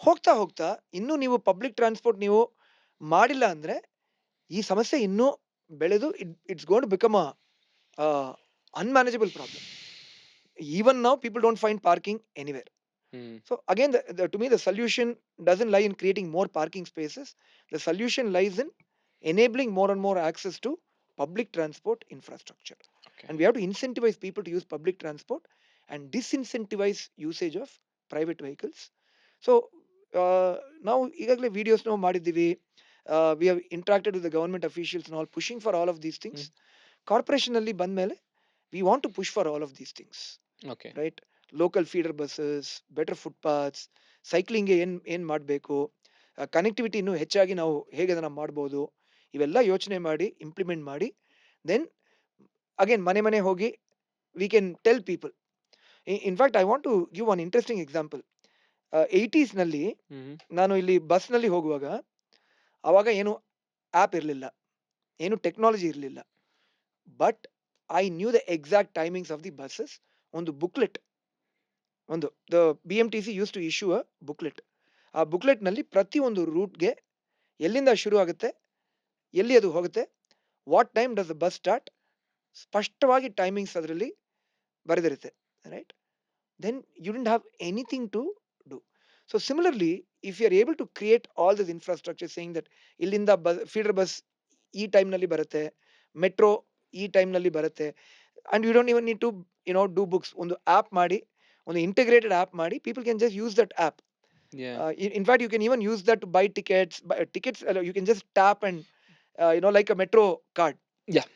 ಹೋಗ್ತಾ ಹೋಗ್ತಾ ಇನ್ನು ನೀವು public transport ನೀವು ಮಾಡಿಲ್ಲ ಅಂದ್ರೆ ಈ ಸಮಸ್ಯೆ ಇನ್ನೂ ಬೆಳೆದು it's gonna to become a unmanageable problem. Even now people don't find parking anywhere. So again, to me, the solution doesn't lie in creating more parking spaces. The solution lies in enabling more and more access to public transport infrastructure. Okay. And we have to incentivize people to use public transport and disincentivize usage of private vehicles. So ನಾವು ಈಗಾಗಲೇ videos ನಾವು ಮಾಡಿದ್ದೀವಿ. We have interacted with the government officials and all, pushing for all of these things. Corporation ಅಲ್ಲಿ ಬಂದ್ಮೇಲೆ we want to push for all of these things, okay. right? Local feeder buses, better footpaths, ಸೈಕ್ಲಿಂಗ್ಗೆ ಏನ್ ಮಾಡಬೇಕು, connectivity ಇನ್ನೂ ಹೆಚ್ಚಾಗಿ ನಾವು ಹೇಗೆ ಅದನ್ನ ಮಾಡ್ಬೋದು, ಇವೆಲ್ಲ ಯೋಚನೆ ಮಾಡಿ ಇಂಪ್ಲಿಮೆಂಟ್ ಮಾಡಿ, ದೆನ್ ಅಗೇನ್ ಮನೆ ಮನೆ ಹೋಗಿ we can tell people. In fact I want to give one interesting example. 80s ನಲ್ಲಿ ನಾನು ಇಲ್ಲಿ ಬಸ್ನಲ್ಲಿ ಹೋಗುವಾಗ, ಅವಾಗ ಏನು ಆ್ಯಪ್ ಇರಲಿಲ್ಲ, ಏನು ಟೆಕ್ನಾಲಜಿ ಇರಲಿಲ್ಲ, but I knew the exact timings of the buses. ಒಂದು ಬುಕ್ಲೆಟ್, ಒಂದು the BMTC use to issue a booklet. ಆ ಬುಕ್ಲೆಟ್ನಲ್ಲಿ ಪ್ರತಿ ಒಂದು ರೂಟ್ಗೆ ಎಲ್ಲಿಂದ ಶುರು ಆಗುತ್ತೆ, ಎಲ್ಲಿ ಅದು ಹೋಗುತ್ತೆ, what time does the bus start, ಸ್ಪಷ್ಟವಾಗಿ ಟೈಮಿಂಗ್ಸ್ ಅದರಲ್ಲಿ ಬರೆದಿರುತ್ತೆ, right? Then you didn't have anything to do. So similarly, if you are able to create all this infrastructure saying that ಇಲ್ಲಿಂದ ಫೀಡರ್ ಬಸ್ ಈ ಟೈಮ್ನಲ್ಲಿ ಬರುತ್ತೆ, ಮೆಟ್ರೋ ಈ ಟೈಮ್ನಲ್ಲಿ ಬರುತ್ತೆ, and you don't even need to do books. ಒಂದು app ಮಾಡಿ, ಒಂದು ಇಂಟಿಗ್ರೇಟೆಡ್ ಆ್ಯಪ್ ಮಾಡಿ, people can just use that app. In fact, you can even use that to buy tickets. You can just tap and like a metro card. Yeah.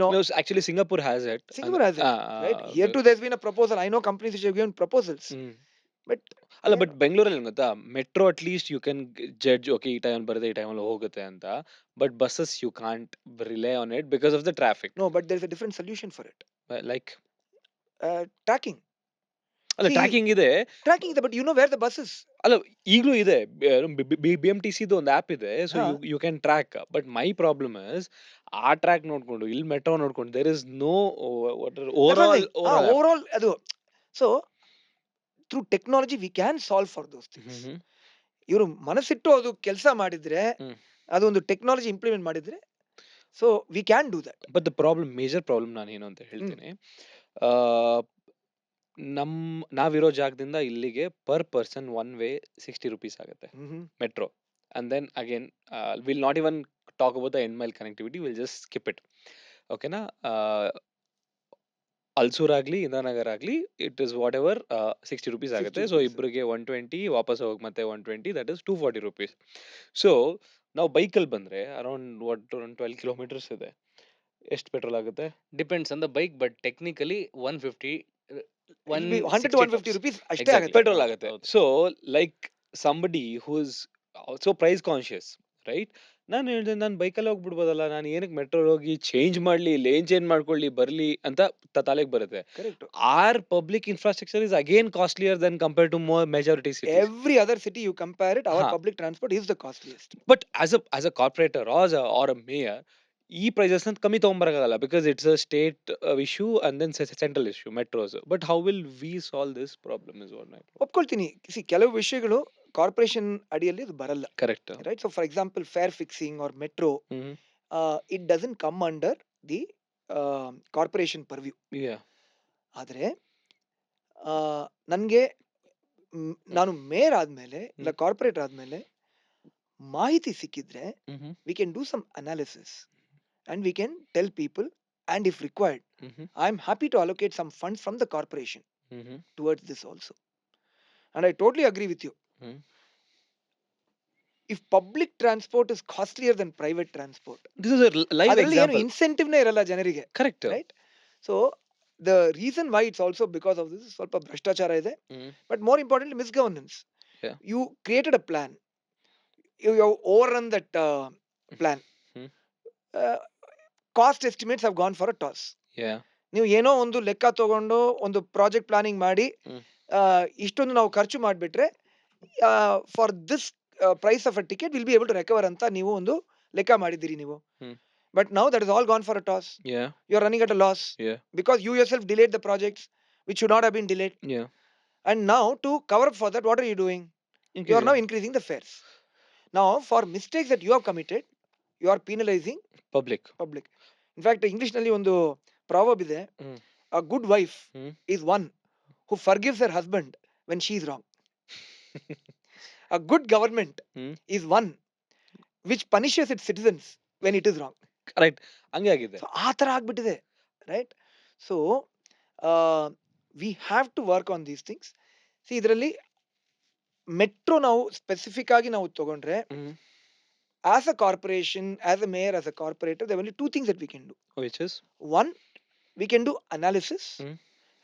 No, actually Singapore has it. Singapore has it, right? Here too, there's been a proposal. I know companies which have given proposals, but ಅಲ್ಲ, but ಬೆಂಗಳೂರಲ್ಲಿ ಏನು ಗೊತ್ತಾ, metro at least you can judge, okay ಈ time ಬರುತ್ತೆ, ಈ ಟೈಮಲ್ಲಿ ಹೋಗುತ್ತೆ ಅಂತ. But buses you can't rely on it because of the traffic. no, but there's a different solution for it. Like Tracking. ಅಲ್ಲ, See, ಟ್ರ್ಯಾಕಿಂಗ್ ಇದೆ, but you know where the bus is. ಅಲ್ಲ ಈಗಲೂ ಇದೆ. BMTCದು ಒಂದು ಆ್ಯಪ್ ಇದೆ, so ಹಾ. You can track. But my problem is, ಆ track ನೋಡ್ಕೊಂಡು ಇಲ್ಲಿ ಮೆಟ್ರೋ ನೋಡ್ಕೊಂಡು ದೇರ್ ಇಸ್ ನೋ Overall, ಅದು. So through technology we can solve for those things. ಇವರು ಮನಸ್ಸಿಟ್ಟು ಅದು ಕೆಲಸ ಮಾಡಿದ್ರೆ, ಅದೊಂದು ಟೆಕ್ನಾಲಜಿ ಇಂಪ್ಲಿಮೆಂಟ್ ಮಾಡಿದ್ರೆ, so we can do that. But the problem, major problem ನಾನು ಏನು ಅಂತ ಹೇಳ್ತೀನಿ, ನಾವಿರೋ ಜಾಗದಿಂದ ಇಲ್ಲಿಗೆ per person one way 60 rupees ಆಗುತ್ತೆ metro. And then again will not even talk about the end mile connectivity, will just skip it. ಓಕೆನಾ? ಅಲ್ಸೂರ್ ಆಗಲಿ ಇಂದಿರಾನಗರ್ ಆಗಲಿ, it is whatever 60 rupees ಆಗುತ್ತೆ. 60 ಸೊ rupees. ಇಬ್ಬರಿಗೆ 120, ವಾಪಸ್ ಹೋಗಿ ಮತ್ತೆ 120, ದಟ್ ಇಸ್ 240 rupees. ಸೊ ನಾವು ಬೈಕಲ್ಲಿ ಬಂದರೆ ಅರೌಂಡ್ 12 kilometers ಇದೆ, ಎಷ್ಟು ಪೆಟ್ರೋಲ್ ಆಗುತ್ತೆ? Depends on the bike, but technically 150 100 to 150 rupees ಅಷ್ಟೇ Exactly. ಆಗುತ್ತೆ. ಪೆಟ್ರೋಲ್ ಆಗುತ್ತೆ. ಹೌದು. So like somebody who is also price conscious, right? ನಾನು ಹೇಳಿದೆ, ನಾನು ಬೈಕಲ್ಲಿ ಹೋಗ್ಬಿಡ್ಬೋದಲ್ಲ, ನಾನು ಏನಕ್ಕೆ ಮೆಟ್ರೋ ಹೋಗಿ ಚೇಂಜ್ ಮಾಡಲಿ, ಲೇನ್ ಚೇಂಜ್ ಮಾಡ್ಕೊಳ್ಳಿ, ಬರಲಿ ಅಂತ ತಲೆಗೆ ಬರುತ್ತೆ. Correct. Our public infrastructure is again costlier then compare to majority cities. Every other city you compare it, our ಹಾ. public transport is the costliest. But as a corporator or a mayor, ಈ prices ಕಮ್ಮಿ ತಗೊಂಬರಕ್ಕಾಗಲ್ಲ, because it's a state issue and then central issue, metros. But how will we solve this problem is what my ಒಪ್ಕೊಳ್ತೀನಿ. ಕೆಲವು ವಿಷಯಗಳು corporation ಅಡಿಯಲ್ಲಿ ಅದು ಬರಲ್ಲ, correct. Right? So for example fare fixing or metro, it doesn't come under the corporation purview. ಆದ್ರೆ ನನಗೆ ನಾನು mayor ಆದ್ಮೇಲೆ ಇಲ್ಲ ಕಾರ್ಪೊರೇಟರ್ ಆದ್ಮೇಲೆ ಮಾಹಿತಿ ಸಿಕ್ಕಿದ್ರೆ, we can do some analysis and we can tell people, and if required, I'm happy to allocate some funds from the corporation towards this also. And I totally agree with you. If public transport is costlier than private transport, this is a live ಅದರಲ್ಲಿ ಏನು example. ಇನ್ಸೆಂಟಿವ್ನೇ ಇರಲ್ಲ ಜನರಿಗೆ, correct. right? So the reason why it's also because of this, ಸ್ವಲ್ಪ ಭ್ರಷ್ಟಾಚಾರ ಇದೆ, but more importantly misgovernance. Yeah. You created a plan, you have overrun that plan. Cost estimates have gone for a toss. ನೀವು ಏನೋ ಒಂದು ಲೆಕ್ಕ ತಗೊಂಡು ಒಂದು project planning ಮಾಡಿ, ಇಷ್ಟೊಂದು ನಾವು ಖರ್ಚು ಮಾಡಿಬಿಟ್ರೆ for this price of a ticket will be able to recover ಅಂತ ನೀವು ಒಂದು ಲೆಕ್ಕ ಮಾಡಿದ್ದೀರಿ ನೀವು. But now that is all gone for a toss. You are running at a loss because you yourself delayed the projects which should not have been delayed. And now to cover up for that, what are you doing? You are now increasing the fares. Now for mistakes that you have committed, you are penalizing public. In fact, English ನಲ್ಲಿ ಒಂದು proverb ಇದೆ, a good wife is one who forgives her husband when she is wrong. A good government is one which punishes its citizens when it is wrong. Correct, ಹಂಗೆ ಆಗಿದೆ. So ಆ ತರ ಆಗ್ಬಿಟ್ಟಿದೆ, right? So we have to work on these things. See ಇದರಲ್ಲಿ metro ನಾವು specific ಆಗಿ ನಾವು ತಗೊಂಡ್ರೆ, as a corporation, as a mayor, as a corporator, there are only two things that we can do. Which is? One, we can do analysis Mm.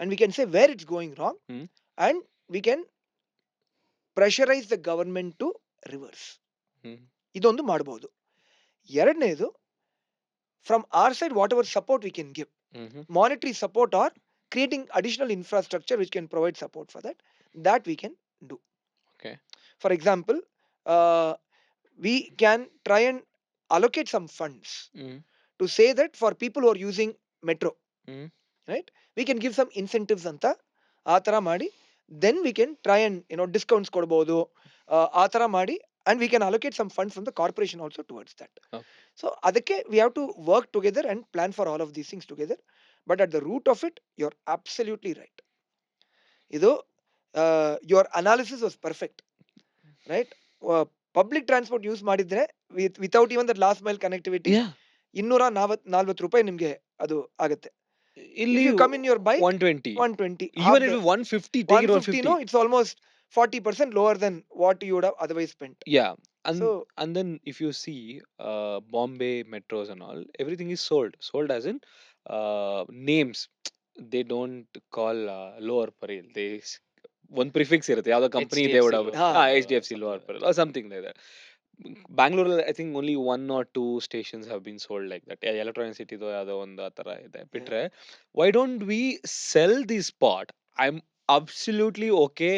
and we can say where it's going wrong, Mm. and we can pressurize the government to reverse. Mm. ಇದೊಂದು ಮಾಡಬಹುದು. ಎರಡನೇದು, from our side whatever support we can give, Mhm. monetary support or creating additional infrastructure which can provide support for that we can do. Okay. For example, uh, we can try and allocate some funds Mm. to say that for people who are using metro, Mm. right, we can give some incentives ಅಂತ ಆ ಥರ ಮಾಡಿ, then we can try and discounts ಕೊಡ್ಬೋದು, ಆ ಥರ ಮಾಡಿ, and we can allocate some funds from the corporation also towards that. Okay. So ಅದಕ್ಕೆ we have to work together and plan for all of these things together. But at the root of it, you're absolutely right. ಇದು your analysis was perfect, right? Public transport use ಮಾಡಿದ್ರೆ without even that last mile connectivity, Yeah. 240 ರೂಪಾಯಿ ನಿಮ್ಗೆ ಅದು ಆಗುತ್ತೆ. ಇಲ್ಲಿ If you come in your bike, 120. 120. Even if 150, take it 150, 150. no, it's almost 40% lower than what you would have otherwise spent. Yeah. And So and then if you see Bombay metros and all, everything is sold as in names. They don't call lower parel. One prefix ಇರುತ್ತೆ, ಯಾವ್ದೋ company ಇದೆ, HDFC would have lower ಹಾ. HDFC something lower like parel or something like that. Bangalore, I think only 1 or 2 stations have been sold like that. Electronic City though ಯಾವ್ದೋ ಒಂದು ಆ ತರ ಇದೆ ಬಿಟ್ರೆ, why don't we sell the spot? I'm absolutely okay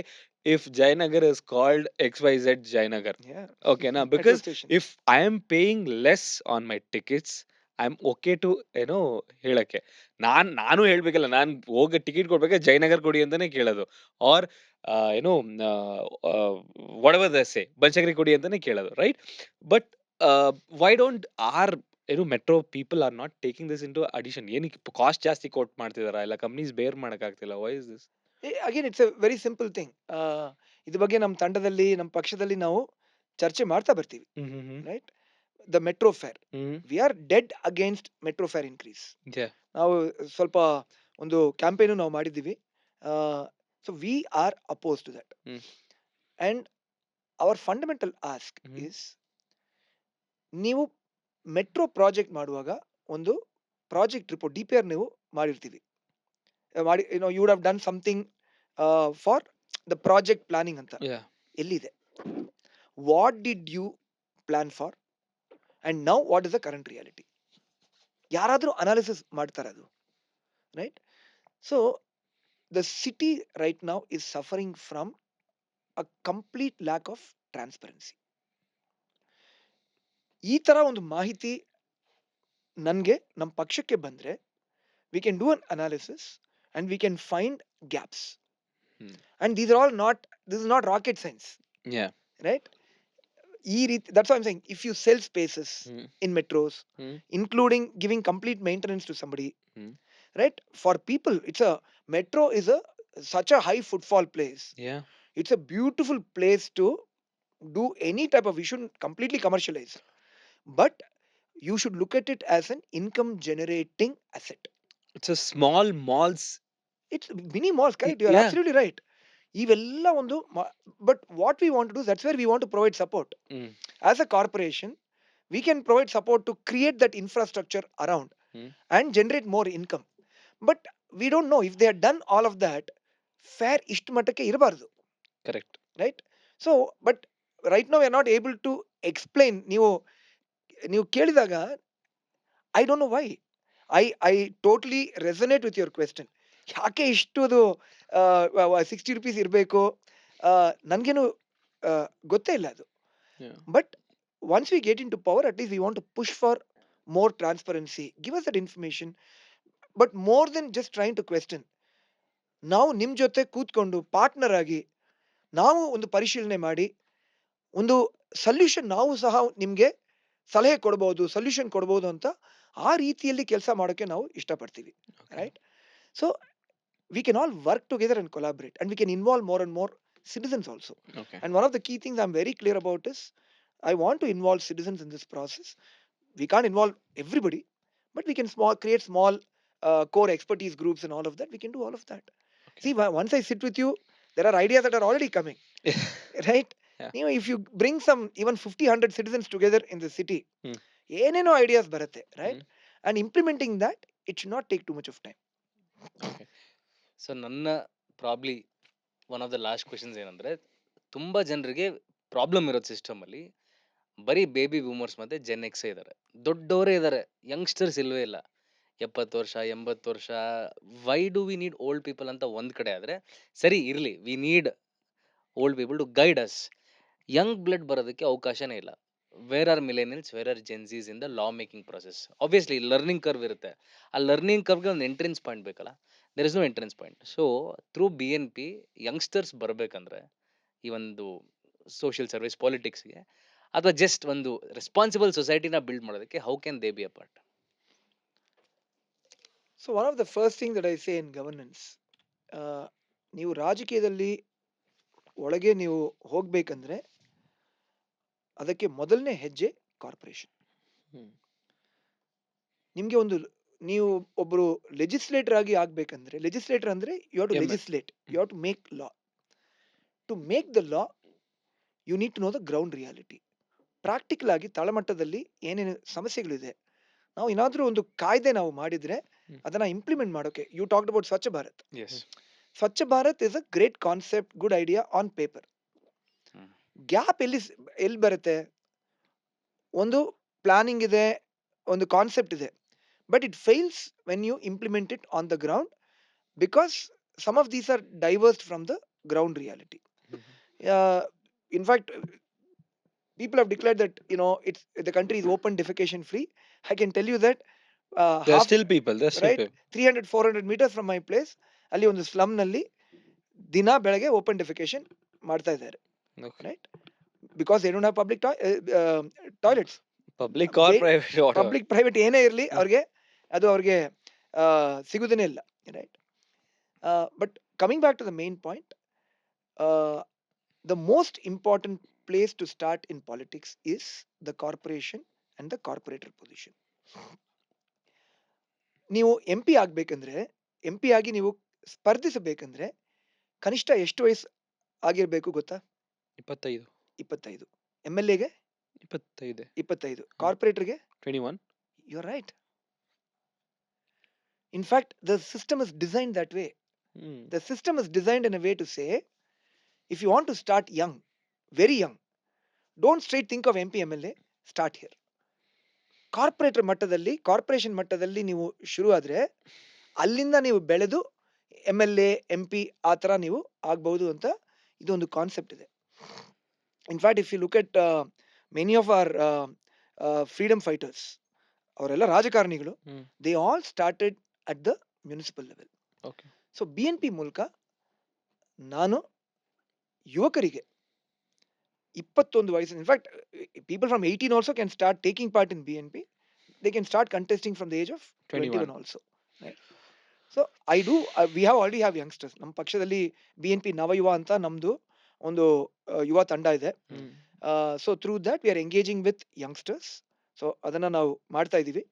if Jayanagar is called XYZ Jayanagar. yeah, Okay, now metro because station. if I am paying less on my tickets, I'm okay to ಹೇಳಕ್ಕೆ. ನಾನು ಹೇಳ್ಬೇಕಲ್ಲ, ನಾನು ಹೋಗಿ ticket ಕೊಡ್ಬೇಕಾದ್ರೆ ಜಯನಗರ್ ಕೊಡಿ ಅಂತಾನೆ ಕೇಳೋದು, R ಏನೋ whatever they say, ಬನಶಂಕರಿ ಕೊಡಿ ಅಂತಾನೆ ಕೇಳೋದು, right? But why don't or metro people are not taking this into addition? ಏನಕ್ಕೆ ಕಾಸ್ಟ್ ಜಾಸ್ತಿ ಕೊಟ್ಟು ಮಾಡ್ತಿದಾರ, ಇಲ್ಲ ಕಂಪ್ನೀಸ್ ಬೇರ್ ಮಾಡಕ್ಕಾಗ್ತಿಲ್ಲ? Why is this? Again, it's a very simple thing. ಇದ್ರ ಬಗ್ಗೆ ನಮ್ಮ ತಂಡದಲ್ಲಿ, ನಮ್ಮ ಪಕ್ಷದಲ್ಲಿ ನಾವು ಚರ್ಚೆ ಮಾಡ್ತಾ ಬರ್ತೀವಿ, right? The metro fare, we are dead against metro fare increase. ನಾವು ಸ್ವಲ್ಪ ಒಂದು ಕ್ಯಾಂಪೇನು ನಾವು ಮಾಡಿದ್ದೀವಿ. So we are oppose to that. And our fundamental ask is, ನೀವು ಮೆಟ್ರೋ ಪ್ರಾಜೆಕ್ಟ್ ಮಾಡುವಾಗ ಒಂದು ಪ್ರಾಜೆಕ್ಟ್ ರಿಪೋರ್ಟ್ DPR ನೀವು ಮಾಡಿರ್ತೀವಿ, ಮಾಡಿ you would have done something for the project planning ಅಂತ. ಎಲ್ಲಿದೆ? What did you plan for and now what is the current reality? ಯಾರಾದರೂ analysis ಮಾಡ್ತಾರೆ ಅದು, right? So the city right now is suffering from a complete lack of transparency. ಈ ತರ ಒಂದು ಮಾಹಿತಿ ನನಗೆ ನಮ್ಮ ಪಕ್ಷಕ್ಕೆ ಬಂದ್ರೆ, we can do an analysis and we can find gaps. And these are all not, this is not rocket science, right? That's what I'm saying. If you sell spaces in metros, including giving complete maintenance to somebody, right? For people, metro is such a high footfall place. It's a beautiful place to do any type of, we shouldn't completely commercialize, but you should look at it as an income generating asset. It's a small malls. It's mini malls, correct? You're absolutely right. ಇವೆಲ್ಲ ಒಂದು, but what we want to do, that's where we want to provide support. As a corporation, we can provide support to create that infrastructure around and generate more income. But we don't know if they have done all of that, fare ಇಷ್ಟು ಮಟ್ಟಕ್ಕೆ ಇರಬಾರ್ದು. Correct. Right? So, but right now we are not able to explain. ನೀವು ಕೇಳಿದಾಗ, I don't know why. I totally resonate with your question. ಯಾಕೆ ಇಷ್ಟು 60 rupees ಇರಬೇಕು, ನನಗೇನು ಗೊತ್ತೇ ಇಲ್ಲ ಅದು. But once we get in to power, at least we want to push for more transparency. Give us that information, but more than just trying to question. ನಾವು ನಿಮ್ಮ ಜೊತೆ ಕೂತ್ಕೊಂಡು ಪಾರ್ಟ್ನರ್ ಆಗಿ ನಾವು ಒಂದು ಪರಿಶೀಲನೆ ಮಾಡಿ ಒಂದು ಸೊಲ್ಯೂಷನ್ ನಾವು ಸಹ ನಿಮಗೆ ಸಲಹೆ ಕೊಡ್ಬೋದು, ಸೊಲ್ಯೂಷನ್ ಕೊಡ್ಬೋದು ಅಂತ ಆ ರೀತಿಯಲ್ಲಿ ಕೆಲಸ ಮಾಡೋಕ್ಕೆ ನಾವು ಇಷ್ಟಪಡ್ತೀವಿ, right? So we can all work together and collaborate, and we can involve more and more citizens also. And one of the key things I'm very clear about is, I want to involve citizens in this process. We can't involve everybody, but we can create small core expertise groups and all of that. We can do all of that. See, once I sit with you, there are ideas that are already coming, right? Yeah. You know, if you bring some even 50, 100 citizens together in the city, Hmm. ಏನೇನೋ ideas ಬರುತ್ತೆ, right? Hmm. And implementing that, it should not take too much of time. Okay. So ನನ್ನ probably one of the last questions ಏನಂದ್ರೆ, ತುಂಬಾ ಜನರಿಗೆ problem ಇರೋದು system ಅಲ್ಲಿ, ಬರೀ baby boomers ಮತ್ತೆ ಜೆನ್ ಎಕ್ಸ್ ಇದ್ದಾರೆ, ದೊಡ್ಡವರೇ ಇದ್ದಾರೆ, ಯಂಗ್ಸ್ಟರ್ಸ್ ಇಲ್ವೇ ಇಲ್ಲ. 70 ವರ್ಷ 80 ವರ್ಷ, why do we need old people ಅಂತ ಒಂದ್ ಕಡೆ ಆದ್ರೆ ಸರಿ ಇರ್ಲಿ, we need old people to guide us. Young blood ಬರೋದಕ್ಕೆ ಅವಕಾಶನೇ ಇಲ್ಲ. Where are millennials, where are Gen Zs in the law making process? Obviously learning curve ಇರುತ್ತೆ, ಆ ಲರ್ನಿಂಗ್ ಕರ್ವ್ಗೆ ಒಂದು ಎಂಟ್ರೆನ್ಸ್ ಪಾಯಿಂಟ್ ಬೇಕಲ್ಲ, there is no entrance point. So through BNP youngsters ಬರಬೇಕಂದ್ರೆ ಈ ಒಂದು ಸೋಷಿಯಲ್ ಸರ್ವಿಸ್ ಪಾಲಿಟಿಕ್ಸ್ಗೆ, ಅಥವಾ ಜಸ್ಟ್ ಒಂದು ರೆಸ್ಪಾನ್ಸಿಬಲ್ ಸೊಸೈಟಿನ ಬಿಲ್ಡ್ ಮಾಡೋದಕ್ಕೆ, how can they be a part? So one of the first thing that I say in governance, ನೀವು ರಾಜಕೀಯದಲ್ಲಿ ಒಳಗೆ ನೀವು ಹೋಗ್ಬೇಕಂದ್ರೆ ಅದಕ್ಕೆ ಮೊದಲನೇ ಹೆಜ್ಜೆ ಕಾರ್ಪೊರೇಷನ್. Hmm. ನಿಮ್ಗೆ ಒಂದು ನೀವು ಒಬ್ರು ಲೆಜಿಸ್ಲೇಟರ್ ಆಗಿ ಆಗ್ಬೇಕಂದ್ರೆ, ಲೆಜಿಸ್ಲೇಟರ್ ಅಂದ್ರೆ you have to ML. Legislate, you have to make law. To make the law you need to know the ground reality. Practical ಆಗಿ ತಳಮಟ್ಟದಲ್ಲಿ ಏನೇನು ಸಮಸ್ಯೆಗಳಿದೆ, ನಾವು ಏನಾದ್ರೂ ಒಂದು ಕಾಯ್ದೆ ನಾವು ಮಾಡಿದ್ರೆ ಅದನ್ನ ಇಂಪ್ಲಿಮೆಂಟ್ ಮಾಡೋಕೆ, ಯು ಟಾಕ್ಡ್ ಅಬೌಟ್ ಸ್ವಚ್ಛ Bharat. Yes. Swachh Bharat is a great concept, good idea on paper. Gap ಎಲ್ಲಿ ಬರುತ್ತೆ? ಒಂದು ಪ್ಲಾನಿಂಗ್ ಇದೆ, ಒಂದು ಕಾನ್ಸೆಪ್ಟ್ ಇದೆ, but it fails when you implement it on the ground, because some of these are divorced from the ground reality. In fact, people have declared that, you know, the country is open defecation free. I can tell you that There are still people. There are still right, people. 300-400 meters from my place, ಅಲ್ಲಿ ಒಂದು slum ನಲ್ಲಿ ದಿನ ಬೆಳಗ್ಗೆ open defecation ಮಾಡ್ತಾ ಇದ್ದಾರೆ, Okay. Right? Because they don't have public toilets. Public or private, whatever. Public private ಏನೇ ಇರಲಿ, ಅವ್ರಿಗೆ ಅದು ಅವ್ರಿಗೆ ಸಿಗುದೇನೆ ಇಲ್ಲ, right? But coming back to the main point, the most important place to start in politics is the corporation and the corporator position. ನೀವು MP ಆಗ್ಬೇಕಂದ್ರೆ, MP ಆಗಿ ನೀವು ಸ್ಪರ್ಧಿಸಬೇಕಂದ್ರೆ ಕನಿಷ್ಠ ಎಷ್ಟು ವಯಸ್ಸು ಆಗಿರ್ಬೇಕು ಗೊತ್ತಾ? 25. 25. MLAಗೆ 25. 25. ಕಾರ್ಪೊರೇಟರ್ಗೆ 21. you're right. In fact, the system is designed that way. Hmm. The system is designed in a way to say, if you want to start young, very young, don't straight think of MP MLA, start here. Corporator ಮಟ್ಟದಲ್ಲಿ, corporation ಮಟ್ಟದಲ್ಲಿ ನೀವು ಶುರು ಆದ್ರೆ ಅಲ್ಲಿಂದ ನೀವು ಬೆಳೆದು MLA MP ಆ ಥರ ನೀವು ಆಗ್ಬಹುದು ಅಂತ ಇದೊಂದು ಕಾನ್ಸೆಪ್ಟ್ ಇದೆ. In fact if you look at many of our freedom fighters, ಅವರೆಲ್ಲ ರಾಜಕಾರಣಿಗಳು, Hmm. They all started at the municipal level. Okay. So BNP ಮೂಲಕ ನಾನು ಯುವಕರಿಗೆ 21 ವಯಸ್ಸು, in fact people from 18 also can start taking part in BNP. They can start contesting from the age of 21 also, right? So we have already have youngsters. ನಮ್ಮ ಪಕ್ಷದಲ್ಲಿ BNP ನವಯುವ ಅಂತ ನಮ್ದು ಒಂದು ಯುವ ತಂಡ ಇದೆ. Hmm. So through that we R engaging with youngsters. So ಅದನ್ನ ನಾವು ಮಾಡ್ತಾ ಇದ್ದೀವಿ.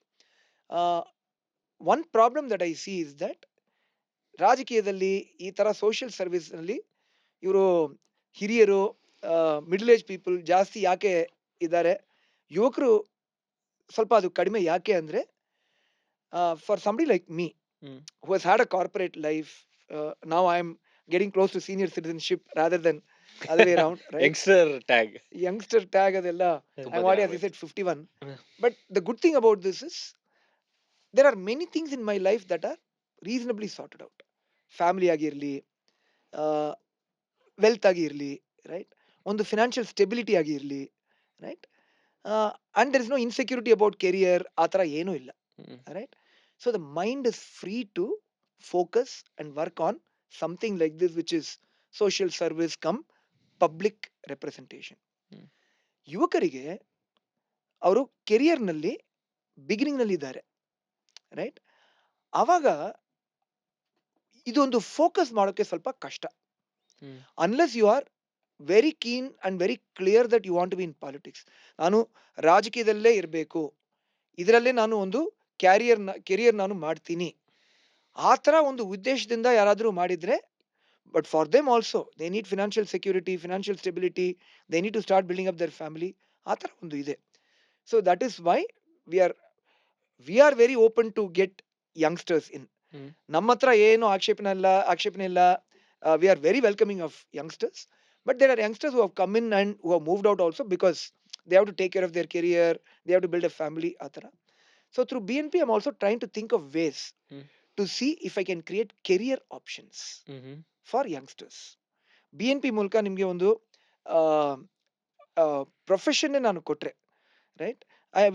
One problem that I C is that ರಾಜಕೀಯದಲ್ಲಿ ಈ ತರ ಸೋಷಿಯಲ್ ಸರ್ವಿಸ್ ನಲ್ಲಿ ಇವರು ಹಿರಿಯರು, ಮಿಡಲ್ ಏಜ್ ಪೀಪಲ್ ಜಾಸ್ತಿ ಯಾಕೆ ಇದ್ದಾರೆ, ಯುವಕರು ಸ್ವಲ್ಪ ಅದು ಕಡಿಮೆ ಯಾಕೆ ಅಂದ್ರೆ, for somebody like me Hmm. who has had a corporate life, now I am getting close to senior citizenship rather than other way around, right? Youngster tag. Youngster tag ಅದೆಲ್ಲ I'm already, as I said, 51. But the good thing about this is there are many things in my life that are reasonably sorted out. Family ಆಗಿರ್ಲಿ, wealth ಆಗಿರ್ಲಿ, right? ಒಂದು financial stability ಆಗಿರ್ಲಿ, right? And there is no insecurity about career, ಆ ಥರ ಏನೂ ಇಲ್ಲ, Hmm. right? So the mind is free to focus and work on something like this, which is social service come public representation. Hmm. ಯುವಕರಿಗೆ ಅವರು career ನಲ್ಲಿ beginning ನಲ್ಲಿ ಇದ್ದಾರೆ, right? ಆವಾಗ ಇದೊಂದು ಫೋಕಸ್ ಮಾಡೋಕೆ ಸ್ವಲ್ಪ ಕಷ್ಟ, Hmm. Unless you are very keen and very clear that you want to be in politics. ನಾನು ರಾಜಕೀಯದಲ್ಲೇ ಇರಬೇಕು, ಇದರಲ್ಲೇ ನಾನು ಒಂದು ಕೆರಿಯರ್ ನಾನು ಮಾಡ್ತೀನಿ, ಆ ಥರ ಒಂದು ಉದ್ದೇಶದಿಂದ ಯಾರಾದರೂ ಮಾಡಿದ್ರೆ But for them also, they need financial security, financial stability. They need to start building up their family. ಆ ಥರ ಒಂದು ಇದೆ. So that is why we are we are very open to get youngsters in. ಹ್ಮ್. ನಮ್ಮ ಹತ್ರ ಏನು ಆಕ್ಷೇಪಣೆ ಇಲ್ಲ. We are very welcoming of youngsters. But there are youngsters who have come in and who have moved out also because they have to take care of their career. They have to build a family. ಆ ಥರ. So through BNP, I'm also trying to think of ways Hmm. to see if I can create career options hmm. for youngsters. BNP ಮೂಲಕ ನಿಮಗೆ ಒಂದು ಪ್ರೊಫೆಷನ್ನೇ ನಾನು ಕೊಟ್ರೆ, right?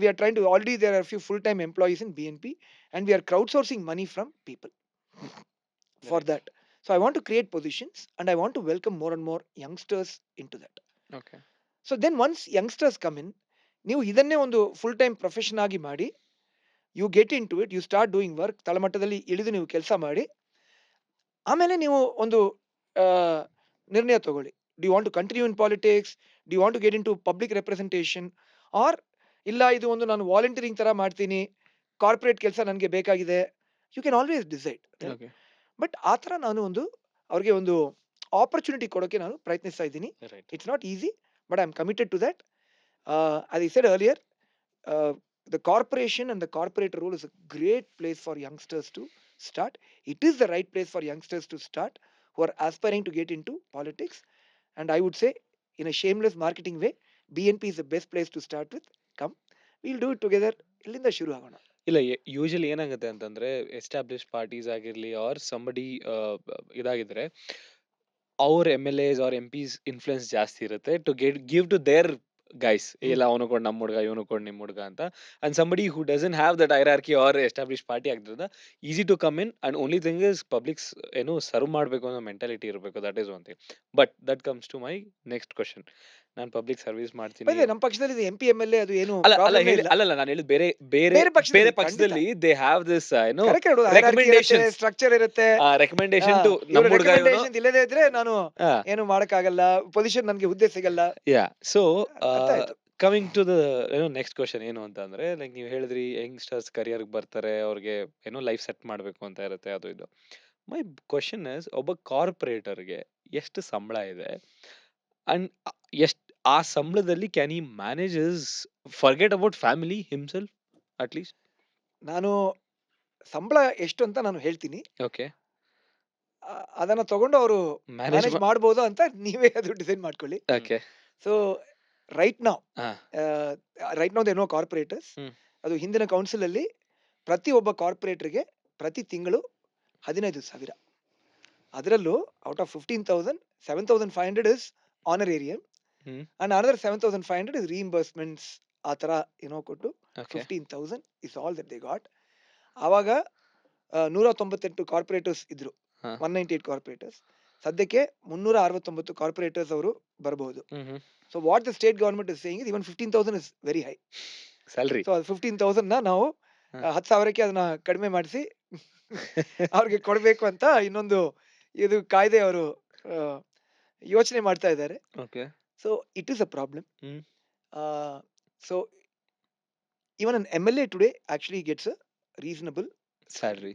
We are trying to already there are a few full-time employees in BNP, and we are crowdsourcing money from people for Right. that. So I want to create positions, and I want to welcome more and more youngsters into that. Okay. So then once youngsters come in, ನೀವು ಇದನ್ನೇ ಒಂದು full time profession ಆಗಿ ಮಾಡಿ, you get in to it, you start doing work, ತಳಮಟ್ಟದಲ್ಲಿ ಇಳಿದು ನೀವು ಕೆಲಸ ಮಾಡಿ, ಆಮೇಲೆ ನೀವು ಒಂದು ನಿರ್ಣಯ ತಗೊಳ್ಳಿ. Do you want to continue in politics, do you want to get in to public representation, or ಇಲ್ಲ ಇದು ಒಂದು ನಾನು ವಾಲಂಟಿಯರಿಂಗ್ ತರ ಮಾಡ್ತೀನಿ, ಕಾರ್ಪೊರೇಟ್ ಕೆಲಸ ನನಗೆ ಬೇಕಾಗಿದೆ. You can always decide. Okay. But ಆ ಥರ ನಾನು ಒಂದು ಅವ್ರಿಗೆ ಒಂದು ಆಪರ್ಚುನಿಟಿ ಕೊಡೋಕೆ ನಾನು ಪ್ರಯತ್ನಿಸ್ತಾ ಇದ್ದೀನಿ. Right. It's not easy, but I'm committed to that. As I said earlier, the corporation and the corporate role is a great place for youngsters to start. It is the right place for youngsters to start who are aspiring to get into politics. And I would say, in a shameless marketing way, BNP is the best place to start with. Come, we'll do it together. ಇಲ್ಲಿಂದ ಶುರು ಆಗೋಣ. ಇಲ್ಲ usually ಏನಾಗುತ್ತೆ ಅಂತಂದ್ರೆ establish parties ಆಗಿರ್ಲಿ or somebody ಇದಾಗಿದ್ರೆ ಅವ್ರ MLAs or MPs influence ಜಾಸ್ತಿ ಇರುತ್ತೆ to give to their guys. ಇಲ್ಲ ಅವನು ಕೊಡ್ ನಮ್ಮ ಹುಡುಗ, ಇವನು ಕೊಡ್ ನಿಮ್ಮ ಹುಡುಗ ಅಂತ. And somebody who doesn't have that hierarchy or establish party ಆಗಿರೋದ್ರಿಂದ easy to come in. And only thing is publics ಏನು ಸರ್ವ್ ಮಾಡಬೇಕು ಅನ್ನೋ ಮೆಂಟಾಲಿಟಿ ಇರಬೇಕು. That is one thing. But that comes to my next question. ನಾನು public service ಮಾಡ್ತೀನಿ. ನಮ್ಮ ಪಕ್ಷದಲ್ಲಿ MP MLA ಅದು ಏನು ಅಲ್ಲ ಪ್ರಾಬ್ಲಮ್ ಇಲ್ಲ. ಅಲ್ಲಲ್ಲ ನಾನು ಹೇಳಿದ್ ಬೇರೆ ಬೇರೆ ಬೇರೆ ಪಕ್ಷದಲ್ಲಿ ಬೇರೆ ಖಂಡಿತ. ಪಕ್ಷದಲ್ಲಿ ದೇ ಹ್ಯಾವ್ ದಿಸ್ ಏನೋ Correct ಹೇಳೋದು, hierarchy ಇರುತ್ತೆ, recommendations. ಸ್ಟ್ರಕ್ಚರ್ ಇರುತ್ತೆ. ರೆಕಮೆಂಡೇಶನ್ ಟು ನಮ್ಮ ಹುಡುಗ ಇವನು. ರೆಕಮೆಂಡೇಶನ್ ಇಲ್ಲದೆ ಇದ್ರೆ ನಾನು ಏನು ಮಾಡಕ್ಕಾಗಲ್ಲ, ಪೊಸಿಷನ್ ನನಗೆ ಹುದ್ದೆ ಸಿಗಲ್ಲ. ಯಾ ಸೊ ಅರ್ಥ ಆಯ್ತು. Coming to the next question ಏನು ಅಂತ ಅಂದ್ರೆ, ಲೈಕ್ ನೀವು ಹೇಳಿದ್ರಿ ಯಂಗ್ಸ್ಟರ್ಸ್ ಕರಿಯರ್ಗೆ ಬರ್ತಾರೆ, ಅವ್ರಿಗೆ ಏನೋ ಲೈಫ್ ಸೆಟ್ ಮಾಡಬೇಕು ಅಂತ ಇರುತ್ತೆ ಅದು ಇದು. ಮೈ ಕ್ವಶನ್ ಇಸ್, ಒಬ್ಬ ಕಾರ್ಪೊರೇಟರ್ಗೆ ಎಷ್ಟು ಸಂಬಳ ಇದೆ ಅಂಡ್ ಎಷ್ಟು ಆ ಸಂಬಳದಲ್ಲಿ ಕ್ಯಾನ್ ಈ manage forget about family himself at least? ನಾನು ಸಂಬಳ ಎಷ್ಟು ಅಂತ ನಾನು ಹೇಳ್ತೀನಿ, ಓಕೆ. ಅದನ್ನ ತಗೊಂಡು ಅವರು ಮ್ಯಾನೇಜ್ ಮ್ಯಾನೇಜ್ ಮಾಡ್ಬೋದು ಅಂತ ನೀವೇ ಅದು ಡಿಸೈಡ್ ಮಾಡ್ಕೊಳ್ಳಿ. ಓಕೆ. ಸೊ ರೈಟ್ ನೌ ಹಾ. They know corporators. ಹ್ಮ್. ಅದು ಹಿಂದಿನ ಕೌನ್ಸಿಲ್ ಅಲ್ಲಿ ಪ್ರತಿ ಒಬ್ಬ ಕಾರ್ಪೊರೇಟರ್ಗೆ ಪ್ರತಿ ತಿಂಗಳು 15,000. ಅದರಲ್ಲೂ out of 15,000, 7,500 is honorarium hmm. And another 7,500 is reimbursements. ಆ ಥರ ಕೊಟ್ಟು okay. 15,000 is all that they got. ಆವಾಗ 198 ಕಾರ್ಪೊರೇಟರ್ಸ್ ಇದ್ರು, ಹಾ. 198 ಕಾರ್ಪೊರೇಟರ್ಸ್. ಸದ್ಯಕ್ಕೆ 369 ಕಾರ್ಪೊರೇಟರ್ಸ್ ಅವರು ಬರಬಹುದು. Hmm. So what the state government is saying is even 15,000 is very high. Salary. So ಅದು 15,000 ನಾವು ಹಾ. 10,000ಕ್ಕೆ ಅದನ್ನ ಕಡಿಮೆ ಮಾಡಿಸಿ ಅವ್ರಿಗೆ ಕೊಡಬೇಕು ಅಂತ ಇನ್ನೊಂದು ಇದು ಕಾಯ್ದೆ ಅವರು ಯೋಚನೆ ಮಾಡ್ತಾ ಇದ್ದಾರೆ. Okay. So it is a problem. Hmm. So even an MLA today actually gets a reasonable salary.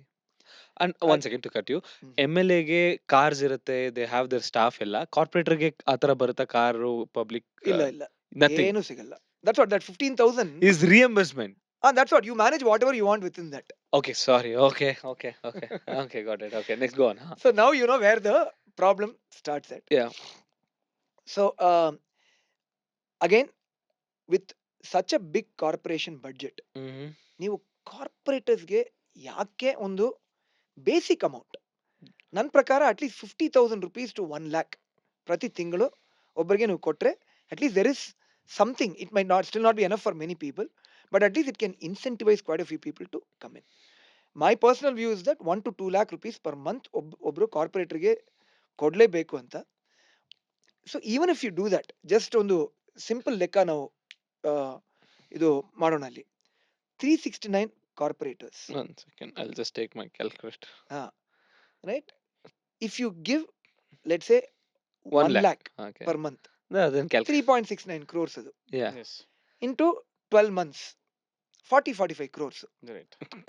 And one second to cut you. Hmm. MLAಗೆ ಕಾರ್ಸ್ ಇರುತ್ತೆ, ದೇ ಹ್ಯಾವ್ ದರ್ ಸ್ಟಾಫ್ ಎಲ್ಲ. ಕಾರ್ಪೊರೇಟರ್ಗೆ ಆತರ ಬರುತ್ತಾ ಕಾರು, ಪಬ್ಲಿಕ್? ಇಲ್ಲ nothing. ಏನು ಸಿಗಲ್ಲ. That's what that 15,000 is reimbursement. that's what you manage whatever you want within that. Okay, sorry. Okay got it. Okay, next go on. So now you know where the problem starts at. Yeah. So again, with such a big corporation budget, ನೀವು ಕಾರ್ಪೊರೇಟರ್ಸ್ಗೆ ಯಾಕೆ ಒಂದು basic amount, ನನ್ನ ಪ್ರಕಾರ at least 50,000 rupees to 1 lakh ಪ್ರತಿ ತಿಂಗಳು ಒಬ್ಬರಿಗೆ ನೀವು ಕೊಟ್ಟರೆ at least there is something. It might not still not be enough for many people, but at least it can incentivise quite a few people to come in. My personal view is that 1 to 2 lakh rupees per month ಒಬ್ಬರು ಕಾರ್ಪೊರೇಟರ್ಗೆ ಕೊಡಲೇಬೇಕು ಅಂತ. So even if you do that, just ಒಂದು simple ಲೆಕ್ಕ ನಾವು ಇದು ಮಾಡೋಣ. ಅಲ್ಲಿ 369 corporators, one second, I will just take my calculator. Right? If you give let's say 1 lakh okay. per month, ಅದನ್ನ ಕ್ಯಾಲ್ಕುಲೇಟ್. 3.69 crores ಅದು yeah, into 12 months 45 crores.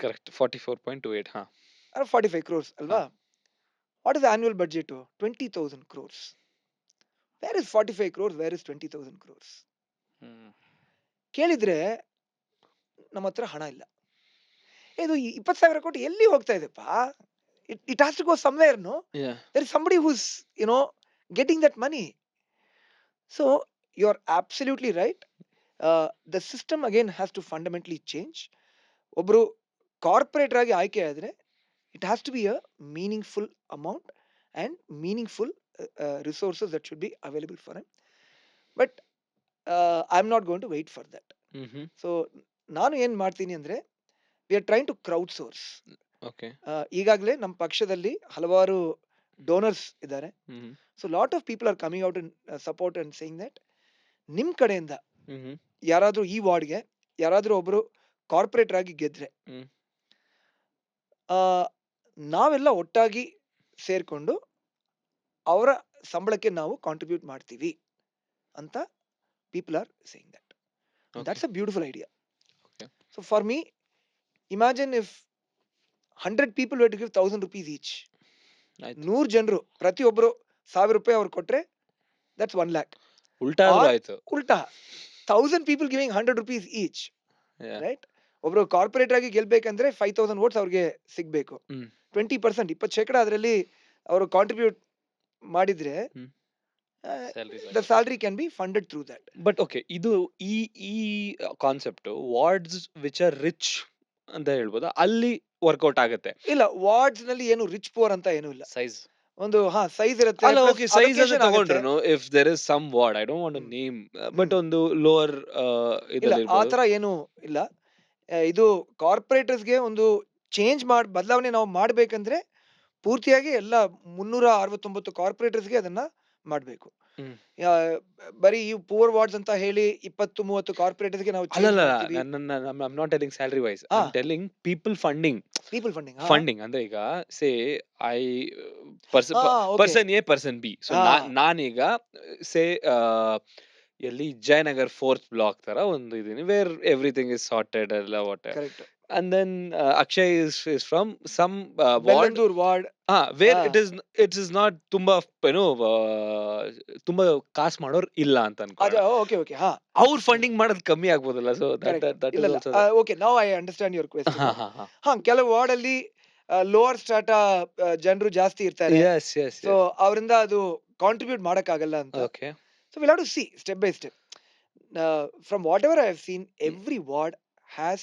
Correct. 44.28. ಹಾ. 45 crores ಅಲ್ವಾ? What is annual budget? 20,000 crores. Where is 45 crores? Where is 20,000 crores? ಕೇಳಿದ್ರೆ ನಮ್ಮ ಹತ್ರ ಹಣ ಇಲ್ಲ. ಇದು 20,000 ಕೋಟಿ ಎಲ್ಲಿ ಹೋಗ್ತಾ ಇದೆಪ್ಪ? It has to go somewhere, no? Yeah. There is somebody who's, getting that money. So you're absolutely right. The system again has to fundamentally change. ಒಬ್ರು ಕಾರ್ಪೊರೇಟರ್ ಆಗಿ ಆಯ್ಕೆ ಆದ್ರೆ it has to be a meaningful amount and meaningful resources that should be available for him. But I'm not going to wait for that. Mm-hmm. So ನಾನು ಏನ್ ಮಾಡ್ತೀನಿ ಅಂದ್ರೆ, we are trying to crowdsource. Okay. ಈಗಾಗಲೇ ನಮ್ಮ ಪಕ್ಷದಲ್ಲಿ ಹಲವಾರು donors ಇದ್ದಾರೆ. Mm-hmm. So lot of people are coming out and support and saying that ನಿಮ್ ಕಡೆಯಿಂದ Mm-hmm. ಯಾರಾದ್ರೂ ಈ ವಾರ್ಡ್ಗೆ ಯಾರಾದ್ರೂ ಒಬ್ರು ಕಾರ್ಪೊರೇಟರ್ ಆಗಿ ಗೆದ್ರೆ Mm. ಆ, ನಾವೆಲ್ಲ ಒಟ್ಟಾಗಿ ಸೇರ್ಕೊಂಡು ಅವರ ಸಂಬಳಕ್ಕೆ ನಾವು ಕಾಂಟ್ರಿಬ್ಯೂಟ್ ಮಾಡ್ತೀವಿ ಅಂತ people are saying that. Okay. That's a beautiful idea. Okay. So for me, imagine if 100 people were to give 1,000 rupees each. ಆಯ್ತು. 100 ಜನರು ಪ್ರತಿಯೊಬ್ಬರು 1,000 ರೂಪಾಯಿ ಅವ್ರು ಕೊಟ್ರೆ ದಟ್ಸ್ 1 lakh. ಉಲ್ಟಾ ಆದ್ರೂ Or- ಆಯ್ತು. ಉಲ್ಟಾ 1,000 people giving 100 rupees each. Yeah. Right? ಒಬ್ರು ಕಾರ್ಪೊರೇಟರ್ ಆಗಿ ಗೆಲ್ಬೇಕಂದ್ರೆ 5,000 votes ಅವ್ರಿಗೆ ಸಿಗ್ಬೇಕು. ಹ್ಮ್. 20%, 20% ಅದರಲ್ಲಿ ಅವರು ಕಾಂಟ್ರಿಬ್ಯೂಟ್ ಮಾಡಿದ್ರೆ hmm. The salary can be funded through that. But okay, ಇದು ಈ ಈ concept wards which are rich ಅಂತ ಹೇಳ್ಬೋದಾ? ಅಲ್ಲಿ ವರ್ಕೌಟ್ ಆಗುತ್ತೆ. ಇಲ್ಲ, ವಾರ್ಡ್ಸ್ ನಲ್ಲಿ ಏನು ರಿಚ್ ಪೋರ್ ಅಂತ ಏನೂ ಇಲ್ಲ. ಸೈಜ್ ಒಂದು ಸೈಜ್ ಇರುತ್ತೆ. ಅಲ್ಲ, plus ಓಕೆ, ಸೈಜ್ ಅಂತ allocation ಆಗುತ್ತೆ. ತಗೊಂಡ್ರು if there is some ward, I don't want to name, but ಒಂದು ಲೋವರ್ ಇಲ್ಲ, ಇದಲ್ಲಿ ಆ ತರ ಏನು ಇಲ್ಲ. ಇದು ಕಾರ್ಪೊರೇಟರ್ಸ್ಗೆ ಒಂದು ಚೇಂಜ್ ಬದಲಾವಣೆ ನಾವು ಮಾಡ್ಬೇಕಂದ್ರೆ ಪೂರ್ತಿಯಾಗಿ ಎಲ್ಲ 369 ಕಾರ್ಪೊರೇಟರ್ಸ್ಗೆ ಅದನ್ನ ಮಾಡ್ಬೇಕು. ಹ್ಮ್. ಬರೀ ಈ ಪೂರ್ ವಾರ್ಡ್ಸ್ ಅಂತ ಹೇಳಿ 20-30 ಕಾರ್ಪೊರೇಟರ್ಸ್ಗೆ ನಾವು ಅಲ್ಲಲ್ಲ, I not telling salary wise, I am telling people funding. People funding. Funding ಅಂದ್ರೆ ಈಗ say I person A person B, so ಹಾ. ನಾನೀಗ ಸೇ ಎಲ್ಲಿ ಜಯನಗರ್ 4th ಬ್ಲಾಕ್ ತರ ಒಂದು ಇದೀನಿ, ವೇರ್ ಎವ್ರಿಥಿಂಗ್ ಇಸ್ ಸಾರ್ಟೆಡ್ ಎಲ್ಲ what, correct. and then Akshay is from some ward, Bellandur ward. where Ah. it is not ತುಂಬಾ ತುಂಬಾ ಕಾಸ್ ಮಾಡೋರ್ ಇಲ್ಲ ಅಂತ ಅನ್ಕೊಳ್ಳಿ. Okay okay. ಹಾ, ಅವ್ರ ಫಂಡಿಂಗ್ ಮಾಡೋದು ಕಮ್ಮಿ ಆಗ್ಬೋದಲ್ಲ, so that is also okay, now I understand your question. ಹಾ ಹಾ ಹಾ. ಹಾ, ಕೆಲವು ವಾರ್ಡ್ ಅಲ್ಲಿ ಲೋವರ್ ಸ್ಟಾಟಾ ಜನರು ಜಾಸ್ತಿ ಇರ್ತಾರೆ. Yes, yes, ಸೊ ಅವರಿಂದ ಅದು ಕಾಂಟ್ರಿಬ್ಯೂಟ್ ಮಾಡಕ್ಕಾಗಲ್ಲ ಅಂತ. okay. So we'll have to see step by step. From whatever I have seen, every ward has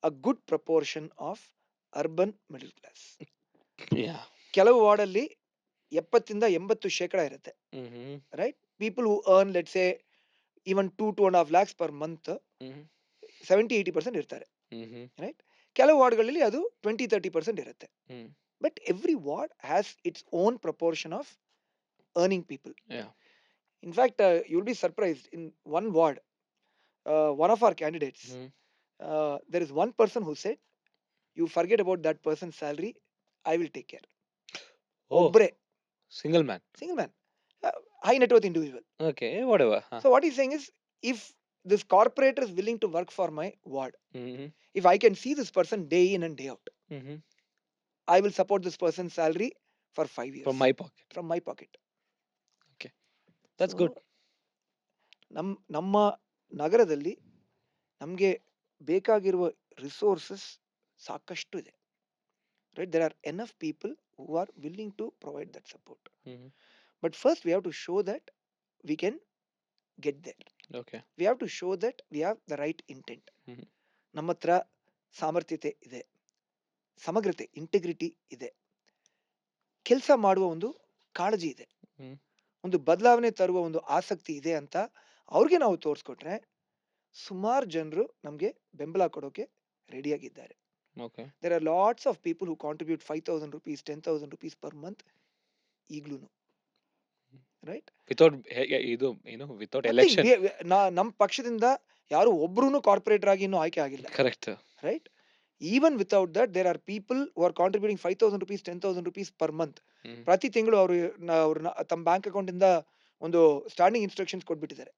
a good proportion of urban middle class. Yeah. ಕೆಲವು ward ಅಲ್ಲಿ 70-80% ಇರುತ್ತೆ. Mhm. Right? People who earn, let's say, even 2.5 lakhs per month, Mhm. 70-80% ಇರ್ತಾರೆ. Mhm. ಕೆಲವು ವಾರ್ಡ್ಗಳಲ್ಲಿ ಅದು 20-30% ಇರುತ್ತೆ. Mhm. But every ward has its own proportion of earning people. Yeah. In fact, you'll be surprised. In one ward, one of our candidates, Mhm. there is one person who said, "You forget about that person's salary. I will take care." Oh, Obbre, single man. single man, high net worth individual. Okay, whatever. Huh. So what he's saying is, if this corporator is willing to work for my ward, Mhm. if I can see this person day in and day out, Mhm. I will support this person's salary for 5 years From my pocket. from my pocket. That's So, good. ನಮ್ಮ ನಗರದಲ್ಲಿ ನಮಗೆ ಬೇಕಾಗಿರುವ resources ಸಾಕಷ್ಟು ಇದೆ. Right? There are enough people who are willing to provide that support. Mhm. But first we have to show that we can get there. Okay. We have to show that we have the right intent. Mhm. ನಮ್ಮ ಹತ್ರ ಸಾಮರ್ಥ್ಯತೆ ಇದೆ, ಸಮಗ್ರತೆ, integrity ಇದೆ, ಕೆಲಸ ಮಾಡುವ ಒಂದು ಕಾಳಜಿ ಇದೆ, ಹ್ಮ್. ಒಂದು ಬದಲಾವಣೆ ತರುವ ಒಂದು ಆಸಕ್ತಿ ಇದೆ ಅಂತ ಅವ್ರಿಗೆ ನಾವು ತೋರಿಸ್ಕೊಟ್ರೆ ಸುಮಾರು ಜನರು ನಮಗೆ ಬೆಂಬಲ ಕೊಡೋಕೆ ರೆಡಿಯಾಗಿದ್ದಾರೆ. Okay. There are lots of people who contribute 5,000 rupees, 10,000 rupees per month ಈಗ್ಲೂ. ರೈಟ್? Without ಇದು without election. ನಮ್ಮ ಪಕ್ಷದಿಂದ ಯಾರು ಒಬ್ರು ಕಾರ್ಪೊರೇಟರ್ ಆಗಿ ಇನ್ನೂ ಆಯ್ಕೆ ಆಗಿಲ್ಲ. Correct. Right? Even without that, there are people who are contributing 5,000 rupees, 10,000 rupees per month. Mhm. ಪ್ರತಿ ತಿಂಗಳು ಅವರು ತಮ್ಮ ಬ್ಯಾಂಕ್ ಅಕೌಂಟ್ ಇಂದ ಒಂದು ಸ್ಟಾರ್ಟಿಂಗ್ ಇನ್ಸ್ಟ್ರಕ್ಷನ್ಸ್ ಕೊಟ್ಬಿಟ್ಟಿದ್ದಾರೆ,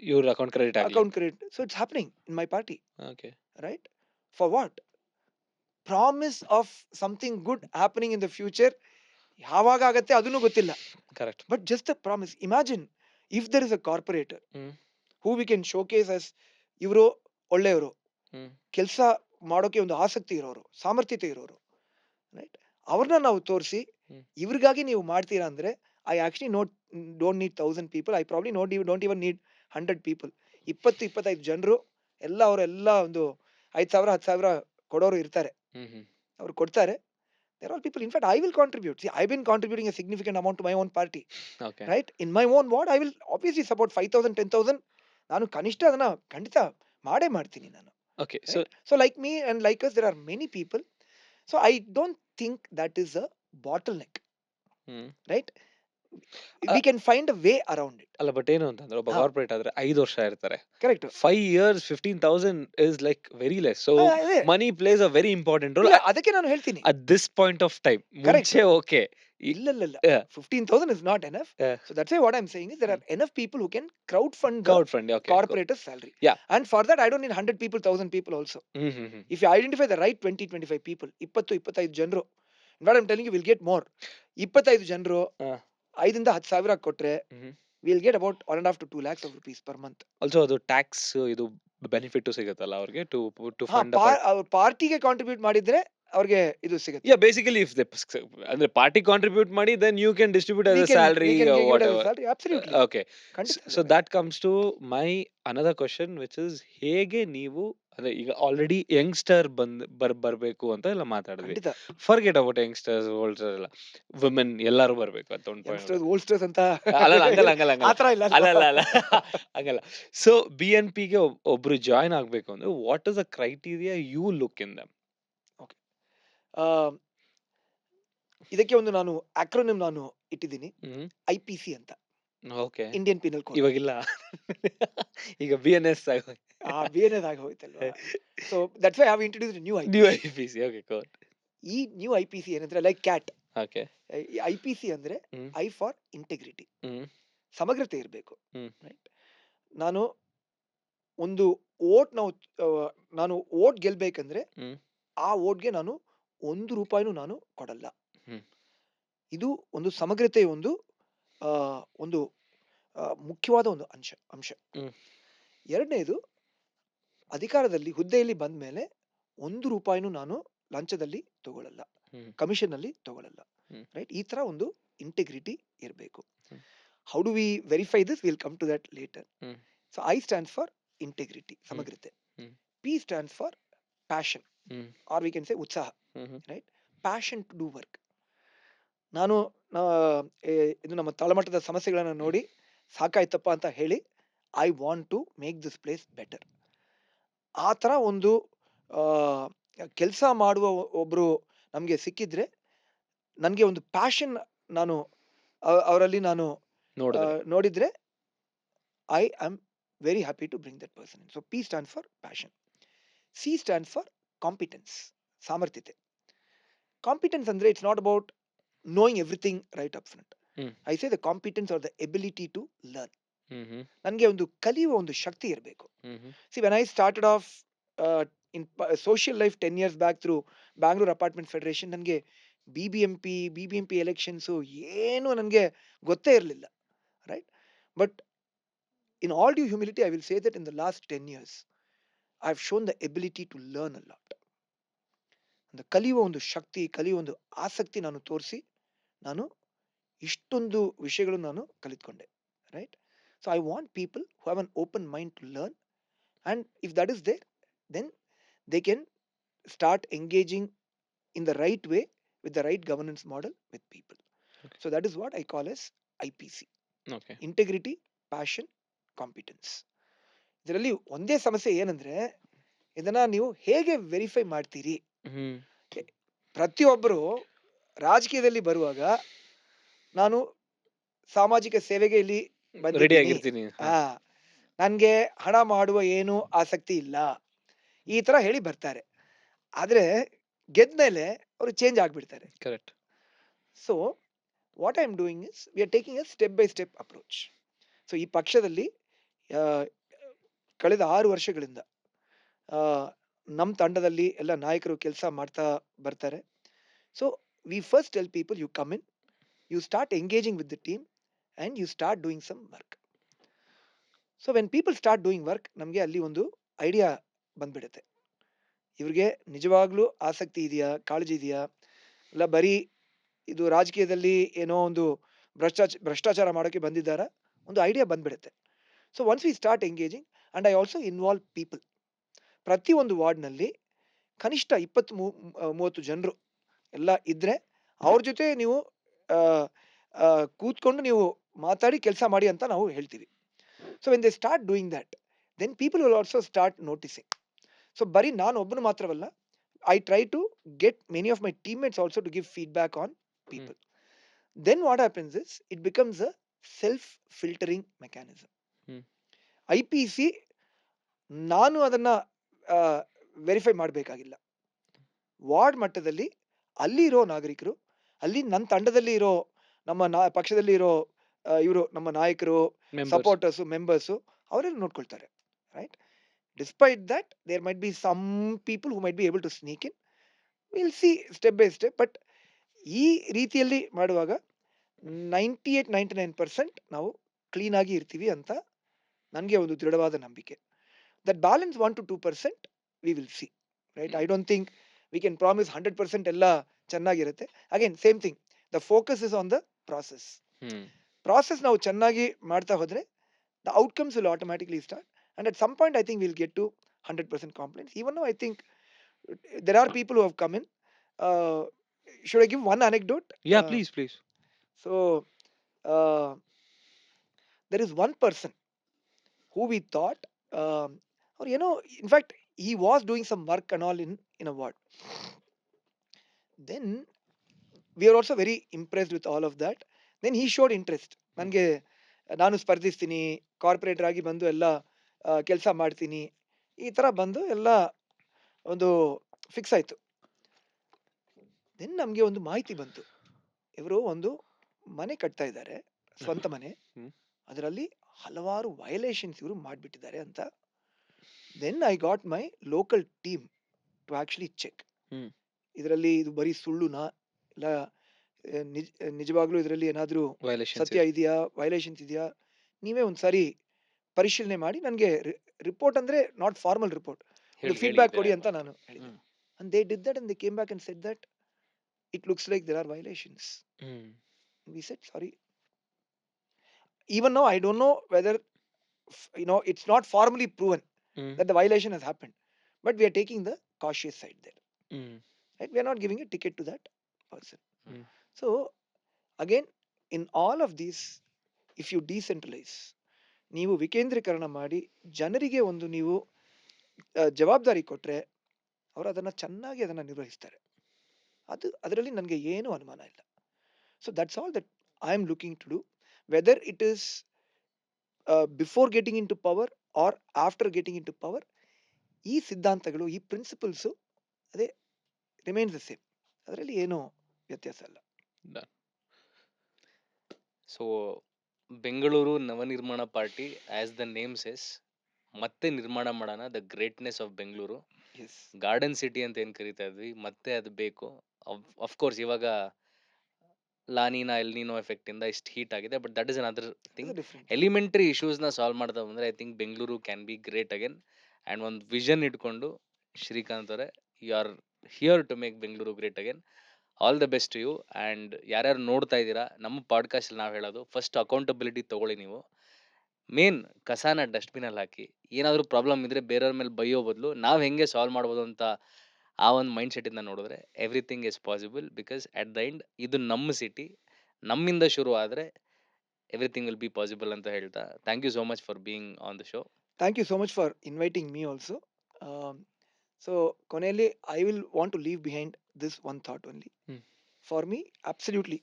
Your account credit ಆಗಲಿ. Account credit. So it's happening in my party. Okay. Right? For what? Promise of something good happening in the future ಯಾವಾಗ ಆಗತ್ತೆ ಅದನ್ನು ಗೊತ್ತಿಲ್ಲ. Correct. But just a promise. Imagine if there is a corporator hmm. Who we can showcase us, ಇವರು ಒಳ್ಳೆಯವರು, ಹ್ಮ್. ಕೆಲಸ ಮಾಡೋಕೆ ಒಂದು ಆಸಕ್ತಿ ಇರೋರು, ಸಾಮರ್ಥ್ಯತೆ ಇರೋರು, ರೈಟ್? ಅವ್ರನ್ನ ನಾವು ತೋರಿಸಿ ಹ್ಮ್. ಇವ್ರಿಗಾಗಿ ನೀವು ಮಾಡ್ತೀರಾ ಅಂದ್ರೆ I actually don't need 1000 people, I probably don't even need 100 people. 20-25 ಜನರು ಎಲ್ಲ ಅವರೆಲ್ಲ ಒಂದು 5,000 10,000 ಕೊಡೋರು ಇರ್ತಾರೆ, ಹ್ಮ್. ಹ್ಮ್. ಅವ್ರು ಕೊಡ್ತಾರೆ. They're all people. In fact, I will contribute. See, I've been contributing a significant amount to my own party, okay. right? In my own ward, I will obviously support 5,000, 10,000. ನಾನು ಕನಿಷ್ಠ ಅದನ್ನ ಖಂಡಿತ ಮಾಡೇ ಮಾಡ್ತೀನಿ ನಾನು. Okay. So Right? So like me and like us, there are many people. So I don't think that is a bottleneck, hmm. right? We can find a way around it. ಅಲ್ಲ, but ಏನು ಅಂತಂದ್ರೆ ಒಬ್ಬ ಹಾ. Corporate ಆದ್ರೆ 5 ವರ್ಷ ಇರ್ತಾರೆ. Correct. 5 years 15,000 is like very less. So ಅದೇ. money plays a very important role ಇಲ್ಲ, ಅದಕ್ಕೆ ನಾನು ಹೇಳ್ತೀನಿ. at this point of time. Correct. ಮುಂಚೆ ಓಕೆ. ಇಲ್ಲ. Yeah. 15,000 is not enough. Yeah. So that's why what I'm saying is there are enough people who can crowd fund the Crowd fund. Okay. corporator's salary. Yeah. And for that, I don't need 100 people, 1,000 people also. Hmm. Hmm. Hmm. If you identify the right 20-25 people, 20-25 ಜನರು, in fact I'm telling you, we'll get more. 25 ಜನರು ಹಾ. 5,000 to 10,000 ಕೊಟ್ರೆ ಹ್ಮ್. we'll get about 1.5 to 2 lakhs of rupees per month. Also ಅದು tax ಇದು benefit ಸಿಗುತ್ತಲ್ಲ ಅವ್ರಿಗೆ to ಹಾ, fund. ಅವ್ರ ಪಾರ್ಟಿಗೆ ಕಾಂಟ್ರಿಬ್ಯೂಟ್ ಮಾಡಿದ್ರೆ ಅವ್ರಿಗೆ ಇದು ಸಿಗುತ್ತೆ. ಯಾ, ಬೇಸಿಕಲಿ ಇಫ್ ದೇ ಅಂದ್ರೆ ಪಾರ್ಟಿ ಕಾಂಟ್ರಿಬ್ಯೂಟ್ ಮಾಡಿ then you can distribute We as can- salary we can give it what as a ever. salary. Absolutely. Okay. ಖಂಡಿತ. So that comes to my another question which is, ಹೇಗೆ ನೀವು ಅಂದ್ರೆ ಈಗ already youngster ಬರ್ಬೇಕು ಅಂತ ಎಲ್ಲ ಮಾತಾಡಿದ್ವಿ. ಖಂಡಿತ. ಫರ್ಗೆಟ್ ಅಬೌಟ್ ಯಂಗ್ಸ್ಟರ್ಸ್ ಓಲ್ಡರ್ ಎಲ್ಲ, ವುಮೆನ್ ಎಲ್ಲರೂ ಬರ್ಬೇಕು ಅಂತ ಒಂದು ಪಾಯಿಂಟ್. Youngsters, oldsters ಅಂತ ಅಲ್ಲ ಹಂಗಲ್ಲ ಆ ಥರ ಇಲ್ಲ. ಅಲ್ಲ ಹಂಗಲ್ಲ. ಸೊ BNP ಗೆ ಒಬ್ರು ಜಾಯ್ನ್ ಆಗ್ಬೇಕು ಅಂದ್ರೆ what is the criteria you look in them? ಆ, ಇದಕ್ಕೆ ಒಂದು ನಾನು acronym ನಾನು ಇಟ್ಟಿದ್ದೀನಿ, IPC ಅಂತ, ಓಕೆ. Indian penal code. ಇವಾಗಿಲ್ಲ, ಈಗ BNS ಆಗೋಯ್ತು. BNS ಆಗಿ ಹೋಯ್ತಲ್ವಾ. So that's why I have introduced new new IPC. IPC. Okay, good. ಈ ನ್ಯೂ IPC ಏನಂದ್ರೆ ಲೈಕ್ ಕ್ಯಾಟ್. ಓಕೆ. ಈ IPC ಅಂದ್ರೆ hmm. I for integrity, hmm. ಸಮಗ್ರತೆ ಇರಬೇಕು. ಹ್ಮ್. ರೈಟ್. ನಾನು ಒಂದು ನಾನು ಓಟ್ ಗೆಲ್ಬೇಕಂದ್ರೆ ಹ್ಮ್. ಆ ಓಟ್ಗೆ ನಾನು 1 ರೂಪಾಯಿನೂ ನಾನು ಕೊಡಲ್ಲ. ಹ್ಮ್. ಇದು ಒಂದು ಸಮಗ್ರತೆಯ ಒಂದು ಒಂದು ಮುಖ್ಯವಾದ ಒಂದು ಅಂಶ. ಹ್ಮ್. ಎರಡನೇದು, ಅಧಿಕಾರದಲ್ಲಿ ಹುದ್ದೆಯಲ್ಲಿ ಬಂದ ಮೇಲೆ 1 ರೂಪಾಯಿನೂ ನಾನು ಲಂಚದಲ್ಲಿ ತಗೊಳ್ಳಲ್ಲ, ಹ್ಮ್. ಕಮಿಷನ್ ಅಲ್ಲಿ ತಗೊಳ್ಳಲ್ಲ. ಹ್ಮ್. ರೈಟ್. ಈ ತರ ಒಂದು ಇಂಟೆಗ್ರಿಟಿ ಇರಬೇಕು. Hmm. How do we verify this? Will come to that later. Hmm. So I stands for integrity, ಸಮಗ್ರತೆ. Hmm. P stands for passion, hmm. Or we can say ಉತ್ಸಾಹ. Hmm. Right. Passion to do work. ನಾನು ಇದು ನಮ್ಮ ತಳಮಟ್ಟದ ಸಮಸ್ಯೆಗಳನ್ನ ನೋಡಿ ಸಾಕಾಯ್ತಪ್ಪ ಅಂತ ಹೇಳಿ I want to make this place better. ಆ ಥರ ಒಂದು ಕೆಲಸ ಮಾಡುವ ಒಬ್ರು ನಮಗೆ ಸಿಕ್ಕಿದ್ರೆ, ನನಗೆ ಒಂದು ಪ್ಯಾಷನ್ ನಾನು ಅವರಲ್ಲಿ ನಾನು ನೋಡಿದ್ರೆ ನೋಡಿದ್ರೆ, I am very happy to bring that person. So P stands for passion. C stands for competence, ಸಾಮರ್ಥ್ಯತೆ. ಕಾಂಪಿಟೆನ್ಸ್ ಅಂದ್ರೆ it's not about knowing everything right up front. I say the competence or the ability to learn. ನನಗೆ ಒಂದು ಕಲಿಯುವ ಒಂದು ಶಕ್ತಿ ಇರಬೇಕು. See, when I started off in social life 10 years back through Bangalore Apartment Federation, ನನಗೆ BBMP elections ಏನು ನನಗೆ ಗೊತ್ತೇ ಇರಲಿಲ್ಲ, right? But in all due humility, I will say that in the last 10 years, I have shown the ability to learn a lot. ಕಲಿಯುವ ಒಂದು ಶಕ್ತಿ, ಕಲಿಯುವ ಒಂದು ಆಸಕ್ತಿ ನಾನು ತೋರಿಸಿ ನಾನು ಇಷ್ಟೊಂದು ವಿಷಯಗಳು ನಾನು ಕಲಿತ್ಕೊಂಡೆ, right? So I want people who have an open mind to learn, and if that is there, then they can start engaging in the right way with the right governance model with people. So that is what I call as IPC. Integrity, passion, competence. ಇದರಲ್ಲಿ ಒಂದೇ ಸಮಸ್ಯೆ ಏನಂದ್ರೆ, ಇದನ್ನ ನೀವು ಹೇಗೆ verify ಮಾಡ್ತೀರಿ? ಪ್ರತಿಯೊಬ್ಬರು ರಾಜಕೀಯದಲ್ಲಿ ಬರುವಾಗ ನಾನು ಸಾಮಾಜಿಕ ಸೇವೆಗೆ ಇಲ್ಲಿ ರೆಡಿ ಆಗಿರ್ತೀನಿ, ನನ್ಗೆ ಹಣ ಮಾಡುವ ಏನು ಆಸಕ್ತಿ ಇಲ್ಲ, ಈ ತರ ಹೇಳಿ ಬರ್ತಾರೆ. ಆದ್ರೆ ಗೆದ್ಮೇಲೆ ಅವರು ಚೇಂಜ್ ಆಗ್ಬಿಡ್ತಾರೆ. Correct. So what I am doing is we are taking A step by step approach. So ಈ ಪಕ್ಷದಲ್ಲಿ ಕಳೆದ 6 ವರ್ಷಗಳಿಂದ ನಮ್ಮ ತಂಡದಲ್ಲಿ ಎಲ್ಲ ನಾಯಕರು ಕೆಲಸ ಮಾಡ್ತಾ ಬರ್ತಾರೆ. So we first tell people, you come in, you start engaging with the team and you start doing some work. So when people start doing work, ನಮಗೆ ಅಲ್ಲಿ ಒಂದು ಐಡಿಯಾ ಬಂದ್ಬಿಡುತ್ತೆ. ಇವ್ರಿಗೆ ನಿಜವಾಗ್ಲೂ ಆಸಕ್ತಿ ಇದೆಯಾ, ಕಾಳಜಿ ಇದೆಯಾ, ಇಲ್ಲ ಬರೀ ಇದು ರಾಜಕೀಯದಲ್ಲಿ ಏನೋ ಒಂದು ಭ್ರಷ್ಟಾಚಾರ ಮಾಡೋಕೆ ಬಂದಿದ್ದಾರಾ, ಒಂದು ಐಡಿಯಾ ಬಂದ್ಬಿಡುತ್ತೆ. So once we start engaging and I also involve people. ಪ್ರತಿ ಒಂದು ವಾರ್ಡ್ನಲ್ಲಿ ಕನಿಷ್ಠ 20-30 ಜನರು ಎಲ್ಲ ಇದ್ರೆ ಅವ್ರ ಜೊತೆ ನೀವು ಆ, ಆ, ಕೂತ್ಕೊಂಡು ನೀವು ಮಾತಾಡಿ ಕೆಲಸ ಮಾಡಿ ಅಂತ ನಾವು ಹೇಳ್ತೀವಿ. So when they start doing that, then people will also start noticing. So ಬರೀ ನಾನು ಒಬ್ಬನು ಮಾತ್ರವಲ್ಲ, I try to get many of my teammates also to give feedback on people. Then what happens is it becomes a self filtering mechanism. Hmm. IPC ನಾನು ಅದನ್ನ verify ಮಾಡಬೇಕಾಗಿಲ್ಲ. Ward ಮಟ್ಟದಲ್ಲಿ ಅಲ್ಲಿ ಇರೋ ನಾಗರಿಕರು, ಅಲ್ಲಿ ನನ್ನ ತಂಡದಲ್ಲಿ ಇರೋ ನಮ್ಮ ಪಕ್ಷದಲ್ಲಿ ಇರೋ ಇವರು ನಮ್ಮ ನಾಯಕರು, Members. ಸಪೋರ್ಟರ್ಸ್, ಮೆಂಬರ್ಸು ಅವರೆಲ್ಲ ನೋಡ್ಕೊಳ್ತಾರೆ, right? Despite that there might be some people who might be able to sneak in. Will see step by step. But ಈ ರೀತಿಯಲ್ಲಿ ಮಾಡುವಾಗ 98-99% ನಾವು ಕ್ಲೀನ್ ಆಗಿ ಇರ್ತೀವಿ ಅಂತ ನನಗೆ ಒಂದು ದೃಢವಾದ ನಂಬಿಕೆ. That balance 1-2% we will see, right? I don't think we can promise 100% ಎಲ್ಲ ಚೆನ್ನಾಗಿರುತ್ತೆ. Again same thing, the focus is on the process. Hmm. Process ನಾವು ಚೆನ್ನಾಗಿ ಮಾಡ್ತಾ ಹೋದ್ರೆ the outcomes will automatically start, and at some point I think will get to 100% complaints. Even though I think there are people who have come in. Should I give one anecdote? Yeah, please. So uh, there is one person who we thought, or in fact, he was doing some work and all in a ward. Then we are also very impressed with all of that. Then he showed interest. ನನಗೆ ನಾನು ಸ್ಪರ್ಧಿಸ್ತೀನಿ, corporate ಆಗಿ ಬಂದು ಎಲ್ಲ ಕೆಲಸ ಮಾಡ್ತೀನಿ, ಈ ಥರ ಬಂದು ಎಲ್ಲ ಒಂದು ಫಿಕ್ಸ್ ಆಯಿತು. ದೆನ್ ನಮಗೆ ಒಂದು ಮಾಹಿತಿ ಬಂತು, ಇವರು ಒಂದು ಮನೆ ಕಟ್ತಾ ಇದ್ದಾರೆ, ಸ್ವಂತ ಮನೆ. ಹ್ಮ್. ಅದರಲ್ಲಿ ಹಲವಾರು ವಯಲೇಷನ್ಸ್ ಇವರು ಮಾಡಿಬಿಟ್ಟಿದ್ದಾರೆ ಅಂತ. Then I got my local team to actually check. Hmm. ಇದರಲ್ಲಿ ಇದು ಬರೀ ಸುಳ್ಳುನಾ, ಇಲ್ಲ ನಿಜವಾಗ್ಲೂ ಇದರಲ್ಲಿ ಏನಾದರೂ Violations ಸತ್ಯ ಇದೆಯಾ, ವಯಲೇಷನ್ಸ್ ಇದೆಯಾ, ನೀವೇ ಒಂದ್ಸಾರಿ ಪರಿಶೀಲನೆ ಮಾಡಿ ನನಗೆ ರಿಪೋರ್ಟ್ ಅಂದ್ರೆ ನಾಟ್ ಫಾರ್ಮಲ್ ರಿಪೋರ್ಟ್, ಒಂದು ಫೀಡ್ಬ್ಯಾಕ್ ಕೊಡಿ ಅಂತ ನಾನು ಹೇಳಿದೆ. ಹ್ಮ್. And they did that and they came back and said that it looks like there are violations. Hmm. We said sorry. Even now I don't know whether it's not formally proven hmm. that the violation has happened, but we are taking the cautious side there, hmm. right? We are not giving a ticket to that person. Mm. So again, in all of these, if you decentralize, ನೀವು ವಿಕೇಂದ್ರೀಕರಣ ಮಾಡಿ ಜನರಿಗೆ ಒಂದು ನೀವು ಜವಾಬ್ದಾರಿ ಕೊಟ್ರೆ ಅವರು ಅದನ್ನ ಚೆನ್ನಾಗಿ ಅದನ್ನ ನಿರ್ವಹಿಸ್ತಾರೆ. ಅದರಲ್ಲಿ ನನಗೆ ಏನು ಅನುಮಾನ ಇಲ್ಲ. So that's all that I am looking to do, whether it is before getting in to power or after getting in to power. ಈ ಸಿದ್ಧಾಂತಗಳು, ಈ ಪ್ರಿನ್ಸಿಪಲ್ಸು ಅದೇ ರಿಮೈನ್ಸ್ ದ ಸೇಮ್. ಅದರಲ್ಲಿ ಏನು ವ್ಯತ್ಯಾಸ ಅಲ್ಲ. ಸೊ Bengaluru Navanirmana party, as the name says, ಮತ್ತೆ ನಿರ್ಮಾಣ ಮಾಡೋಣ. The greatness of Bengaluru, as, garden city ಅಂತ ಏನ್ ಕರಿತಾ ಇದ್ವಿ, ಮತ್ತೆ ಅದು ಬೇಕು. ಅಫ್ಕೋರ್ಸ್ ಇವಾಗ ಲಾನಿನಾ ಎಲ್ನಿನೋ ಎಫೆಕ್ಟ್ ಇಂದ ಇಷ್ಟು ಹೀಟ್ ಆಗಿದೆ, but that is another thing. Different. Elementary ಇಶ್ಯೂಸ್ನ ಸಾಲ್ವ್ ಮಾಡ್ತಾ ಬಂದರೆ I think Bengaluru can be great again. And ಒಂದು ವಿಷನ್ ಇಟ್ಕೊಂಡು ಶ್ರೀಕಾಂತ್ ಅವರೇ, you are here to make Bengaluru great again. All the best to you. And ಯಾರ್ಯಾರು ನೋಡ್ತಾ ಇದ್ದೀರಾ, ನಮ್ಮ ಪಾಡ್ಕಾಸ್ಟಲ್ಲಿ ನಾವು ಹೇಳೋದು, ಫಸ್ಟ್ ಅಕೌಂಟಬಿಲಿಟಿ ತೊಗೊಳ್ಳಿ. ನೀವು ಮೇನ್ ಕಸಾನ ಡಸ್ಟ್ಬಿನಲ್ಲಿ ಹಾಕಿ, ಏನಾದರೂ ಪ್ರಾಬ್ಲಮ್ ಇದ್ದರೆ ಬೇರೆಯವ್ರ ಮೇಲೆ ಬೈಯೋ ಬದಲು ನಾವು ಹೆಂಗೆ ಸಾಲ್ವ್ ಮಾಡ್ಬೋದು ಅಂತ ಆ ಒಂದು ಮೈಂಡ್ ಸೆಟ್ಟಿಂದ ನೋಡಿದ್ರೆ everything is possible. Because at the end ಇದು ನಮ್ಮ ಸಿಟಿ, ನಮ್ಮಿಂದ ಶುರು ಆದರೆ ಎವ್ರಿಥಿಂಗ್ ವಿಲ್ ಬಿ ಪಾಸಿಬಲ್ ಅಂತ ಹೇಳ್ತಾ, thank you so much for being on the show. Thank you so much for inviting me also. So ಕೊನೆಯಲ್ಲಿ I will want to leave behind this one thought only. For me absolutely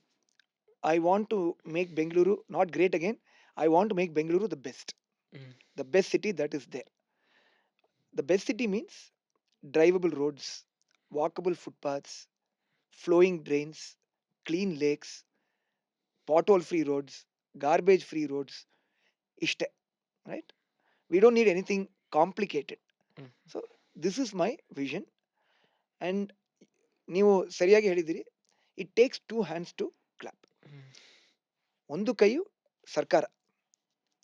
I want to make Bengaluru not great again. I want to make Bengaluru the best. The best city that is there. The best city means drivable roads, walkable footpaths, flowing drains, clean lakes, pothole free roads, garbage free roads. Ishte, right? We don't need anything complicated. So this is my vision. And ನೀವು ಸರಿಯಾಗಿ ಹೇಳಿದಿರಿ, it takes two hands to clap. ಒಂದು ಕೈಯು ಸರ್ಕಾರ,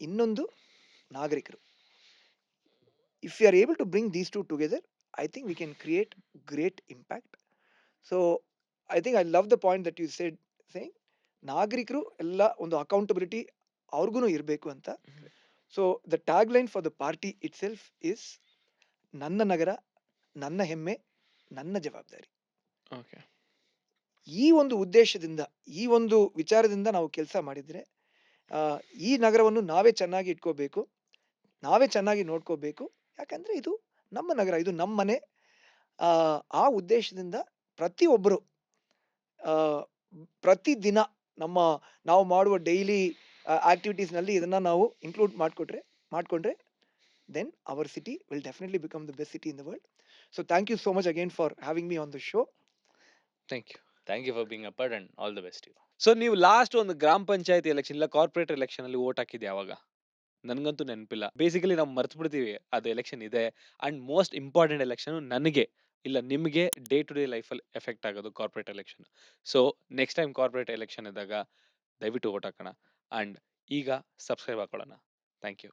ಇನ್ನೊಂದು ನಾಗರಿಕರು. If we are able to bring these two together, I think we can create great impact. So I think I love the point that you said, saying ನಾಗರಿಕರು ಎಲ್ಲ ಒಂದು accountability ಅವ್ರಿಗೂ ಇರಬೇಕು ಅಂತ. So the tag line for the party it self is ನನ್ನ ನಗರ, ನನ್ನ ಹೆಮ್ಮೆ, ನನ್ನ ಜವಾಬ್ದಾರಿ. ಓಕೆ. ಈ ಒಂದು ಉದ್ದೇಶದಿಂದ, ಈ ಒಂದು ವಿಚಾರದಿಂದ ನಾವು ಕೆಲಸ ಮಾಡಿದ್ರೆ ಈ ನಗರವನ್ನು ನಾವೇ ಚೆನ್ನಾಗಿ ಇಟ್ಕೋಬೇಕು, ನಾವೇ ಚೆನ್ನಾಗಿ ನೋಡ್ಕೋಬೇಕು. ಯಾಕಂದ್ರೆ ಇದು ನಮ್ಮ ನಗರ, ಇದು ನಮ್ಮ ಮನೆ. ಆ ಉದ್ದೇಶದಿಂದ ಪ್ರತಿಯೊಬ್ಬರು ಪ್ರತಿದಿನ ನಾವು ಮಾಡುವ ಡೈಲಿ ಆಕ್ಟಿವಿಟೀಸ್ನಲ್ಲಿ ಇದನ್ನ ನಾವು ಇನ್ಕ್ಲೂಡ್ ಮಾಡ್ಕೊಂಡ್ರೆ then our city will definitely become the best city in the world. So thank you so much again for having me on the show. Thank you. Thank you for being a part and all the best you. So ನೀವು last ಒಂದು ಗ್ರಾಮ ಪಂಚಾಯತಿ election ಇಲ್ಲ corporate election ಅಲ್ಲಿ vote ಹಾಕಿದ್ದೆ ಯಾವಾಗ? ನನ್ಗಂತೂ ನೆನಪಿಲ್ಲ. ಬೇಸಿಕಲಿ ನಾವು ಮರ್ತು ಬಿಡ್ತೀವಿ ಅದು ಎಲೆಕ್ಷನ್ ಇದೆ. ಅಂಡ್ ಮೋಸ್ಟ್ ಇಂಪಾರ್ಟೆಂಟ್ ಎಲೆಕ್ಷನ್ ನನಗೆ ಇಲ್ಲ ನಿಮಗೆ ಡೇ ಟು ಡೇ ಲೈಫಲ್ಲಿ ಎಫೆಕ್ಟ್ ಆಗೋದು corporate election. So next time corporate election ಇದ್ದಾಗ ದಯವಿಟ್ಟು ವೋಟ್ ಹಾಕೋಣ. ಅಂಡ್ ಈಗ ಸಬ್ಸ್ಕ್ರೈಬ್ ಹಾಕೊಳ್ಳೋಣ. Thank you.